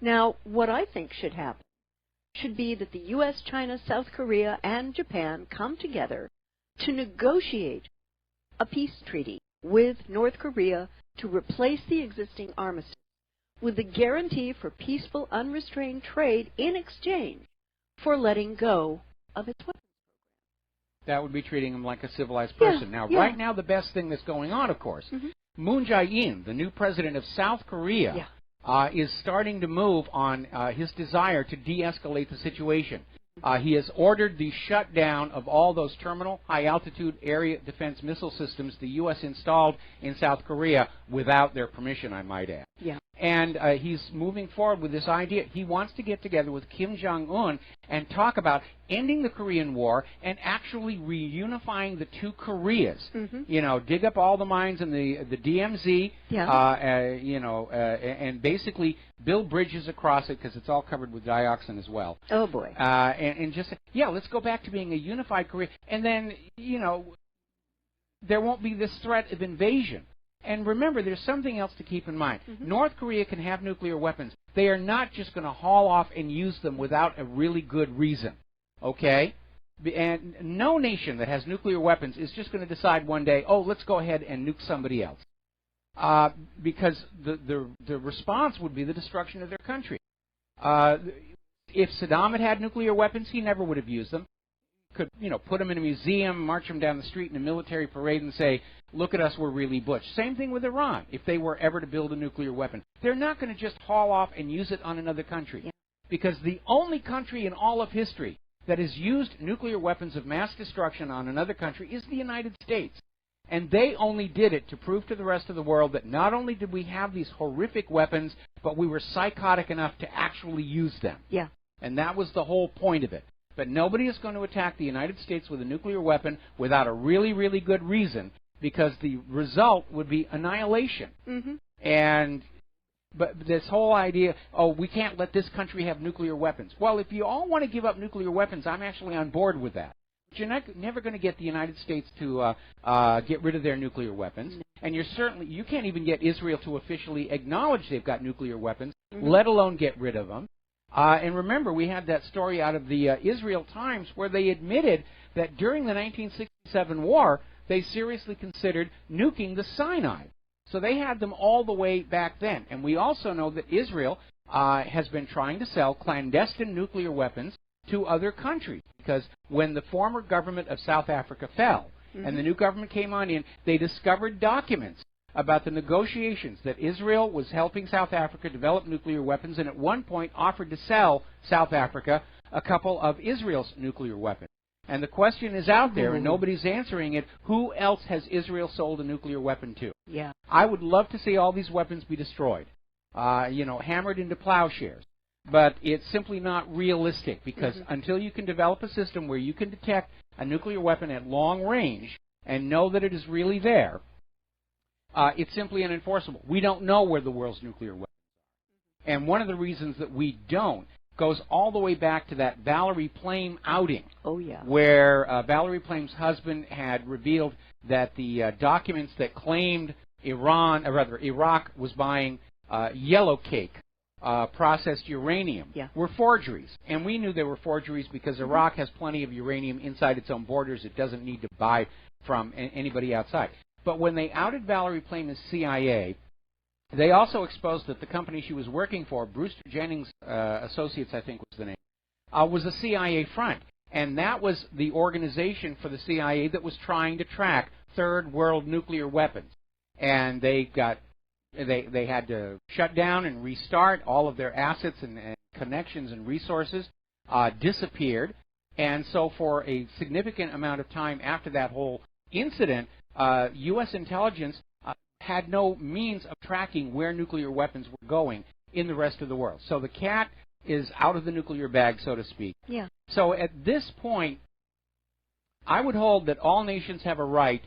Now, what I think should happen should be that the U.S., China, South Korea, and Japan come together to negotiate a peace treaty with North Korea to replace the existing armistice with the guarantee for peaceful, unrestrained trade in exchange for letting go of its weapons program. That would be treating them like a civilized person. Right now, the best thing that's going on, of course, Moon Jae-in, the new president of South Korea, is starting to move on his desire to de-escalate the situation. He has ordered the shutdown of all those terminal high-altitude area defense missile systems the U.S. installed in South Korea without their permission, I might add. Yeah. And he's moving forward with this idea. He wants to get together with Kim Jong-un and talk about ending the Korean War and actually reunifying the two Koreas. You know, dig up all the mines in the DMZ, and basically build bridges across it because it's all covered with dioxin as well. Oh, boy. And just, let's go back to being a unified Korea. And then, there won't be this threat of invasion. And remember, there's something else to keep in mind. North Korea can have nuclear weapons. They are not just going to haul off and use them without a really good reason, okay? And no nation that has nuclear weapons is just going to decide one day, oh, let's go ahead and nuke somebody else. Because the response would be the destruction of their country. If Saddam had nuclear weapons, he never would have used them. Could, put them in a museum, march them down the street in a military parade and say, look at us, we're really butch. Same thing with Iran, if they were ever to build a nuclear weapon. They're not going to just haul off and use it on another country. Yeah. Because the only country in all of history that has used nuclear weapons of mass destruction on another country is the United States. And they only did it to prove to the rest of the world that not only did we have these horrific weapons, but we were psychotic enough to actually use them. Yeah. And that was the whole point of it. But nobody is going to attack the United States with a nuclear weapon without a really, really good reason, because the result would be annihilation. But this whole idea, we can't let this country have nuclear weapons. Well, if you all want to give up nuclear weapons, I'm actually on board with that. But you're never going to get the United States to get rid of their nuclear weapons. And you can't even get Israel to officially acknowledge they've got nuclear weapons, let alone get rid of them. And remember, we had that story out of the Israel Times where they admitted that during the 1967 war, they seriously considered nuking the Sinai. So they had them all the way back then. And we also know that Israel has been trying to sell clandestine nuclear weapons to other countries. Because when the former government of South Africa fell and the new government came on in, they discovered documents about the negotiations that Israel was helping South Africa develop nuclear weapons, and at one point offered to sell South Africa a couple of Israel's nuclear weapons. And the question is out there, and nobody's answering it, who else has Israel sold a nuclear weapon to? Yeah. I would love to see all these weapons be destroyed, hammered into plowshares. but it's simply not realistic because until you can develop a system where you can detect a nuclear weapon at long range and know that it is really there, it's simply unenforceable. We don't know where the world's nuclear weapons are. And one of the reasons that we don't goes all the way back to that Valerie Plame outing. Oh, yeah. Where Valerie Plame's husband had revealed that the documents that claimed Iraq was buying yellow cake, processed uranium, were forgeries. And we knew they were forgeries because Iraq has plenty of uranium inside its own borders. It doesn't need to buy from anybody outside. But when they outed Valerie Plame as CIA, they also exposed that the company she was working for, Brewster Jennings Associates, I think was the name, was a CIA front. And that was the organization for the CIA that was trying to track third world nuclear weapons. And they had to shut down and restart. All of their assets and connections and resources disappeared. And so for a significant amount of time after that whole incident, U.S. intelligence had no means of tracking where nuclear weapons were going in the rest of the world. So the cat is out of the nuclear bag, so to speak. Yeah. So at this point, I would hold that all nations have a right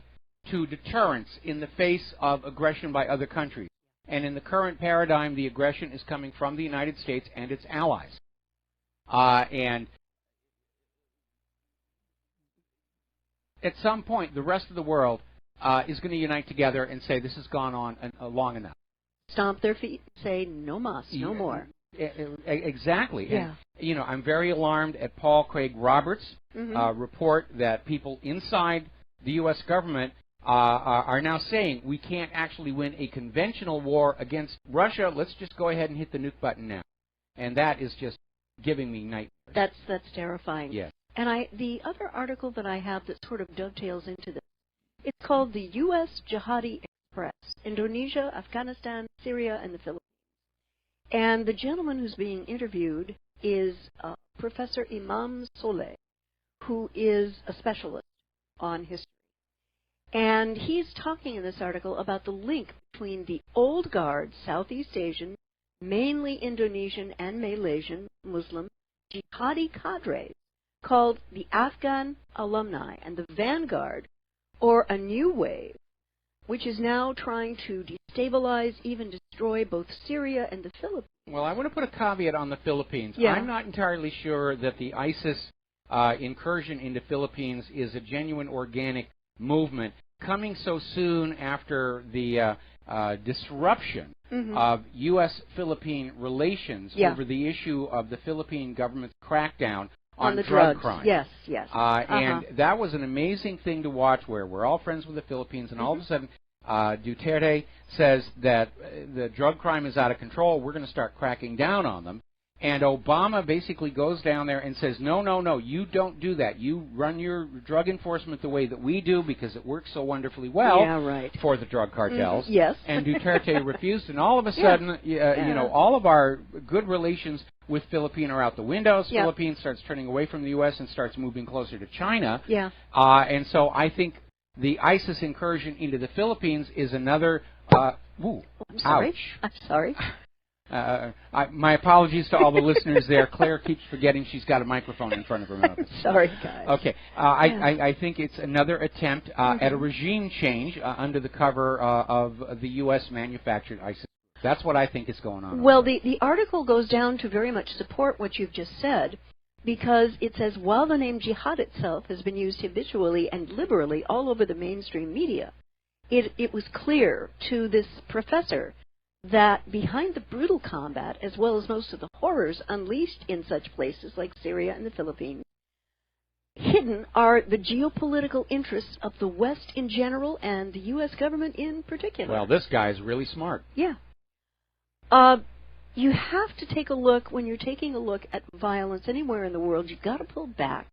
to deterrence in the face of aggression by other countries. And in the current paradigm, the aggression is coming from the United States and its allies. And at some point, the rest of the world is going to unite together and say this has gone on long enough. Stomp their feet and say, no mas, no more. Exactly. Yeah. And, I'm very alarmed at Paul Craig Roberts' report that people inside the U.S. government are now saying we can't actually win a conventional war against Russia. Let's just go ahead and hit the nuke button now. And that is just giving me nightmares. That's terrifying. Yes. And the other article that I have that sort of dovetails into this, it's called the U.S. Jihadi Express, Indonesia, Afghanistan, Syria, and the Philippines. And the gentleman who's being interviewed is Professor Imam Soleh, who is a specialist on history. And he's talking in this article about the link between the old guard, Southeast Asian, mainly Indonesian and Malaysian Muslim jihadi cadres called the Afghan Alumni and the Vanguard, or a new wave, which is now trying to destabilize, even destroy both Syria and the Philippines. Well, I want to put a caveat on the Philippines. Yeah. I'm not entirely sure that the ISIS incursion into Philippines is a genuine organic movement coming so soon after the disruption of U.S.-Philippine relations over the issue of the Philippine government's crackdown on the drug drugs. crime. Yes, yes. And that was an amazing thing to watch, where we're all friends with the Philippines, and all of a sudden Duterte says that the drug crime is out of control, we're going to start cracking down on them. And Obama basically goes down there and says, no, you don't do that. You run your drug enforcement the way that we do because it works so wonderfully well for the drug cartels. Yes. And Duterte refused, and all of a sudden, all of our good relations with Philippines are out the window. Philippines starts turning away from the U.S. and starts moving closer to China. Yeah. And so I think the ISIS incursion into the Philippines is another... I'm sorry. Ouch. I'm sorry. My apologies to all the listeners there. Claire keeps forgetting she's got a microphone in front of her mouth. Sorry, guys. Okay. I think it's another attempt at a regime change under the cover of the U.S. manufactured ISIS. That's what I think is going on. Well, the article goes down to very much support what you've just said, because it says, while the name jihad itself has been used habitually and liberally all over the mainstream media, it was clear to this professor that behind the brutal combat, as well as most of the horrors unleashed in such places like Syria and the Philippines, hidden are the geopolitical interests of the West in general and the U.S. government in particular. Well, this guy is really smart. Yeah. You have to take a look, when you're taking a look at violence anywhere in the world, you've got to pull back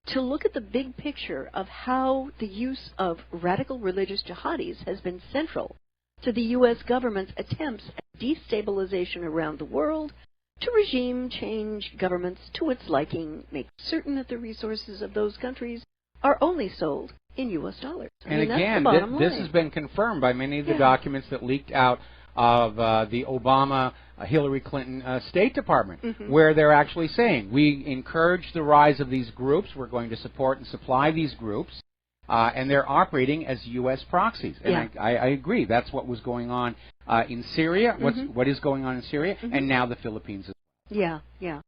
to look at the big picture of how the use of radical religious jihadis has been central to the U.S. government's attempts at destabilization around the world, to regime change governments to its liking, make certain that the resources of those countries are only sold in U.S. dollars. And again, that's the bottom this line. has been confirmed by many of the documents that leaked out of the Obama, Hillary Clinton State Department, where they're actually saying, we encourage the rise of these groups, we're going to support and supply these groups, and they're operating as U.S. proxies. And I agree, that's what was going on in Syria, what is going on in Syria, and now the Philippines as well. Yeah, yeah.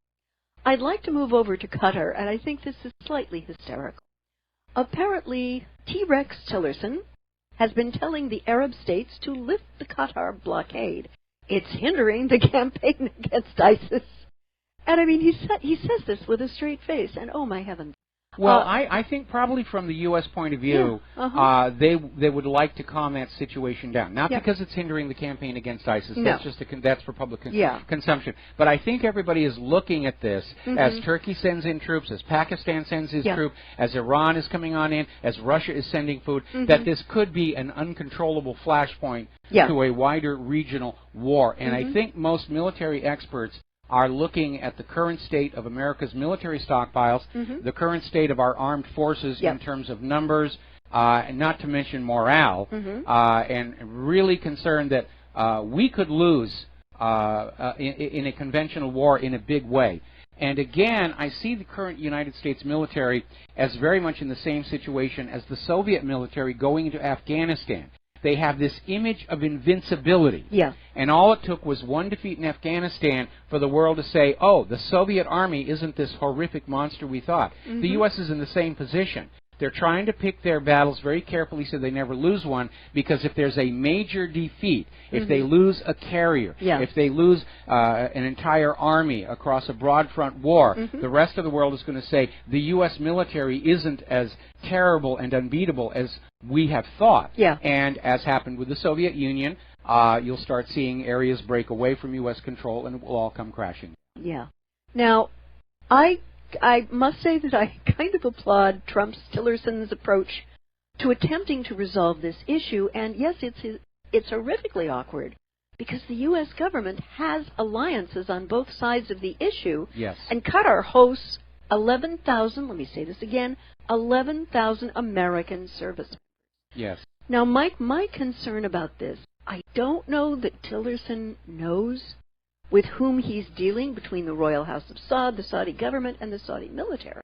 I'd like to move over to Qatar, and I think this is slightly hysterical. Apparently, T-Rex Tillerson has been telling the Arab states to lift the Qatar blockade. It's hindering the campaign against ISIS. And I mean, he says this with a straight face, and oh my heavens. Well, I think probably from the U.S. point of view, they would like to calm that situation down. Not because it's hindering the campaign against ISIS. No. That's just that's for public consumption. But I think everybody is looking at this as Turkey sends in troops, as Pakistan sends his troops, as Iran is coming on in, as Russia is sending food, that this could be an uncontrollable flashpoint to a wider regional war. And I think most military experts are looking at the current state of America's military stockpiles, the current state of our armed forces in terms of numbers, and not to mention morale, and really concerned that we could lose in a conventional war in a big way. And again, I see the current United States military as very much in the same situation as the Soviet military going into Afghanistan. They have this image of invincibility. And all it took was one defeat in Afghanistan for the world to say, oh, the Soviet army isn't this horrific monster we thought. The U.S. is in the same position. They're trying to pick their battles very carefully so they never lose one, because if there's a major defeat, if they lose a carrier, if they lose an entire army across a broad front war, the rest of the world is going to say the U.S. military isn't as terrible and unbeatable as we have thought. And as happened with the Soviet Union, you'll start seeing areas break away from U.S. control, and it will all come crashing. Now, I must say that I kind of applaud Trump's Tillerson's approach to attempting to resolve this issue. And yes, it's horrifically awkward because the U.S. government has alliances on both sides of the issue. And Qatar hosts 11,000, let me say this again, 11,000 American service members. Now, Mike, my concern about this, I don't know that Tillerson knows with whom he's dealing between the Royal House of Saud, the Saudi government, and the Saudi military.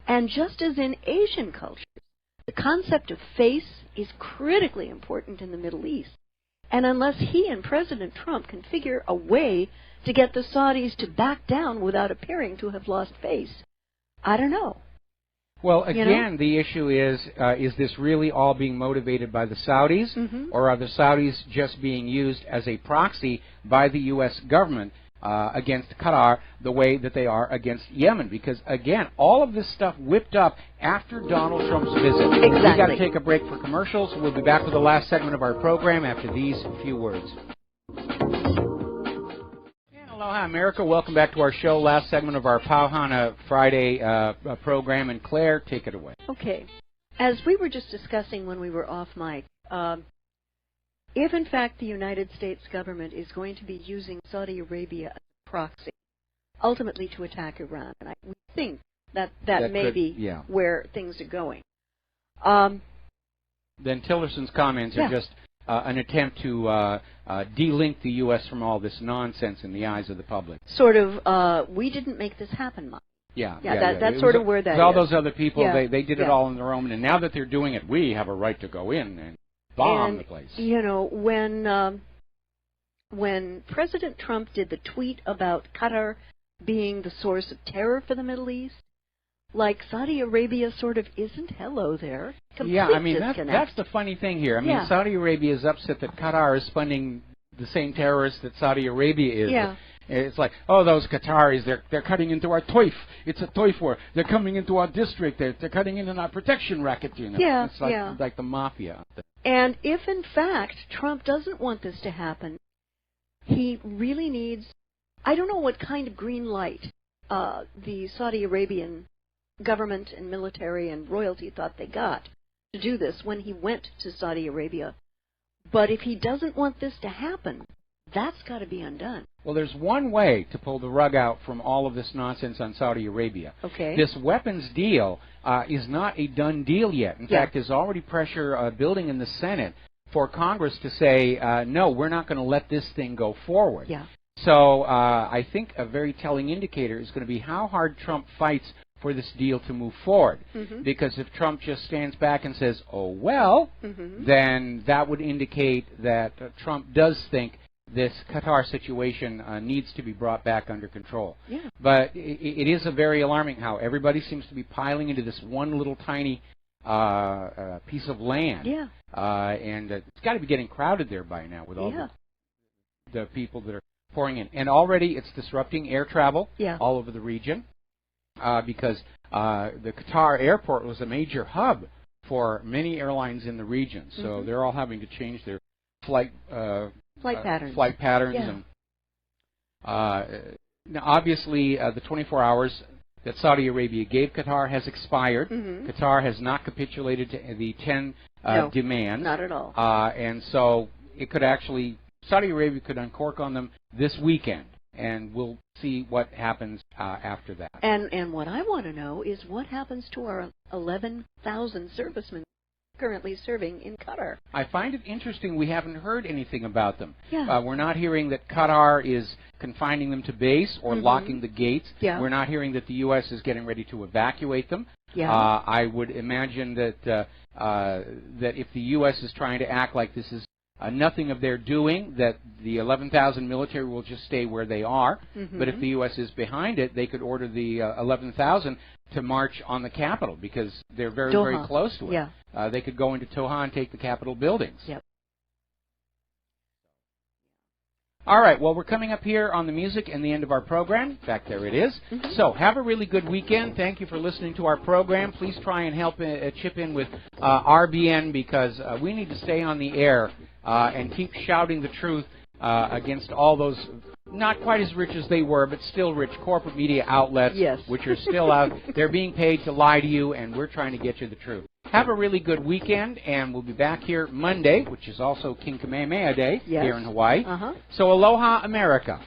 And just as in Asian cultures, the concept of face is critically important in the Middle East. And unless he and President Trump can figure a way to get the Saudis to back down without appearing to have lost face, I don't know. Well, again, the issue is this really all being motivated by the Saudis, or are the Saudis just being used as a proxy by the U.S. government against Qatar the way that they are against Yemen? Because, again, all of this stuff whipped up after Donald Trump's visit. We've got to take a break for commercials. We'll be back with the last segment of our program after these few words. Aloha, America. Welcome back to our show, last segment of our Pauhana Friday program. And Claire, take it away. Okay. As we were just discussing when we were off mic, if in fact the United States government is going to be using Saudi Arabia as a proxy, ultimately to attack Iran, and we think that may be where things are going. Then Tillerson's comments are just an attempt to de-link the U.S. from all this nonsense in the eyes of the public. Sort of, we didn't make this happen, Mike. That's sort of where that is. All those other people, they did it all on their own, and now that they're doing it, we have a right to go in and bomb the place. You know, when President Trump did the tweet about Qatar being the source of terror for the Middle East, like Saudi Arabia sort of isn't hello there. I mean, that's the funny thing here. I mean, Saudi Arabia is upset that Qatar is funding the same terrorists that Saudi Arabia is. It's like, oh, those Qataris, they're cutting into our toif. It's a toif war. They're coming into our district. They're cutting into our protection racket, you know. It's like the mafia. And if, in fact, Trump doesn't want this to happen, he really needs, I don't know what kind of green light the Saudi Arabian government and military and royalty thought they got to do this when he went to Saudi Arabia. But if he doesn't want this to happen, that's got to be undone. Well, there's one way to pull the rug out from all of this nonsense on Saudi Arabia. This weapons deal is not a done deal yet. In fact, there's already pressure building in the Senate for Congress to say, no, we're not going to let this thing go forward. Yeah. So I think a very telling indicator is going to be how hard Trump fights for this deal to move forward. Mm-hmm. Because if Trump just stands back and says, oh, well, then that would indicate that Trump does think this Qatar situation needs to be brought back under control. Yeah. But it is a very alarming how everybody seems to be piling into this one little tiny piece of land. Yeah. And it's got to be getting crowded there by now with all the people that are pouring in. And already it's disrupting air travel all over the region because the Qatar airport was a major hub for many airlines in the region. So they're all having to change their flight patterns. Yeah. And now, obviously, the 24 hours that Saudi Arabia gave Qatar has expired. Qatar has not capitulated to the 10 demands. Not at all. And so it could actually, Saudi Arabia could uncork on them this weekend, and we'll see what happens after that. And what I want to know is what happens to our 11,000 servicemen currently serving in Qatar. I find it interesting we haven't heard anything about them. Yeah. We're not hearing that Qatar is confining them to base or locking the gates. Yeah. We're not hearing that the U.S. is getting ready to evacuate them. Yeah. I would imagine that that if the U.S. is trying to act like this is nothing of their doing, that the 11,000 military will just stay where they are. But if the U.S. is behind it, they could order the 11,000 to march on the Capitol because they're very, Doha. very close to it. Yeah. They could go into Doha and take the Capitol buildings. Yep. All right, well, we're coming up here on the music and the end of our program. In fact, there it is. So have a really good weekend. Thank you for listening to our program. Please try and help chip in with RBN because we need to stay on the air and keep shouting the truth against all those not quite as rich as they were, but still rich corporate media outlets, which are still out. They're being paid to lie to you, and we're trying to get you the truth. Have a really good weekend, and we'll be back here Monday, which is also King Kamehameha Day here in Hawaii. So aloha, America.